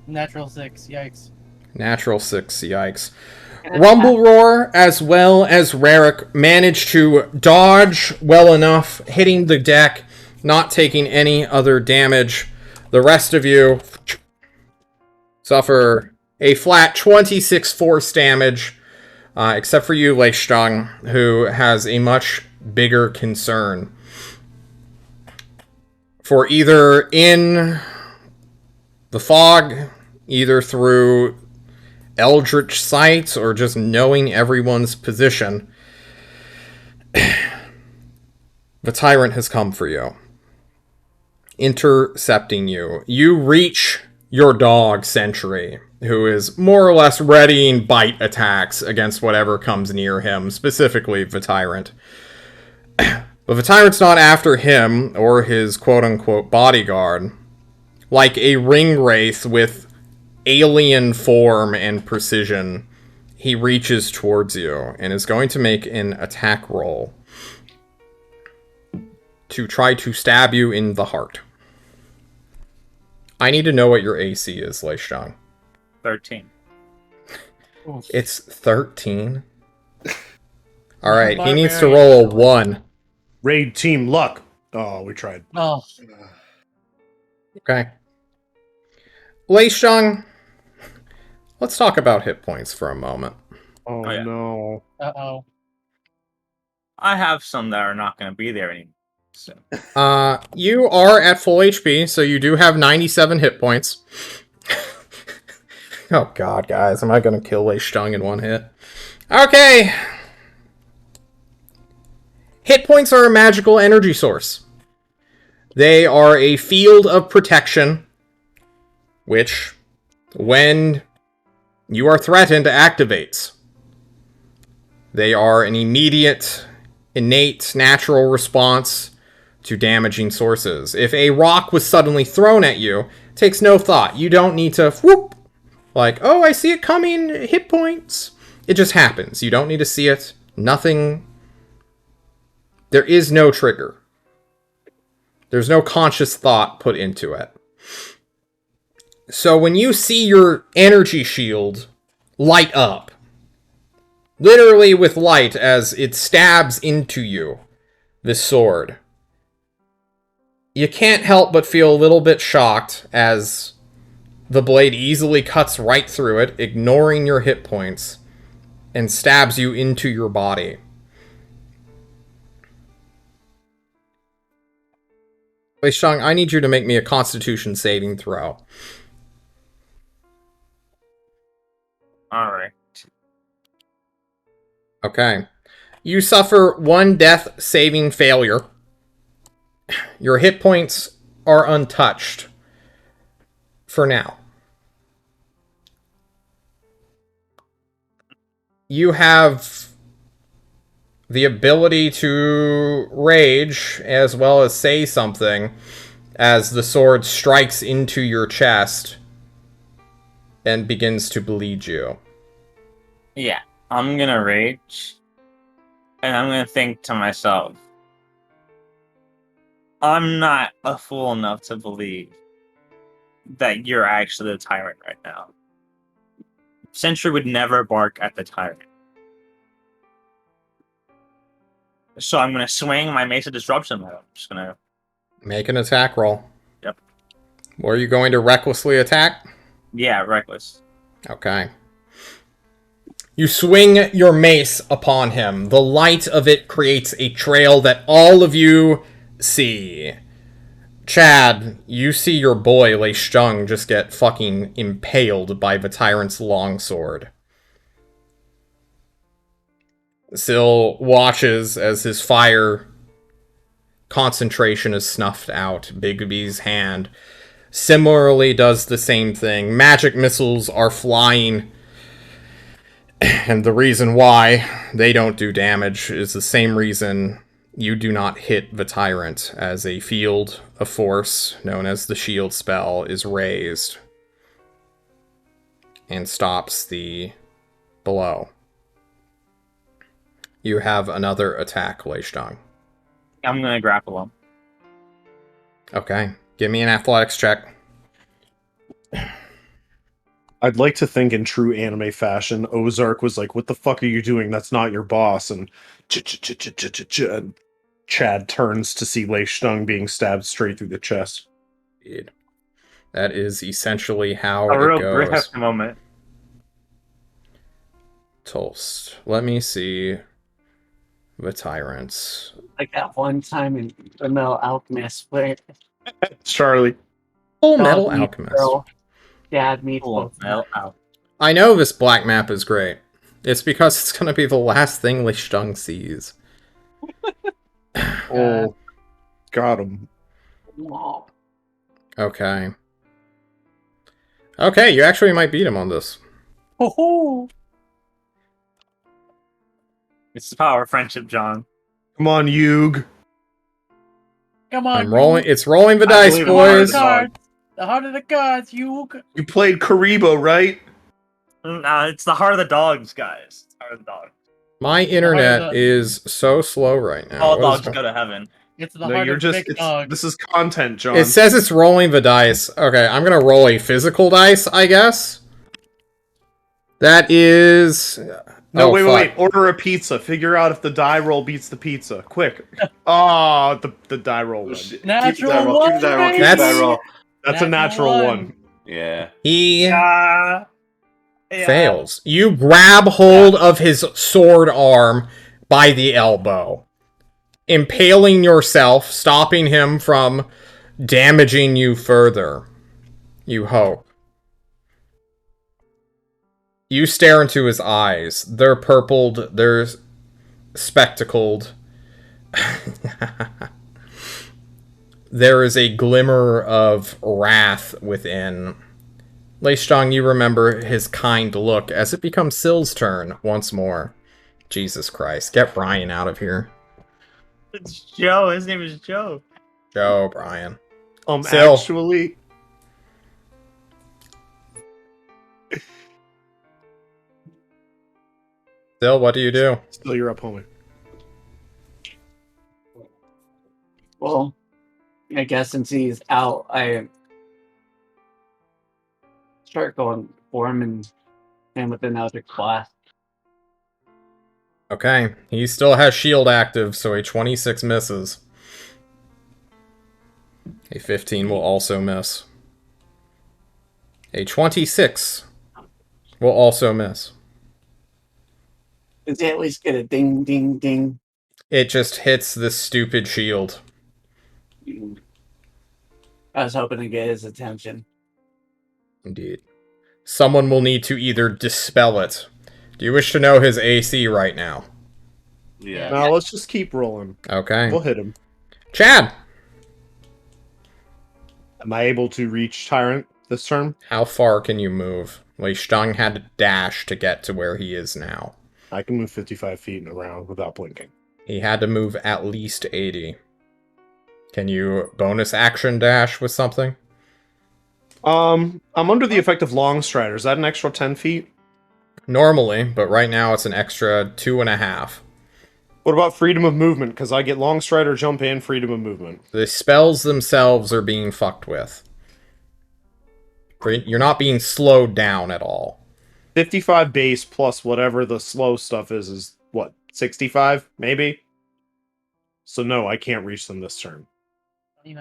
Natural 6. Yikes. Natural 6. Yikes. Rumble Roar, as well as Rarik, managed to dodge well enough, hitting the deck, not taking any other damage. The rest of you suffer a flat 26 force damage, except for you, Leishtung, who has a much bigger concern. For either in the fog, either through eldritch sight or just knowing everyone's position, the tyrant has come for you, intercepting you. You reach your dog, Sentry, who is more or less readying bite attacks against whatever comes near him, specifically the tyrant. But the tyrant's not after him or his quote-unquote bodyguard. Like a ring wraith with alien form and precision, he reaches towards you and is going to make an attack roll to try to stab you in the heart. I need to know what your AC is, Leishang. 13. It's 13? Alright, he needs to roll a 1. Raid team luck. Oh, we tried. Oh, Okay. Leishang, let's talk about hit points for a moment. Oh, yeah. no. uh-oh. I have some that are not going to be there anymore. So. You are at full HP, so you do have 97 hit points. Oh god, guys, am I gonna kill Leishang in one hit? Okay. Hit points are a magical energy source. They are a field of protection, which, when you are threatened, activates. They are an immediate, innate, natural response to damaging sources. If a rock was suddenly thrown at you, it takes no thought. You don't need to whoop, like, oh, I see it coming, hit points. It just happens. You don't need to see it. Nothing. There is no trigger. There's no conscious thought put into it. So when you see your energy shield light up, literally with light as it stabs into you, this sword, you can't help but feel a little bit shocked as the blade easily cuts right through it, ignoring your hit points, and stabs you into your body. Leishang, I need you to make me a Constitution saving throw. Alright. Okay. You suffer 1 death saving failure. Your hit points are untouched. For now. You have the ability to rage as well as say something as the sword strikes into your chest and begins to bleed you. Yeah, I'm gonna rage. And I'm gonna think to myself, I'm not a fool enough to believe that you're actually the tyrant right now. Sentry would never bark at the tyrant. So I'm gonna swing my Mace of Disruption at him. I'm just gonna... Make an attack roll. Yep. Were you going to recklessly attack? Yeah, reckless. Okay. You swing your mace upon him. The light of it creates a trail that all of you see. Chad, you see your boy Leishang just get fucking impaled by the tyrant's longsword. Syl watches as his fire concentration is snuffed out. Bigby's hand similarly does the same thing. Magic missiles are flying, and the reason why they don't do damage is the same reason you do not hit the tyrant, as a field of force known as the shield spell is raised and stops the blow. You have another attack, Leishang. I'm gonna grapple him. Okay, give me an athletics check. I'd like to think in true anime fashion, Ozark was like, what the fuck are you doing? That's not your boss. And Chad turns to see Leishang being stabbed straight through the chest. That is essentially how A real it goes. grift moment. Toast. Let me see the tyrants. Like that one time in the Metal Alchemist where Charlie. Full Metal dog meets Alchemist. girl, dad meets Full both. Metal Alchemist. I know this black map is great. It's because it's going to be the last thing Leishang sees. Oh, got him. Okay. Okay, you actually might beat him on this. Ho-ho! It's the power of friendship, John. Come on, Yug. Come on, I'm rolling. dude. It's rolling the I dice, believe in Mario boys. the Dog. The heart of the gods, you. You played Karibo, right? Nah, it's the heart of the dogs, guys. It's the heart of the dogs. My internet is so slow right now. All What is dogs go to heaven. It's the No, heart you're of just. big dog. This is content, John. It says it's rolling the dice. Okay, I'm gonna roll a physical dice, I guess. That is... No, oh, wait. fuck. Order a pizza. Figure out if the die roll beats the pizza. Quick. Oh, the die roll Oh, won. shit. Natural Keep the die roll. Keep the die roll. Keep the That's- die roll. That's a natural one. Yeah. He Yeah. fails. You grab hold of his sword arm by the elbow, impaling yourself, stopping him from damaging you further. You hope. You stare into his eyes. They're purpled, they're spectacled. There is a glimmer of wrath within. Leishong, you remember his kind look as it becomes Sill's turn once more. Jesus Christ, get Brian out of here. It's Joe. His name is Joe. Joe, Brian. Sill. Actually, Sill, what do you do? still you're up, homie. Well, I guess since he's out, I start going for him and with another class. Okay, he still has shield active, so a 26 misses. A 15 will also miss. A 26 will also miss. Does he at least get a ding, ding, ding? It just hits the stupid shield. I was hoping to get his attention. Indeed. Someone will need to either dispel it. Do you wish to know his AC right now? Yeah. Now let's just keep rolling. Okay. We'll hit him. Chad! Am I able to reach Tyrant this turn? How far can you move? Wei Stang had to dash to get to where he is now. I can move 55 feet and around without blinking. He had to move at least 80. Can you bonus action dash with something? I'm under the effect of Long Strider. Is that an extra 10 feet? Normally, but right now it's an extra 2.5. What about freedom of movement? Because I get Long Strider, jump, and freedom of movement. The spells themselves are being fucked with. You're not being slowed down at all. 55 base plus whatever the slow stuff is what, 65 maybe? So no, I can't reach them this turn. Can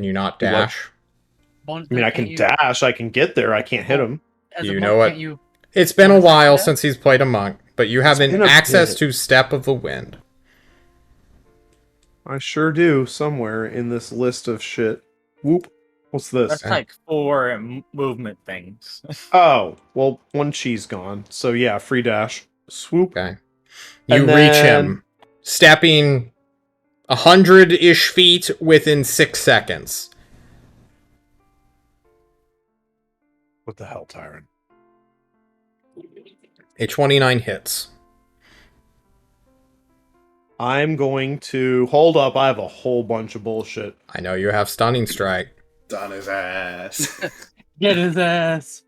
you not Do what? dash? Bonus, I mean, I can dash, I can get there, I can't hit him. as a You monk, know what? can't you- It's been a Bonus while action? since he's played a monk, but you have It's an been a access bit. to Step of the Wind. I sure do, somewhere in this list of shit. Whoop. What's this? That's like 4 movement things. Oh, well, one cheese gone. So yeah, free dash. Swoop. Okay. You And reach then- him, stepping 100-ish feet within 6 seconds. What the hell, Tyrant? A 29 hits. I'm going to... Hold up, I have a whole bunch of bullshit. I know you have Stunning Strike. On his ass. Get his ass.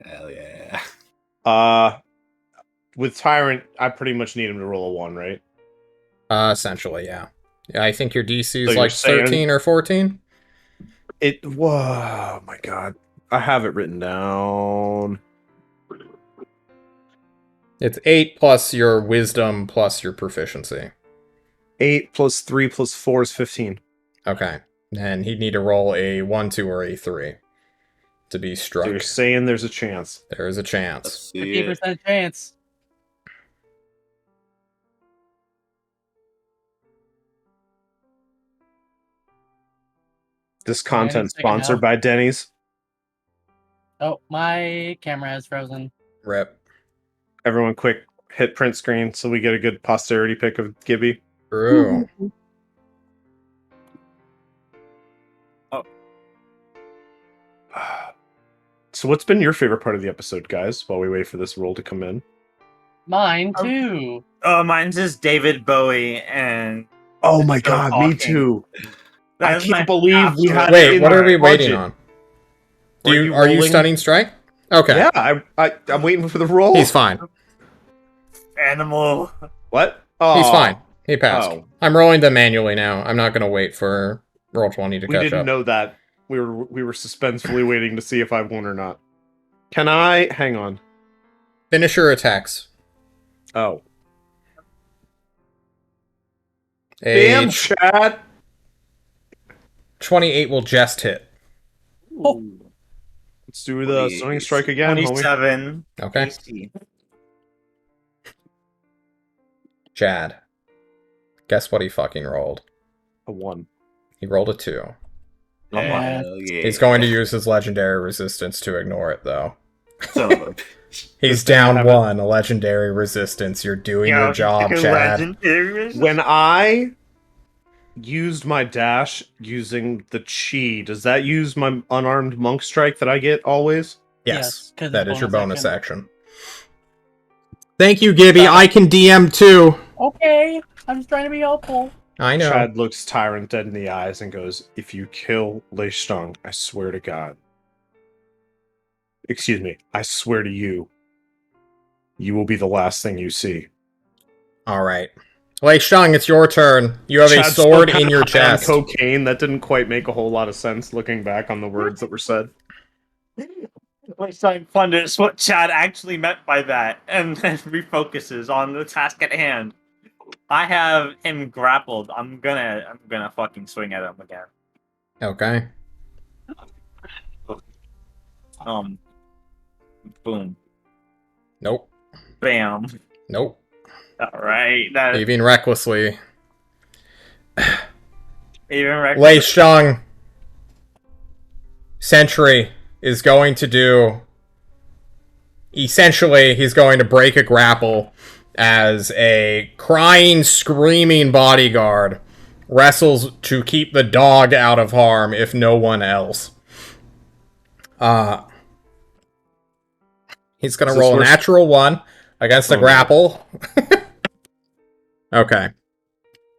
Hell yeah. With Tyrant, I pretty much need him to roll a 1, right? Essentially, yeah. Yeah, I think your DC So is you're like saying- 13 or 14. Whoa, my god. I have it written down. It's 8 plus your wisdom plus your proficiency. 8 plus 3 plus 4 is 15. Okay. And he'd need to roll a 1, 2, or a 3 to be So struck. you're saying there's a chance. There is a chance. Let's see it. 50% chance. This content second sponsored health. by Denny's. Oh, my camera has frozen. Rip. Everyone quick, hit print screen so we get a good posterity pic of Gibby. True. So what's been your favorite part of the episode, guys, while we wait for this roll to come in? Mine too. Mine's just David Bowie and Oh my Still god, me talking. too. That's my can't believe we had. absolute- Wait, in what are we budget. waiting on? Are you Are you rolling? stunning strike? Okay. Yeah, I'm waiting for the roll. He's fine. Animal. What? He's Oh, fine. He passed. Oh. I'm rolling them manually now. I'm not going to wait for roll 20 to We catch didn't up. know that. We were suspensefully waiting to see if I won or not. Can I hang on? Finisher attacks. Oh. Damn, A Chad. 28 will just hit. Let's do the stunning strike again, homie. 27. Okay. AC. Chad. Guess what he fucking rolled? A 1. He rolled a 2. Yeah. Hell yeah. He's going to use his legendary resistance to ignore it, though. Son of a bitch. He's This thing I down haven't- 1, a legendary resistance. You're doing your job, Chad. When I used my dash using the chi, does that use my unarmed monk strike that I get always? Yes, 'cause that it's is your bonus action. action. Thank you, Gibby. I can DM too. Okay, I'm just trying to be helpful. I know. Chad looks Tyrant dead in the eyes and goes, "If you kill Lei Stang, I swear to God. Excuse me, I swear to you, you will be the last thing you see." All right. Lei Shang, it's your turn. You have a Chad's sword still in your kinda high on chest. cocaine. That didn't quite make a whole lot of sense looking back on the words that were said. Einstein ponders what Chad actually meant by that, and then refocuses on the task at hand. I have him grappled. I'm gonna fucking swing at him again. Okay. Boom, Nope. bam. Nope. All right, that Even recklessly. even reckless. Lei Shang. Sentry is going to do. Essentially, he's going to break a grapple as a crying, screaming bodyguard wrestles to keep the dog out of harm, if no one else. He's going to roll a natural 1 against a grapple. Okay.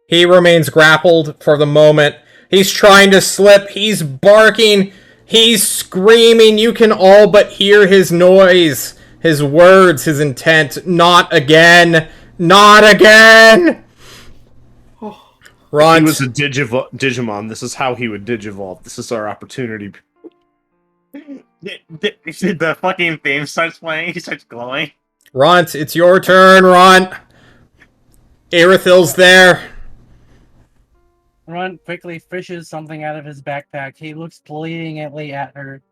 He remains grappled for the moment. He's trying to slip. He's barking. He's screaming. You can all but hear his noise, his words, his intent. Not again. Not again. Runt. He was a Digimon. This is how he would Digivolve. This is our opportunity. The fucking theme starts playing. He starts glowing. Runt, it's your turn, Runt. Irithil's there. Runt quickly fishes something out of his backpack. He looks pleadingly at her,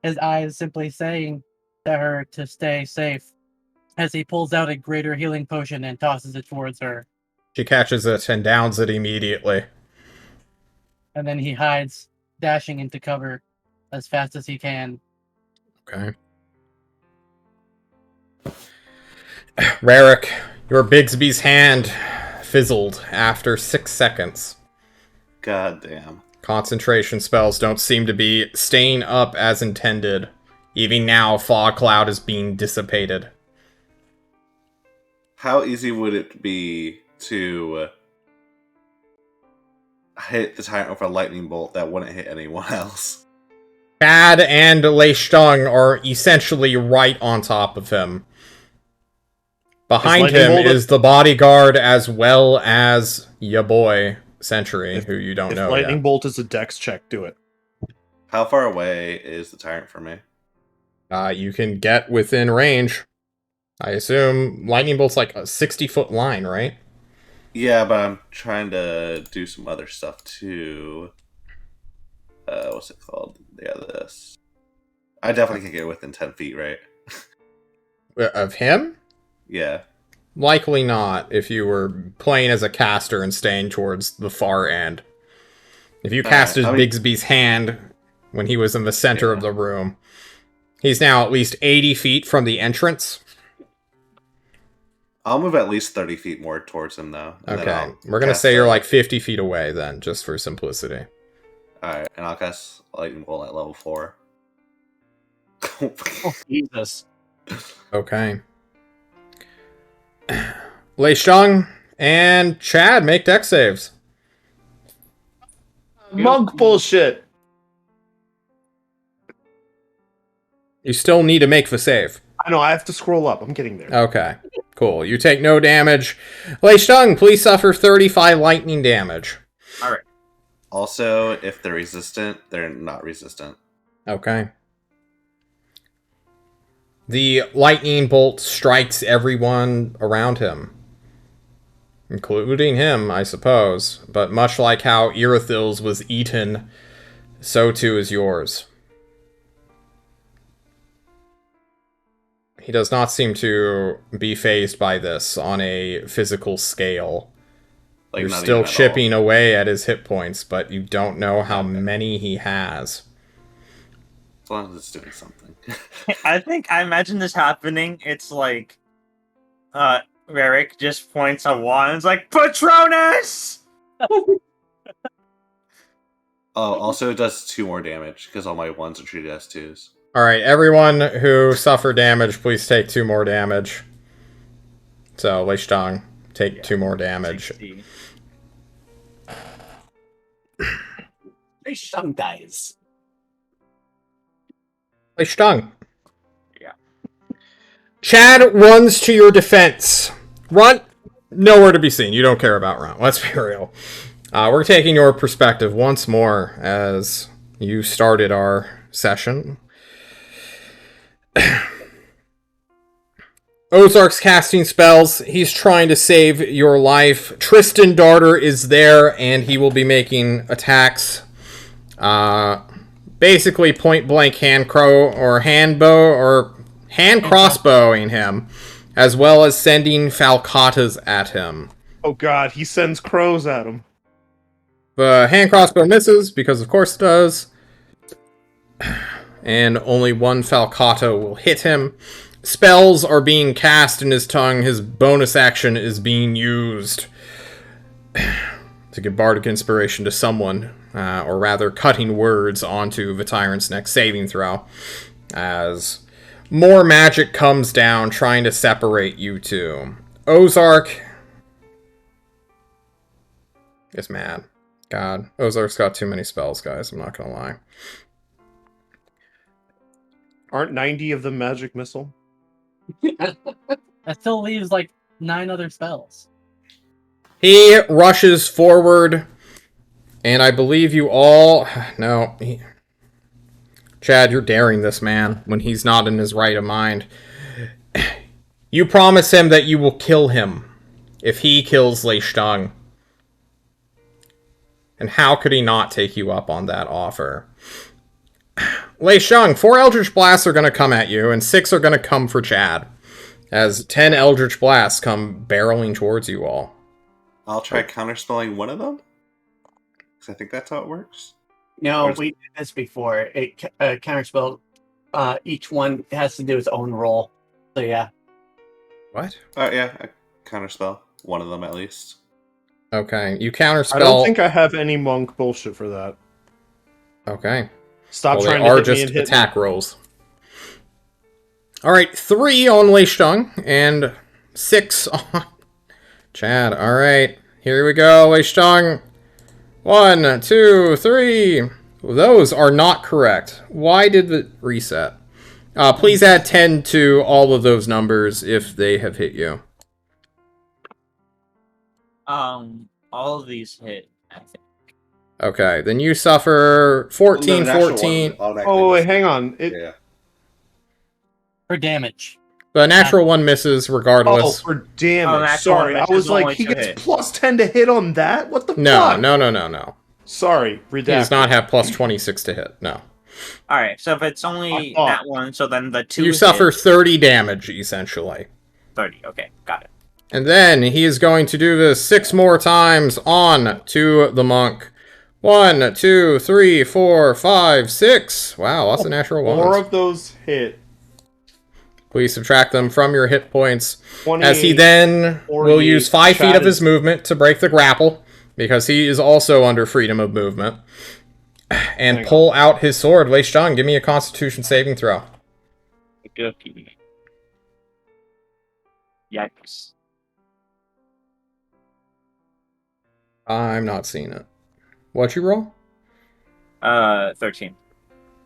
his eyes simply saying to her to stay safe, as he pulls out a greater healing potion and tosses it towards her. She catches it and downs it immediately. And then he hides, dashing into cover as fast as he can. Okay. Rarick, your Bigsby's hand fizzled after 6 seconds. God damn. Concentration spells don't seem to be staying up as intended. Even now, fog cloud is being dissipated. How easy would it be to hit the tyrant with a lightning bolt that wouldn't hit anyone else? Chad and Lei Stung are essentially right on top of him. Behind him is the bodyguard as well as ya boy, Sentry, who you don't If know lightning yet. bolt is a dex check, do it. How far away is the tyrant from me? You can get within range. I assume lightning bolt's like a 60-foot line, right? Yeah, but I'm trying to do some other stuff too. What's it called? Yeah, this. I definitely can get within 10 feet, right? Of him? Yeah. Likely not, if you were playing as a caster and staying towards the far end. If you casted Bigsby's hand when he was in the center of the room, he's now at least 80 feet from the entrance. I'll move at least 30 feet more towards him, though. Okay, we're going to say you're like 50 feet away then, just for simplicity. Alright, and I'll cast Lightning Bolt at level 4. Oh, Jesus. Okay. Lei Shang and Chad make dex saves. Monk bullshit. You still need to make the save. I know, I have to scroll up. I'm getting there. Okay, cool. You take no damage. Lei Shtung, please suffer 35 lightning damage. All right. Also, if they're resistant, they're not resistant. Okay. The lightning bolt strikes everyone around him. Including him, I suppose. But much like how Irithil's was eaten, so too is yours. He does not seem to be fazed by this on a physical scale. Like, You're not still even at chipping away at his hit points, but you don't know how many he has. all. As long as it's doing something. I imagine this happening. It's like, Varric just points a wand and is like, Patronus! Oh, also it does 2 more damage, because all my 1s are treated as 2s. Alright, everyone who suffered damage, please take 2 more damage. So, Lei Shtung, take 2 more damage. 60. Lei Shtung dies. Lei Shtung. Yeah. Chad runs to your defense. Runt, nowhere to be seen. You don't care about Runt. Let's be real. We're taking your perspective once more as you started our session. Ozark's casting spells. He's trying to save your life. Tristan Darter is there, and he will be making attacks. Basically point blank hand crossbowing him, as well as sending falcatas at him. Oh god, he sends crows at him. The hand crossbow misses, because of course it does. And only 1 falcata will hit him. Spells are being cast in his tongue. His bonus action is being used to give bardic inspiration to someone, or rather cutting words onto the tyrant's next saving throw, as more magic comes down trying to separate you two. Ozark is mad. God, Ozark's got too many spells, guys, I'm not gonna lie. Aren't 90 of them magic missile? That still leaves like 9 other spells. He rushes forward, and I believe you all... No. Chad, you're daring this man when he's not in his right of mind. You promise him that you will kill him if he kills Lei Shtung. And how could he not take you up on that offer? Lei Shtung, 4 Eldritch Blasts are going to come at you, and 6 are going to come for Chad, as 10 Eldritch Blasts come barreling towards you all. I'll try counterspelling one of them, because I think that's how it works. No, we did this before. It counterspell. Each one has to do its own roll. So yeah. What? Yeah, I counterspell one of them at least. Okay, you counterspell... I don't think I have any monk bullshit for that. Okay. Stop well, trying they to are hit me just and hit attack rolls. Alright, 3 on Lei Shtung, and 6 on Chad. Alright, here we go, Lei Shtung. 1, 2, 3. Those are not correct. Why did it reset? Please add 10 to all of those numbers if they have hit you. All of these hit, I think. Okay, then you suffer 14, No, the natural 14. one automatically Oh, wait, misses. hang on. Yeah. For damage. The natural one misses Oh, regardless. for damage. Oh, natural Sorry, I misses was like, only he to gets hit. plus 10 to hit on that? What the No, fuck? no. Sorry, He redacted. does not have plus 26 to hit, no. Alright, so if it's only Oh. that one, so then the 2 You suffer 30 damage, essentially. 30. Okay, got it. And then he is going to do this 6 more times on to the monk. 1, 2, 3, 4, 5, 6. Wow, lots of natural 4 ones. of those hit. Please subtract them from your hit points. 28, As he then will 48, use 5 feet Chad of his is- movement to break the grapple, because he is also under freedom of movement. And Hang pull out his sword. Lei Shtung, give me a Constitution saving throw. Okay. Yikes. I'm not seeing it. What'd you roll? 13.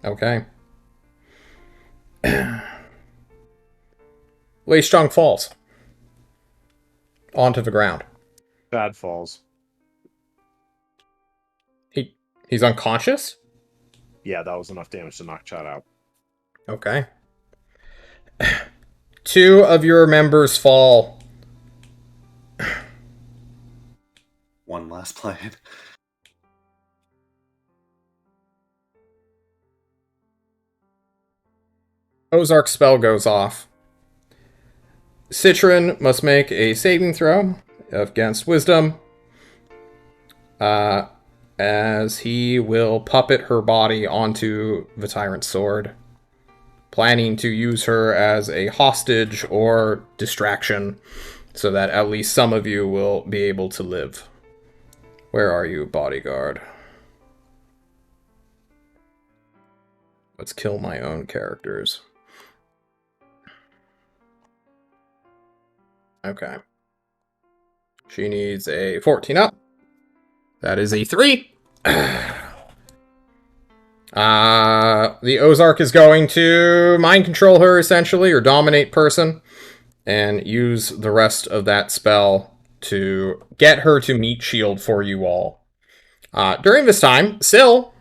Okay. Wei Strong falls onto the ground. Chad falls. He's unconscious? Yeah, that was enough damage to knock Chad out. Okay. 2 of your members fall. One last blade. Ozark's spell goes off. Citron must make a saving throw against Wisdom, as he will puppet her body onto the Tyrant's sword, planning to use her as a hostage or distraction so that at least some of you will be able to live. Where are you, bodyguard? Let's kill my own characters. Okay. She needs a 14 up. That is a 3. The Ozark is going to mind control her, essentially, or dominate person, and use the rest of that spell to get her to meet shield for you all. During this time, Syl,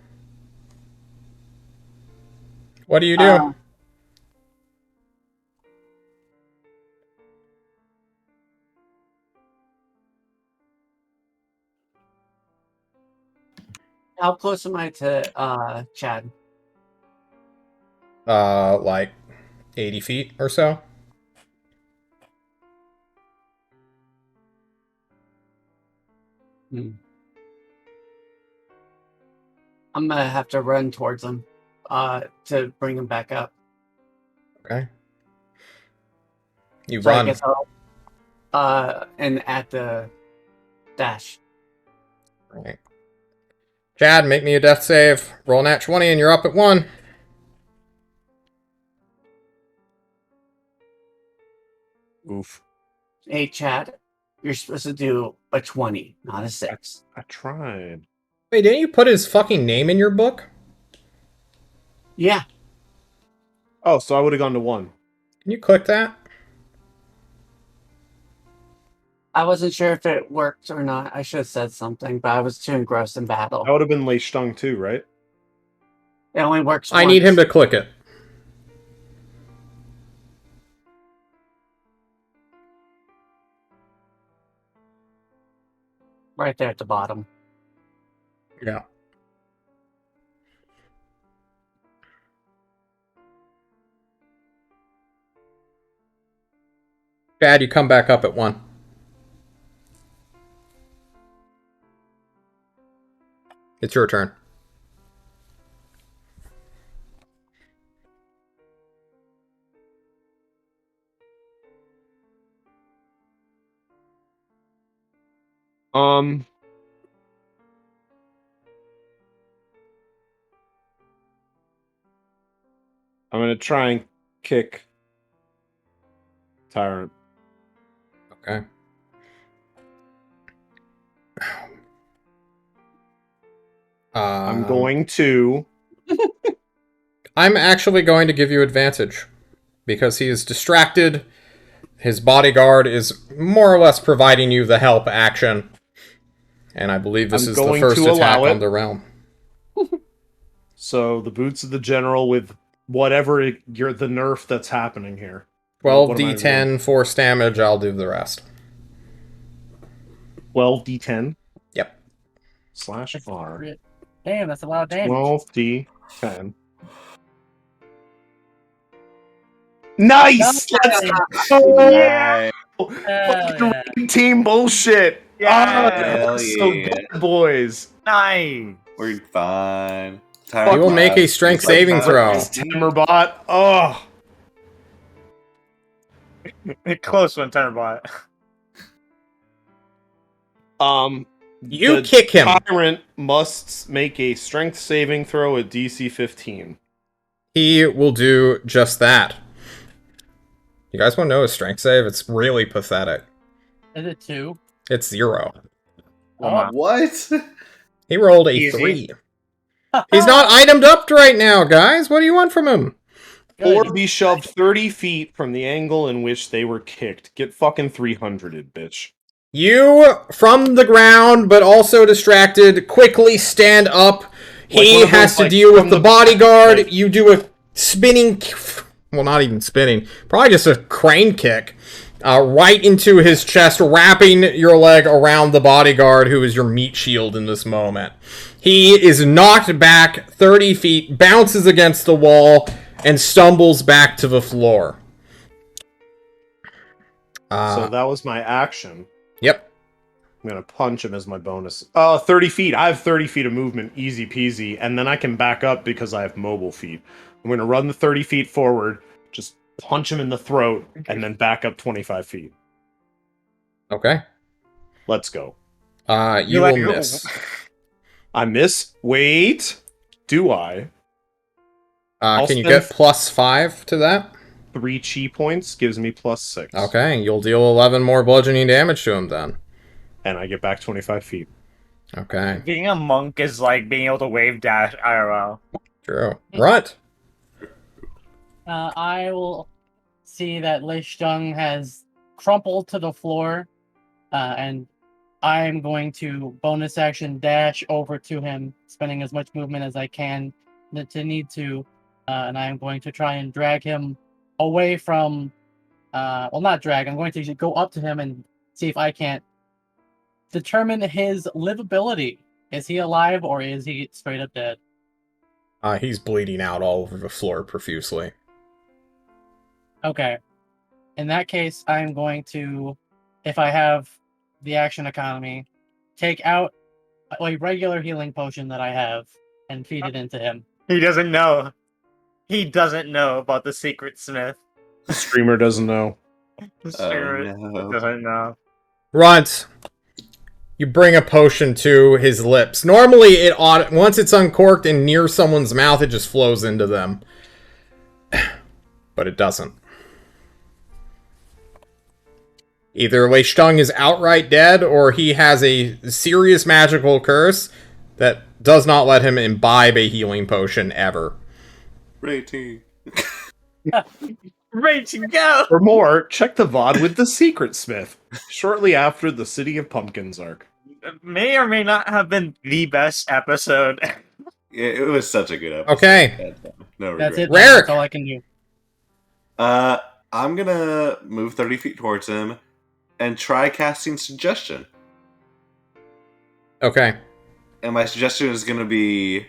what do you do? How close am I to Chad? Like 80 feet or so. I'm gonna have to run towards him to bring him back up. Okay. You So I run. guess and at the dash. Right. Chad, make me a death save. Roll nat 20 and you're up at 1. Oof. Hey, Chad, you're supposed to do a 20, not a 6. I tried. Wait, didn't you put his fucking name in your book? Yeah. Oh, so I would have gone to 1. Can you click that? I wasn't sure if it worked or not. I should have said something, but I was too engrossed in battle. That would have been Lei Stung too, right? It only works I need him to click it. right there at the bottom. Yeah. Chad, you come back up at 1. It's your turn. I'm gonna try and kick Tyrant. Okay. I'm going to. I'm actually going to give you advantage because he is distracted. His bodyguard is more or less providing you the help action. And I believe this is the first attack on the realm. So the boots of the general with whatever you're the nerf that's happening here. 12 What am I d10 doing? force damage, I'll do the rest. 12 d10 Yep. slash R. Damn, that's a lot of damage. 12 d10. Nice! Let's go! Yeah. Fucking team bullshit! Yeah. Hell That's so yeah. good, boys. Nice. We're fine. You will make a strength saving throw. Timberbot. Oh, Close one, Turnerbot. You the kick him. Tyrant must make a strength saving throw at DC 15. He will do just that. You guys want to know his strength save? It's really pathetic. Is it 2? It's 0. Oh, What? He rolled a Easy. 3. He's not itemed up right now, guys. What do you want from him? Or be shoved 30 feet from the angle in which they were kicked. Get fucking 300'd, bitch. You, from the ground, but also distracted, quickly stand up. He has to deal with the bodyguard. You do a spinning... Well, not even spinning. Probably just a crane kick. Right into his chest, wrapping your leg around the bodyguard, who is your meat shield in this moment. He is knocked back 30 feet, bounces against the wall, and stumbles back to the floor. So that was my action. Yep. I'm going to punch him as my bonus. 30 feet. I have 30 feet of movement. Easy peasy. And then I can back up because I have mobile feet. I'm going to run the 30 feet forward, just punch him in the throat, and then back up 25 feet. Okay. Let's go. You will miss. I miss? Wait. Do I? Can you get +5 to that? 3 chi points gives me +6. Okay, you'll deal 11 more bludgeoning damage to him then. And I get back 25 feet. Okay. Being a monk is like being able to wave dash IRL. True. Runt. I will see that Lei Shtung has crumpled to the floor, and I am going to bonus action dash over to him, spending as much movement as I can to need to, and I am going to try and drag him away from, well, not drag, I'm going to go up to him and see if I can't determine his livability. Is he alive or is he straight up dead? He's bleeding out all over the floor profusely. Okay. In that case, I'm going to, if I have the action economy, take out a regular healing potion that I have and feed it into him. He doesn't know. He doesn't know about the secret smith. The streamer doesn't know. The streamer doesn't know. Runt. You bring a potion to his lips. Normally, once it's uncorked and near someone's mouth, it just flows into them. But it doesn't. Either Lei Shtung is outright dead, or he has a serious magical curse that does not let him imbibe a healing potion ever. Rating. Ready to go! For more, check the VOD with the Secret Smith, shortly after the City of Pumpkins arc. May or may not have been the best episode. Yeah, it was such a good episode. Okay. No That's it. Raric. That's all I can do. I'm gonna move 30 feet towards him and try casting Suggestion. Okay. And my suggestion is gonna be...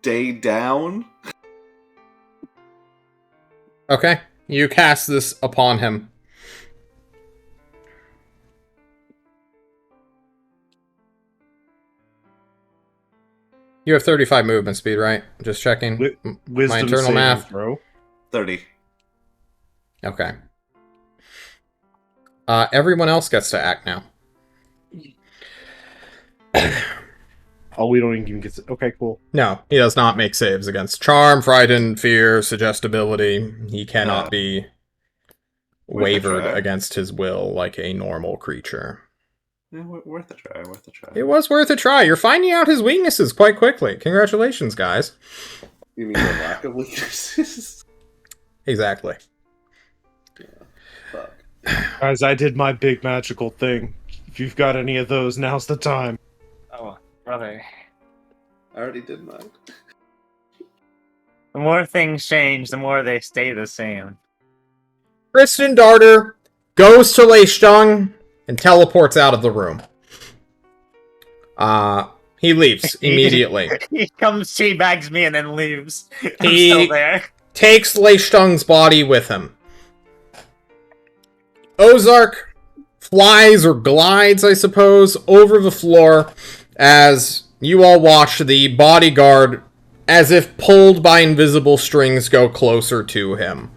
Stay down? Okay. You cast this upon him. You have 35 movement speed, right? Just checking. Wisdom my internal saving math. throw. 30. Okay. Everyone else gets to act now. Oh, we don't even get to... Okay, cool. No, he does not make saves against Charm, Frighten, Fear, Suggestibility. He cannot be wavered against his will like a normal creature. Yeah, worth a try, worth a try. It was worth a try. You're finding out his weaknesses quite quickly. Congratulations, guys. You mean the lack of weaknesses? Exactly. Yeah, fuck. Guys, I did my big magical thing. If you've got any of those, now's the time. Oh, brother. I already did mine. The more things change, the more they stay the same. Kristen Darter goes to Lei Shtung and teleports out of the room. He leaves immediately. He comes, teabags me, and then leaves. I'm He- still there. Takes Lei Shtung's body with him. Ozark flies or glides, I suppose, over the floor as you all watch the bodyguard, as if pulled by invisible strings, go closer to him.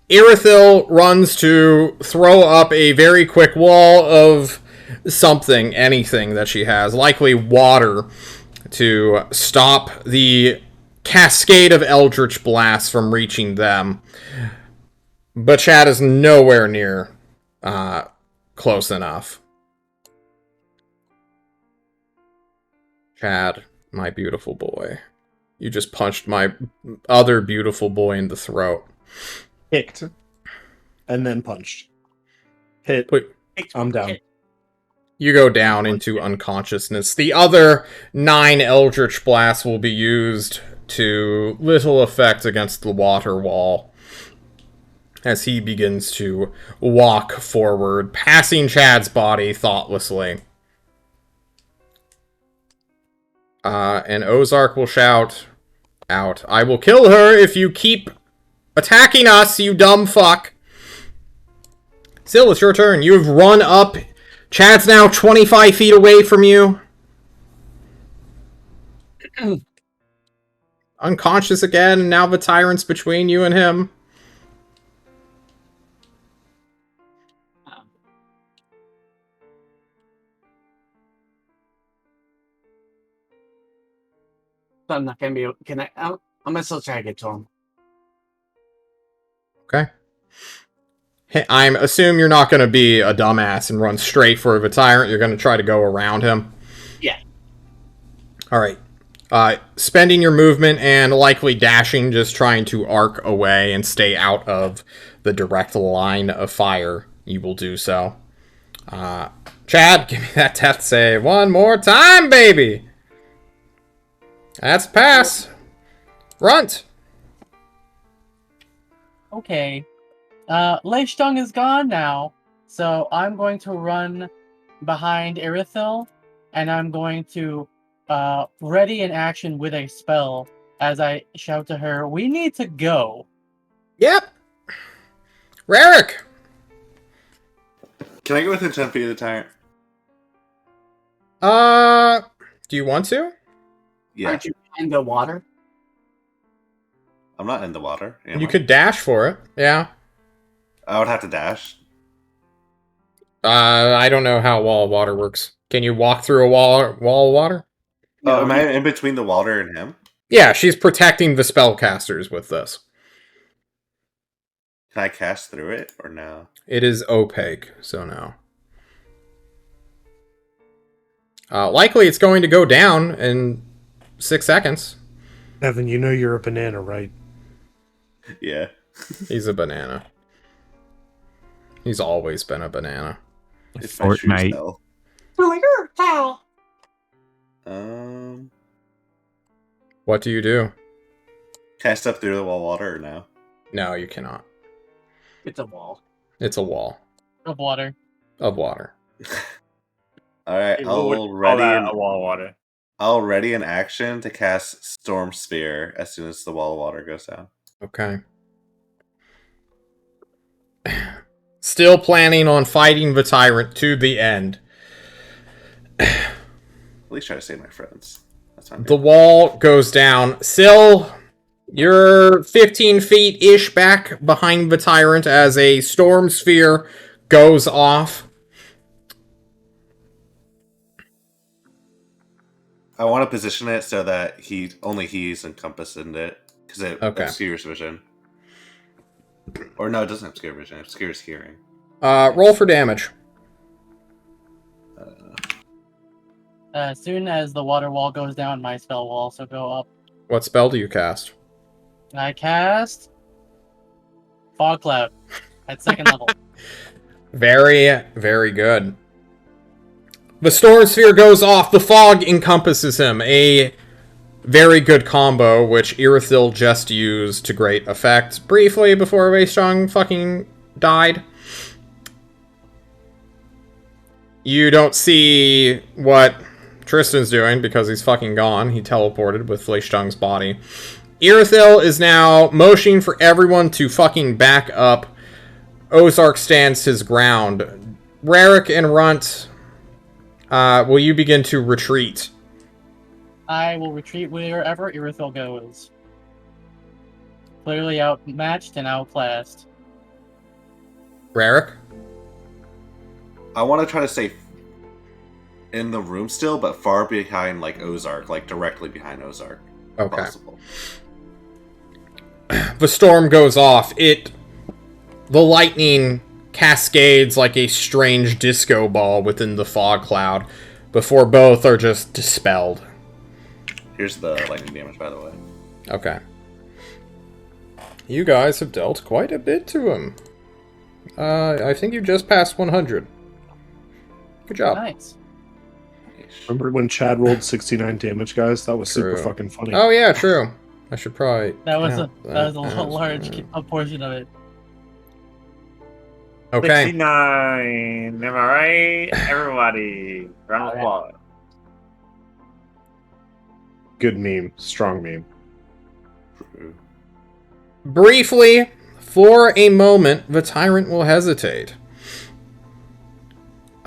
Irithil runs to throw up a very quick wall of something, anything that she has, likely water, to stop the cascade of eldritch blasts from reaching them. But Chad is nowhere near close enough. Chad, my beautiful boy. You just punched my other beautiful boy in the throat. Kicked. And then punched. Hit. Wait, I'm down. you go down into unconsciousness. The other 9 Eldritch Blasts will be used to little effect against the water wall as he begins to walk forward, passing Chad's body thoughtlessly. And Ozark will shout out, "I will kill her if you keep attacking us, you dumb fuck." Syl, it's your turn. You've run up. Chad's now 25 feet away from you. Unconscious again, and now the tyrant's between you and him. So I'm not gonna be. Can I? I'm gonna still try to get to him. Okay. Hey, I'm assume you're not going to be a dumbass and run straight for the tyrant. You're going to try to go around him. Yeah. All right. Spending your movement and likely dashing, just trying to arc away and stay out of the direct line of fire. You will do so. Chad, give me that death save one more time, baby. That's a pass. Runt. Okay. Leishtung is gone now, so I'm going to run behind Irithil, and I'm going to ready an action with a spell as I shout to her, "We need to go." Yep. Rarick. Can I go within 10 feet of the tyrant? Do you want to? Yeah. Aren't you in the water? I'm not in the water. am You I? could dash for it. Yeah. I would have to dash. I don't know how wall of water works. Can you walk through a wall of water? Oh, am I in between the water and him? Yeah, she's protecting the spellcasters with this. Can I cast through it or no? It is opaque, so no. Likely it's going to go down in 6 seconds. Evan, you know you're a banana, right? Yeah. He's a banana. He's always been a banana. It's my true Fortnite. self. What do you do? Can I step through the wall of water or no? No, you cannot. It's a wall. It's a wall Of water. of water. Alright, People would call that a wall of water. I'll ready an action to cast Storm Sphere as soon as the wall of water goes down. Okay. Still planning on fighting the tyrant to the end. At least try to save my friends. That's fine. The wall goes down. Syl, you're 15 feet-ish back behind the tyrant as a storm sphere goes off. I want to position it so that only he's encompassed in it. Because it obscures vision. Or no, it doesn't obscure vision. It obscures hearing. Roll for damage. As soon as the water wall goes down, my spell will also go up. What spell do you cast? I cast Fog Cloud at 2nd level. Very, very good. The storm sphere goes off. The fog encompasses him. A very good combo, which Irithil just used to great effect briefly before Weistrong fucking died. You don't see what Tristan's doing because he's fucking gone. He teleported with Weistrong's body. Irithil is now motioning for everyone to fucking back up. Ozark stands his ground. Rarick and Runt, will you begin to retreat? I will retreat wherever Irithil goes. Clearly outmatched and outclassed. Rarick? I want to try to stay in the room still, but far behind, like, Ozark. Like, directly behind Ozark. Okay. Possible. The storm goes off. The lightning cascades like a strange disco ball within the fog cloud, before both are just dispelled. Here's the lightning damage, by the way. Okay. You guys have dealt quite a bit to him. I think you just passed 100. Good job. Nice. Remember when Chad rolled 69 damage, guys? That was super True. fucking funny. Oh yeah, true. I should probably. That was count a as large true. a portion of it. Okay. 69. Am I right? Everybody, round of applause. Good meme. Strong meme. Briefly, for a moment, the tyrant will hesitate.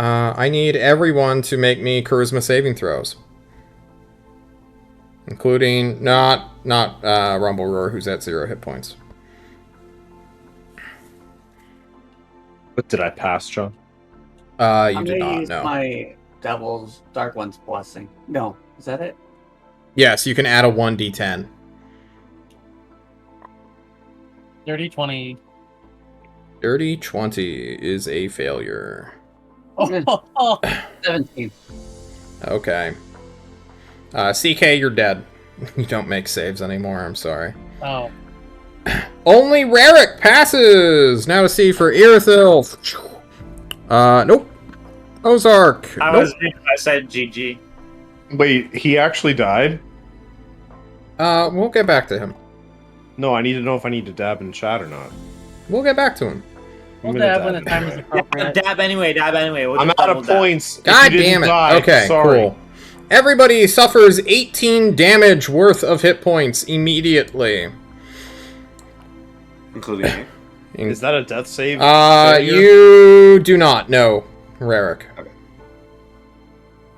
I need everyone to make me charisma saving throws. Including not Rumble Roar, who's at 0 hit points. What did I pass, John? You I'm did gonna not, use no. my Devil's Dark One's Blessing. No, is that it? Yes, you can add a 1d10. Dirty 20. Dirty 20 is a failure. Oh, 17. Okay. CK, you're dead. You don't make saves anymore, I'm sorry. oh. Only Rarick passes! Now to see for Irithyll. Nope. Ozark. I Nope. was. I said GG. Wait, he actually died? We'll get back to him. No, I need to know if I need to dab in chat or not. We'll get back to him. We'll I'm gonna dab when the time is anyway. appropriate. Dab anyway. We'll I'm just out of double dab. points. if God you didn't damn it. die. Okay, Sorry. cool. Everybody suffers 18 damage worth of hit points immediately. Including me. Is that a death save? You do not know, Rarick.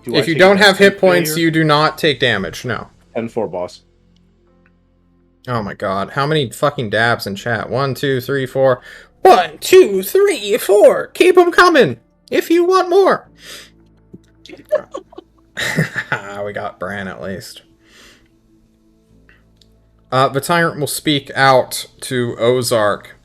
Do I If you take don't a death have hit save points, failure? you do not take damage, no. 10-4, boss. Oh my god, how many fucking dabs in chat? 1, 2, 3, 4. 1, 2, 3, 4. Keep them coming if you want more. We got Bran at least. The tyrant will speak out to Ozark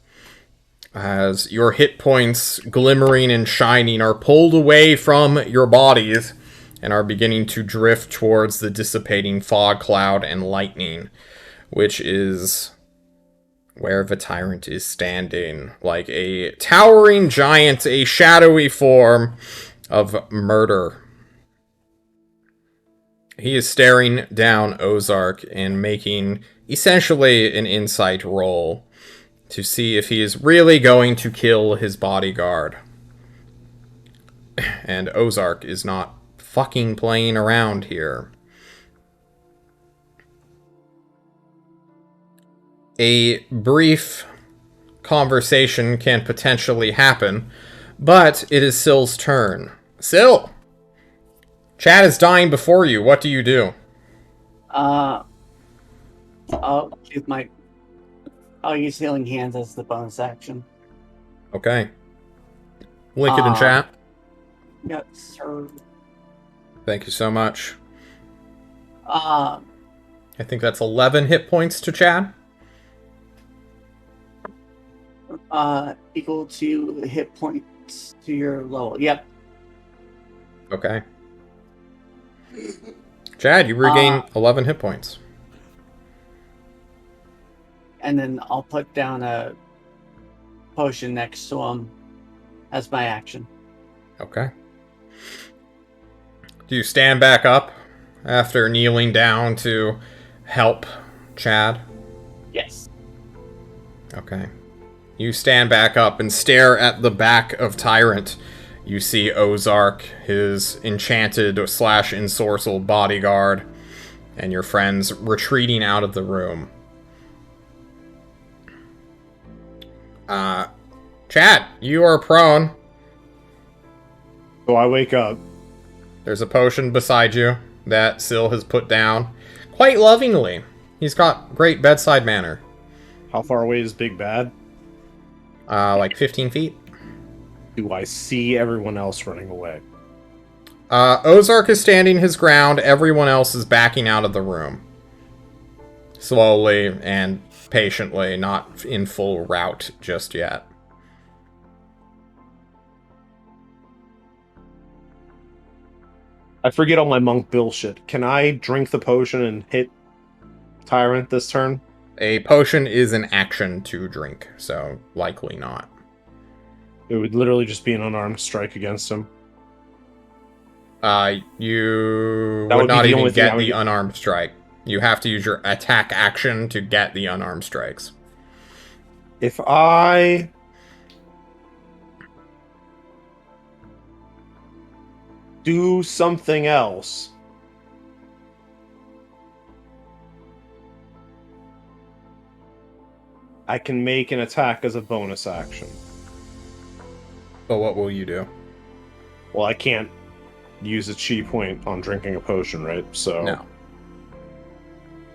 as your hit points, glimmering and shining, are pulled away from your bodies and are beginning to drift towards the dissipating fog cloud and lightning, which is where the tyrant is standing, like a towering giant, a shadowy form of murder. He is staring down Ozark and making essentially an insight roll to see if he is really going to kill his bodyguard. And Ozark is not fucking playing around here. A brief conversation can potentially happen, but it is Sill's turn. Sill! Chad is dying before you. What do you do? I'll use Healing Hands as the bonus action. Okay. Link it in chat. Yes, sir. Thank you so much. Uh, I think that's 11 hit points to Chad. equal to hit points to your level. Yep. Okay. Chad, you regain 11 hit points. And then I'll put down a potion next to him as my action. Okay. Do you stand back up after kneeling down to help Chad? Yes. Okay. You stand back up and stare at the back of Tyrant. You see Ozark, his enchanted / ensorcelled bodyguard, and your friends retreating out of the room. Chad, you are prone. So I wake up. There's a potion beside you that Syl has put down quite lovingly. He's got great bedside manner. How far away is Big Bad? Like 15 feet. Do I see everyone else running away? Ozark is standing his ground. Everyone else is backing out of the room. Slowly and patiently, not in full rout just yet. I forget all my monk bullshit. Can I drink the potion and hit Tyrant this turn? A potion is an action to drink, so likely not. It would literally just be an unarmed strike against him. You That would would be not the even only thing I get would the get. unarmed strike. You have to use your attack action to get the unarmed strikes. If I do something else, I can make an attack as a bonus action. But what will you do? Well, I can't use a chi point on drinking a potion, right? So No.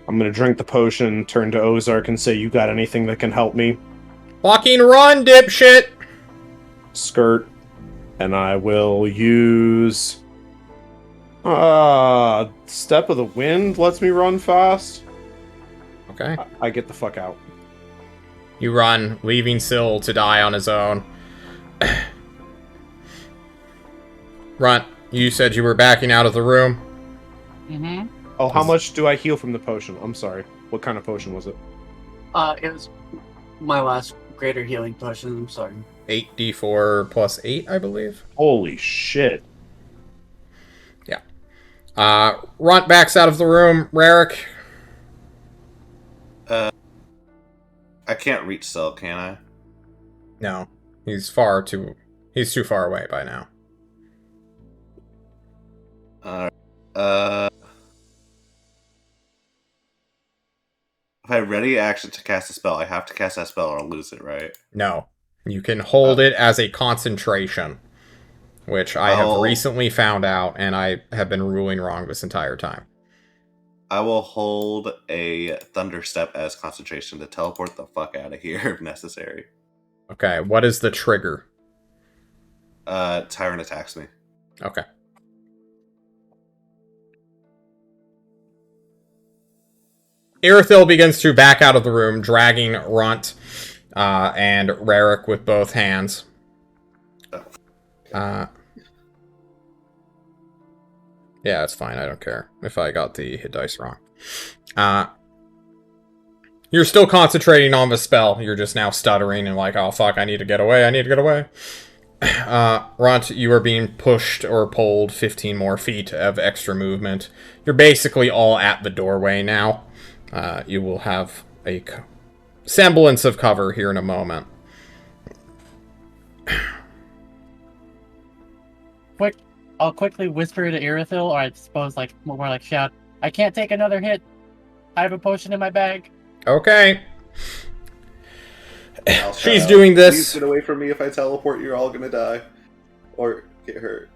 I'm gonna drink the potion, turn to Ozark, and say, "You got anything that can help me?" Fucking run, dipshit! Skirt, and I will use. Step of the Wind lets me run fast. Okay. I get the fuck out. You run, leaving Syl to die on his own. Runt, you said you were backing out of the room? Mm-hmm. Oh, how much do I heal from the potion? I'm sorry. What kind of potion was it? It was my last greater healing potion. I'm sorry. 8d4 plus 8, I believe. Holy shit. Yeah. Runt backs out of the room. Rarick. I can't reach Cell, can I? No. He's too far away by now. If I ready action to cast a spell, I have to cast that spell or I'll lose it, right? No. You can hold it as a concentration, which I have recently found out, and I have been ruling wrong this entire time. I will hold a Thunder Step as concentration to teleport the fuck out of here if necessary. Okay, what is the trigger? Tyrant attacks me. Okay. Irithyll begins to back out of the room, dragging Runt and Rarick with both hands. Yeah, it's fine. I don't care if I got the hit dice wrong. You're still concentrating on the spell. You're just now stuttering and like, oh fuck, I need to get away. I need to get away. Runt, you are being pushed or pulled 15 more feet of extra movement. You're basically all at the doorway now. You will have a semblance of cover here in a moment. I'll quickly whisper to Irithyll, or I suppose like more like shout, I can't take another hit. I have a potion in my bag. Okay. I'll She's shout, doing this. Please get away from me. If I teleport, you're all gonna die. Or get hurt.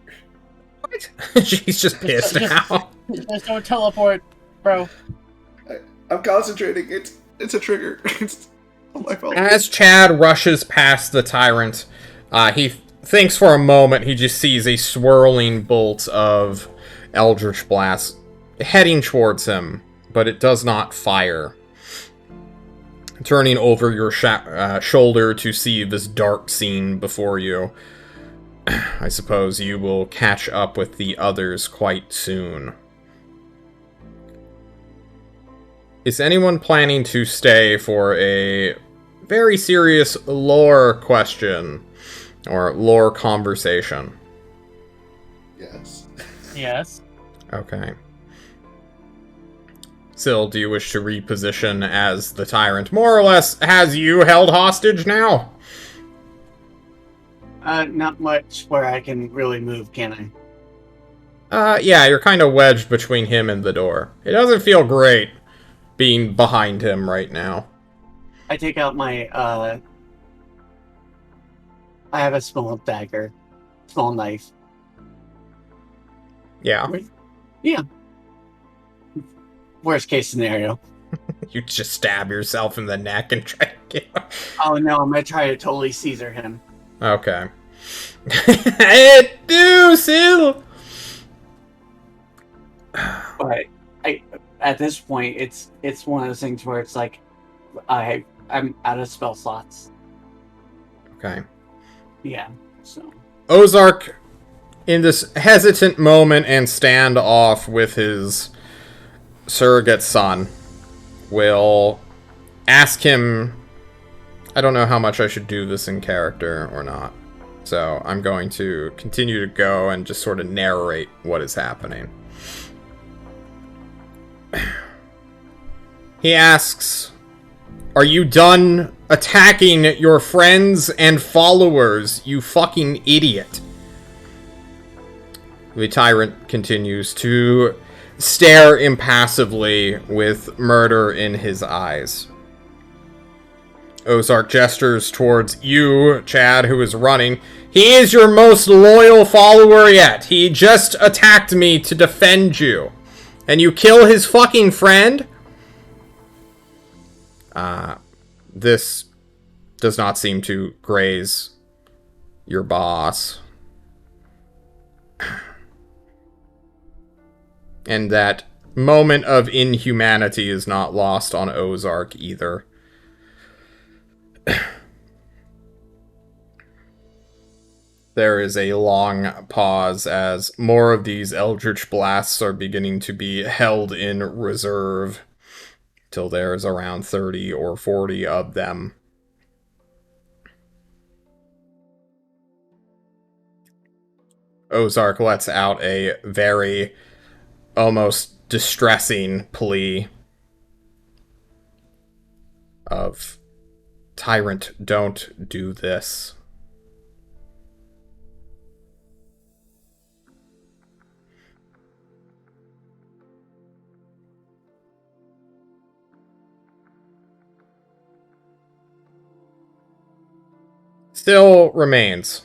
What? She's just pissed now. Just don't teleport, bro. I'm concentrating. It's a trigger. It's not my fault. As Chad rushes past the tyrant, he thinks for a moment. He just sees a swirling bolt of Eldritch Blast heading towards him, but it does not fire. Turning over your shoulder to see this dark scene before you, I suppose you will catch up with the others quite soon. Is anyone planning to stay for a very serious lore question or lore conversation? Yes. Yes. Okay. Syl, do you wish to reposition as the tyrant more or less has you held hostage now? Not much where I can really move, can Yeah, you're kind of wedged between him and the door. It doesn't feel great being behind him right now. I take out my, I have a small dagger. Small knife. Yeah. Yeah. Worst case scenario. You just stab yourself in the neck and try to get... Oh no, I'm gonna try to totally Caesar him. Okay. Do, Syl! But at this point, it's one of those things where it's like, I'm out of spell slots. Okay. Yeah, so. Ozark in this hesitant moment and standoff with his surrogate son, will ask him... I don't know how much I should do this in character or not. So I'm going to continue to go and just sort of narrate what is happening. He asks, "Are you done attacking your friends and followers, you fucking idiot?" The tyrant continues to stare impassively with murder in his eyes. Ozark gestures towards you, Chad, who is running. "He is your most loyal follower yet. He just attacked me to defend you. And you kill his fucking friend?" This does not seem to graze your boss. And that moment of inhumanity is not lost on Ozark either. There is a long pause as more of these Eldritch Blasts are beginning to be held in reserve, till there's around 30 or 40 of them. Ozark lets out a very, almost distressing plea of, "Tyrant, don't do this." Still remains.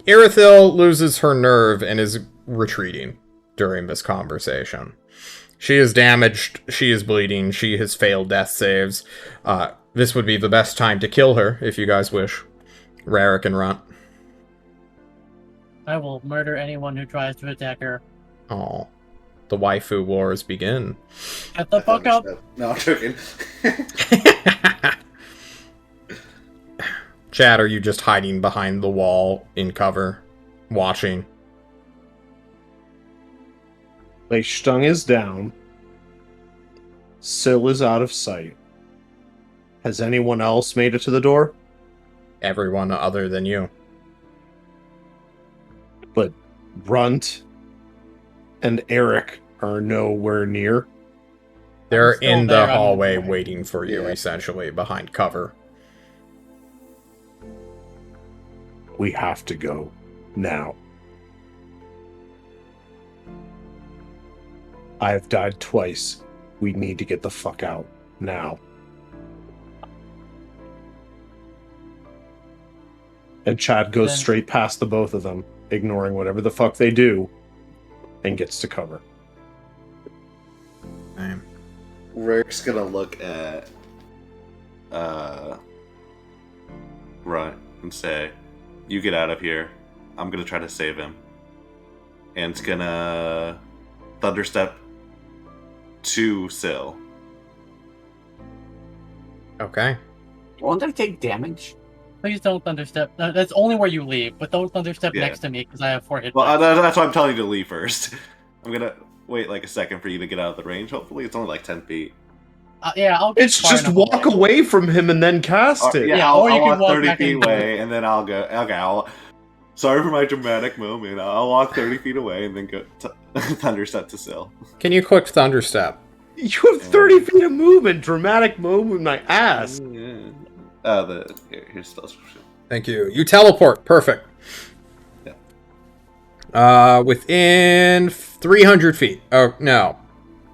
Irithil loses her nerve and is retreating during this conversation. She is damaged, she is bleeding, she has failed death saves. This would be the best time to kill her, if you guys wish. Rarick and Runt. I will murder anyone who tries to attack her. Oh, the waifu wars begin. Get the fuck up! No, I'm joking. Chad, are you just hiding behind the wall in cover, watching? Stung is down. Syl is out of sight. Has anyone else made it to the door? Everyone other than you. But Runt and Eric are nowhere near. They're I'm still in the there, I'm hallway okay. waiting for you, Yeah. essentially, behind cover. We have to go now. I have died twice. We need to get the fuck out now. And Chad goes Then- straight past the both of them, ignoring whatever the fuck they do, and gets to cover. Same. Rick's gonna look at Runt and say, "You get out of here. I'm gonna try to save him." And it's gonna thunderstep to Syl. Okay. Won't I take damage? Please don't thunderstep. That's only where you leave, but don't thunderstep Yeah. next to me because I have 4 hit Well, points. that's why I'm telling you to leave first. I'm gonna wait like a second for you to get out of the range. Hopefully, it's only like 10 feet. Yeah, I'll get It's far just enough walk away from him and then cast it. Yeah, I'll, or you I'll can walk walk 30 back feet into away, and then I'll go. Okay, sorry for my dramatic moment. I'll walk 30 feet away and then go thunderstep to Syl. Can you quick thunderstep? You have 30 feet of movement. Dramatic movement, my ass. Yeah. Here's spell description. Thank you. You teleport. Perfect. Within 300 feet. Oh, no.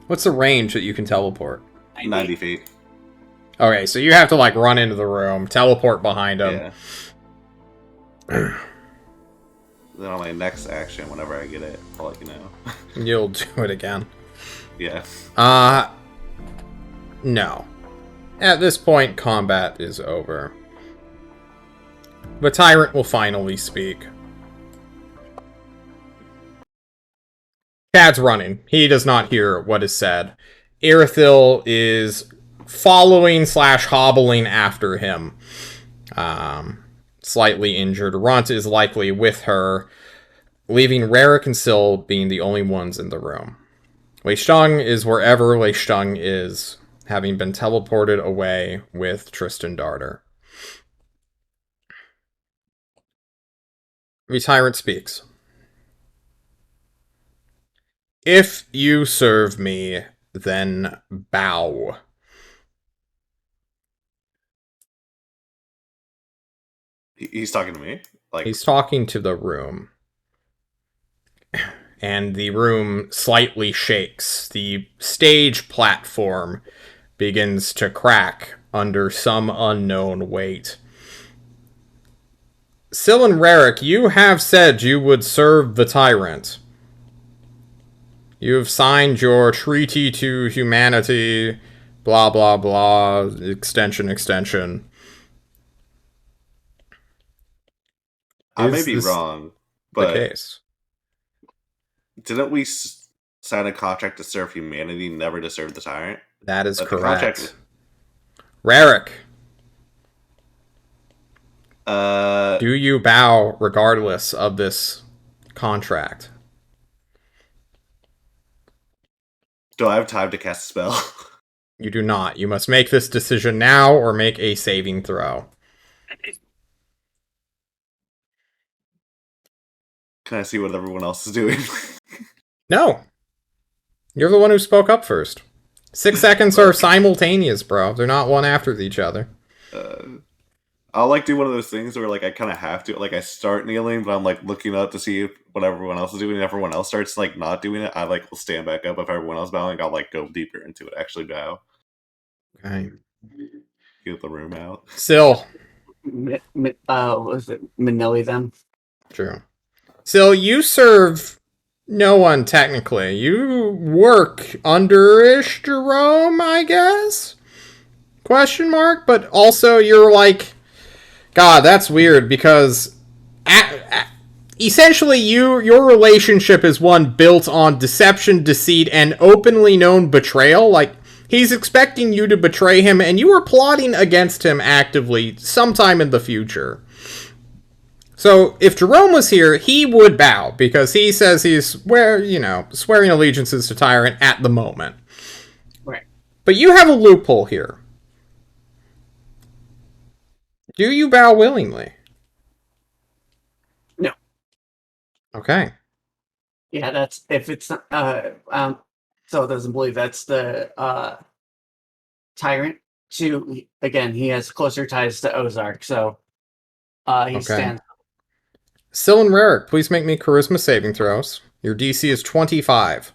What's the range that you can teleport? 90 feet. Okay, so you have to, like, run into the room, teleport behind him. Yeah. Then on my next action, whenever I get it, I'll let you know. You'll do it again. Yeah. No. At this point, combat is over. The tyrant will finally speak. Chad's running. He does not hear what is said. Irithil is following / hobbling after him. Slightly injured. Runt is likely with her. leaving Rarick and Syl being the only ones in the room. Wei Sheng is wherever Wei Sheng is, having been teleported away with Tristan Darter. The Tyrant speaks. If you serve me, then bow. He's talking to me? Like, He's talking to the room. And the room slightly shakes. The stage platform begins to crack under some unknown weight. Syl and Rarick, you have said you would serve the Tyrant. You have signed your treaty to humanity, blah blah blah, extension. I may Is be this wrong, the but case? didn't we sign a contract to serve humanity, never to serve the tyrant? That is But the correct. contract- Rarick, Uh, do you bow regardless of this contract? do I have time to cast a spell? You do not. You must make this decision now or make a saving throw. Can I see what everyone else is doing? No. You're the one who spoke up first. 6 seconds are simultaneous, bro. They're not one after each other. I'll like do one of those things where like I kind of have to, like I start kneeling, but I'm like looking up to see what everyone else is doing. And everyone else starts like not doing it, I like will stand back up. If everyone else bowing, I'll like go deeper into it. Actually bow. Okay. Get the room out. Syl. Was it Manili then? True. Syl, you serve no one technically. You work under-ish Jerome, I guess? Question mark? But also you're like... God, that's weird because... essentially, your relationship is one built on deception, deceit, and openly known betrayal. Like, he's expecting you to betray him, and you are plotting against him actively sometime in the future. So, if Jerome was here, he would bow, because he says he's swearing allegiances to Tyrant at the moment. Right. But you have a loophole here. Do you bow willingly? No. Okay. Yeah, that's if it's so it doesn't believe that's the tyrant. Again, he has closer ties to Ozark, so he stands. Syl and Rarick, please make me charisma saving throws. Your DC is 25.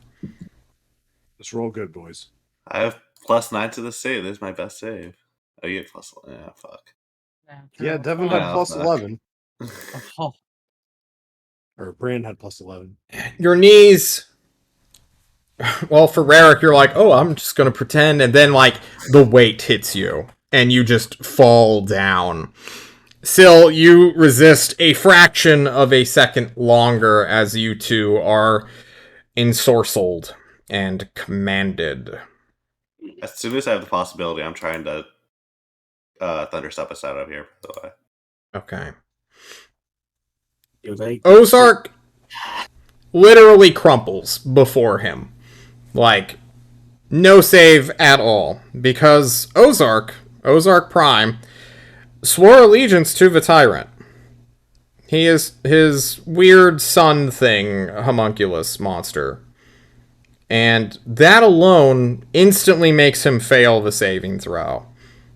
Let's roll good, boys. I have +9 to the save. This is my best save. Oh, you get plus. Yeah, fuck. Yeah, Devin Oh, had plus fuck. 11. Oh, Or Brand had plus 11. Your knees... Well, for Rarick, you're like, oh, I'm just going to pretend. And then, like, the weight hits you. And you just fall down. Syl, you resist a fraction of a second longer as you two are ensorcelled and commanded. As soon as I have the possibility, I'm trying to thunderstep us out of here. By the way. Okay. Ozark literally crumples before him. Like, no save at all. Because Ozark Prime, swore allegiance to the Tyrant. He is his weird sun thing, homunculus monster. And that alone instantly makes him fail the saving throw,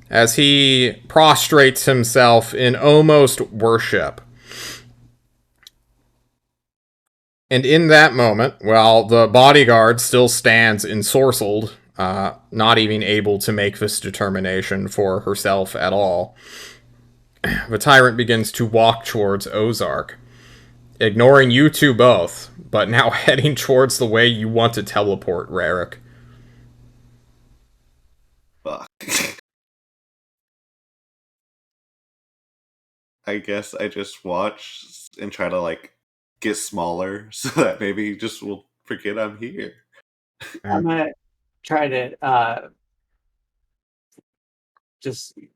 as he prostrates himself in almost worship. And in that moment, while the bodyguard still stands ensorcelled, not even able to make this determination for herself at all, the Tyrant begins to walk towards Ozark, ignoring you two both, but now heading towards the way you want to teleport, Rarick. Fuck. I guess I just watch and try to like get smaller so that maybe he just will forget I'm here. I'm gonna try to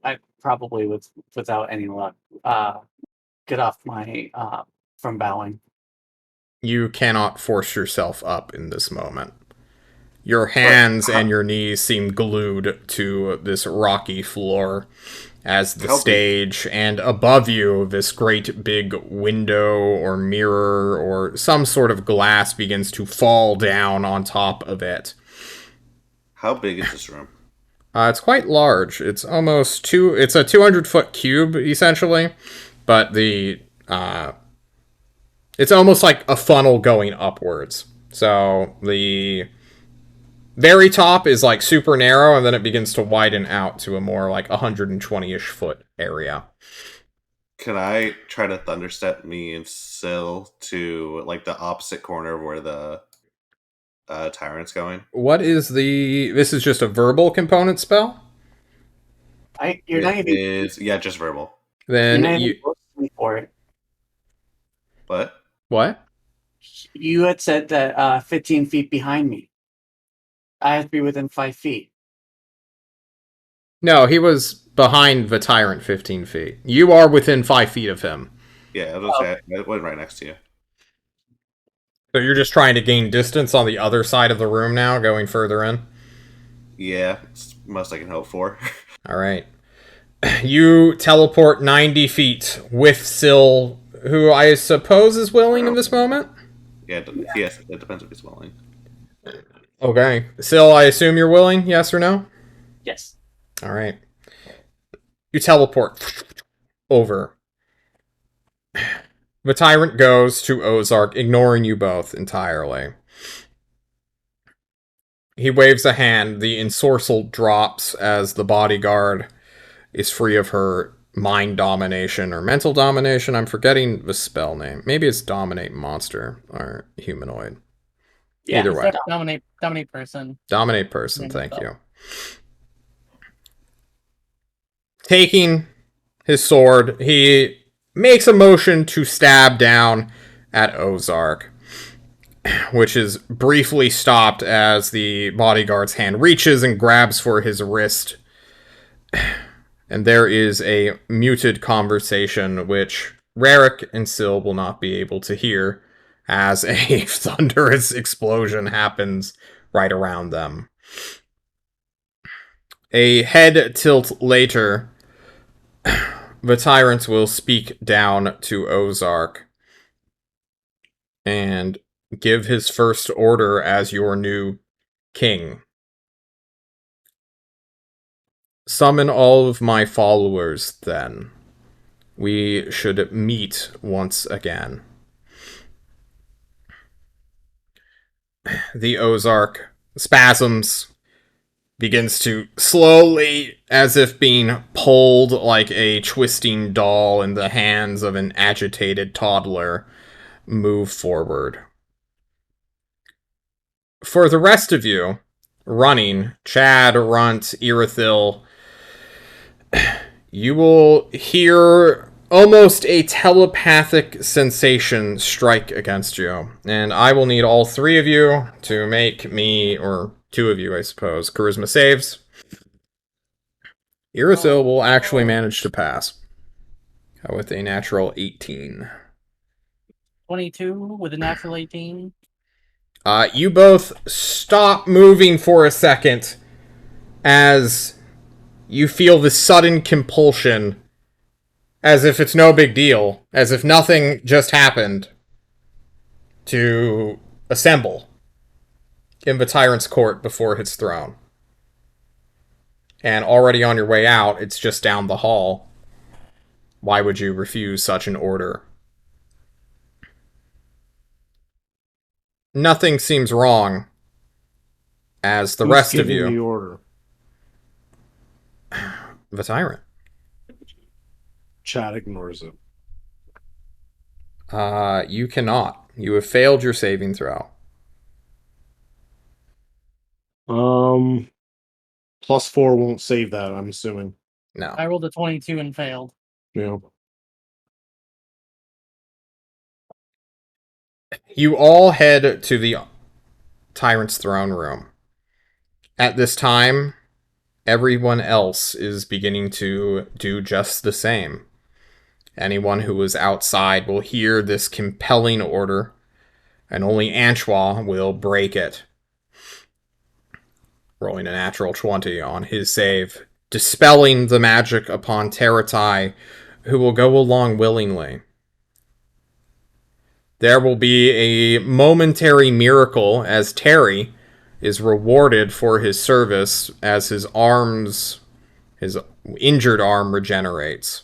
I probably without any luck get off my from bowing. you cannot force yourself up in this moment. Your hands and your knees seem glued to this rocky floor as the stage, and above you, this great big window or mirror or some sort of glass begins to fall down on top of it. How big is this room? It's quite large. It's almost it's a 200-foot cube, essentially, but it's almost like a funnel going upwards. So the very top is like super narrow, and then it begins to widen out to a more like 120-ish foot area. Can I try to thunderstep me and Syl to like the opposite corner of where the tyrant's going? What is this is just a verbal component spell? You're not even. Yeah, just verbal. Then You're not even close to me for it. What? You had said that 15 feet behind me. I have to be within 5 feet. No, he was behind the tyrant 15 feet. You are within 5 feet of him. Yeah, I went right next to you. So you're just trying to gain distance on the other side of the room now, going further in? Yeah, it's the most I can hope for. Alright. You teleport 90 feet with Syl, who I suppose is willing in this moment? Yeah, it depends if he's willing. Okay. Syl, I assume you're willing, yes or no? Yes. Alright. You teleport over. The tyrant goes to Ozark, ignoring you both entirely. He waves a hand. The ensorcel drops as the bodyguard is free of her mind domination or mental domination. I'm forgetting the spell name. Maybe it's dominate monster or humanoid. Yeah, Either way. Dominate person. Dominate person, thank you. Taking his sword, he makes a motion to stab down at Ozark, which is briefly stopped as the bodyguard's hand reaches and grabs for his wrist. And there is a muted conversation which Rarick and Syl will not be able to hear as a thunderous explosion happens right around them. A head tilt later, the tyrants will speak down to Ozark and give his first order as your new king. Summon all of my followers, then. We should meet once again. The Ozark spasms, begins to slowly, as if being pulled like a twisting doll in the hands of an agitated toddler, move forward. For the rest of you, running, Chad, Runt, Irithil, you will hear almost a telepathic sensation strike against you. And I will need all three of you to make me, or two of you, I suppose, charisma saves. Irithil will actually manage to pass with a natural 18. 22 with a natural 18. You both stop moving for a second as you feel this sudden compulsion, as if it's no big deal, as if nothing just happened, to assemble in the tyrant's court before his throne. And already on your way out, it's just down the hall. Why would you refuse such an order? Nothing seems wrong, as the rest of you... the order? The tyrant. Chad ignores it. You cannot. You have failed your saving throw. +4 won't save that, I'm assuming. No. I rolled a 22 and failed. Yeah. You all head to the tyrant's throne room. At this time, everyone else is beginning to do just the same. Anyone who is outside will hear this compelling order and only Anchois will break it. Rolling a natural 20 on his save, dispelling the magic upon Teratai, who will go along willingly. There will be a momentary miracle as Terry is rewarded for his service as his injured arm regenerates.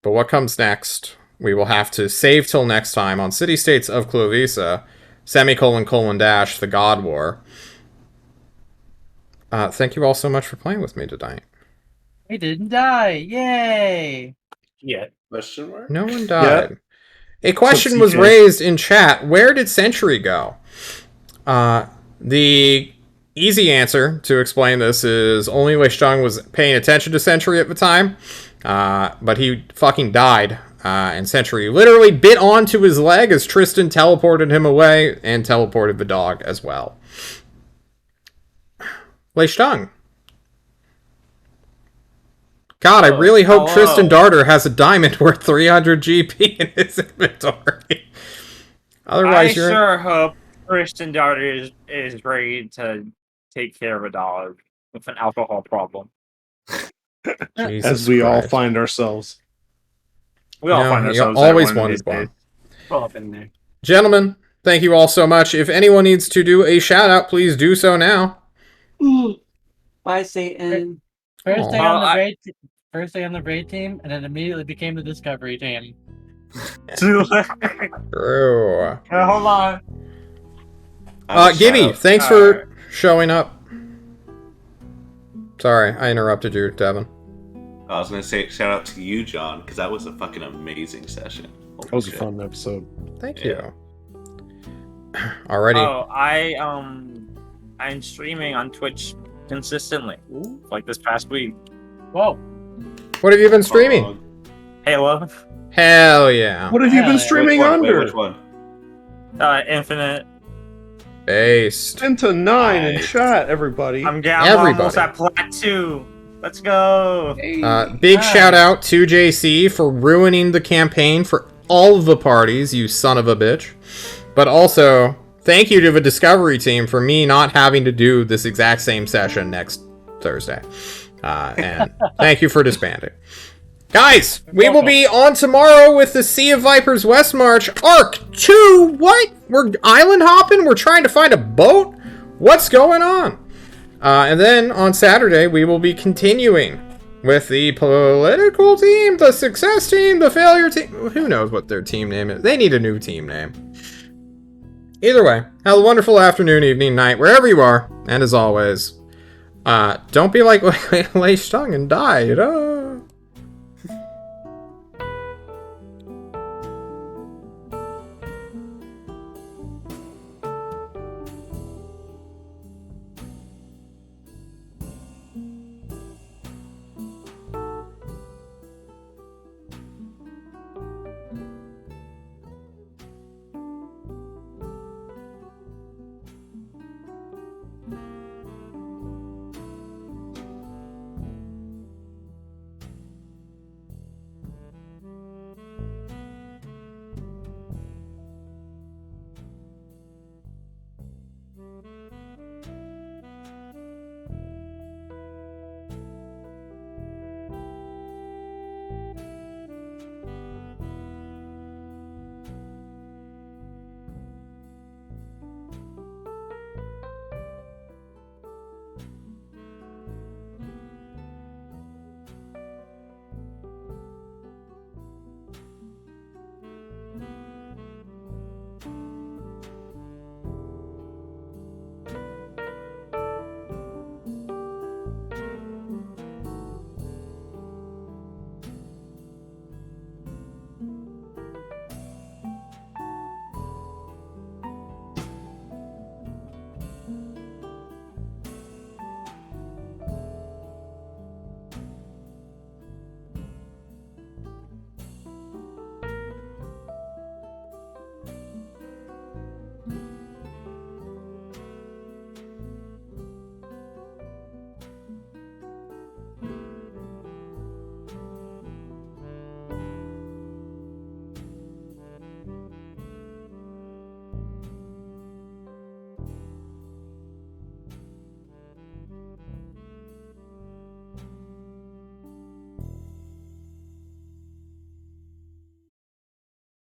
But what comes next? We will have to save till next time on City States of Klovisa, ;:; the God War. Thank you all so much for playing with me tonight. We didn't die. Yay! Yeah. Question mark? No one died. A question So was CK. raised in chat. Where did Sentry go? The easy answer to explain this is only Wei Shang was paying attention to Sentry at the time, but he fucking died. And Sentry literally bit onto his leg as Tristan teleported him away and teleported the dog as well. Wei Shang. God, I really hope hello. Tristan Darter has a diamond worth 300 GP in his inventory. Otherwise, I sure hope Tristan Darter is ready to take care of a dog with an alcohol problem. Jesus As we all Christ. find ourselves. We all No, find you ourselves always there one of these wanted one. days. Well up in there. Gentlemen, thank you all so much. If anyone needs to do a shout out, please do so now. Bye, Satan. First day Aw. on the I- raid, first day on the raid team, and then immediately became the discovery team. True. Hold on. Gibby, thanks for showing up. Sorry, I interrupted you, Devin. I was gonna say shout out to you, John, because that was a fucking amazing session. Holy That was a shit. fun episode. Thank Yeah. you. Alrighty. Oh, I'm streaming on Twitch consistently, like this past week. Whoa! What have you been streaming? Oh, Halo, Hell yeah. What have you Hell been yeah. streaming which one? Wait, under? which one? Infinite. Based. 10 to 9 in Nice. chat, everybody. I'm Everybody. almost at plat 2. Let's go. Big Nice. shout out to JC for ruining the campaign for all of the parties, you son of a bitch. But also, thank you to the Discovery team for me not having to do this exact same session next Thursday. And thank you for disbanding. Guys, we will be on tomorrow with the Sea of Vipers West March Arc 2. What? We're island hopping? We're trying to find a boat? What's going on? And then on Saturday, we will be continuing with the political team, the success team, the failure team. Who knows what their team name is? They need a new team name. Either way, have a wonderful afternoon, evening, night, wherever you are. And as always, don't be like Lei Stung and die, you know?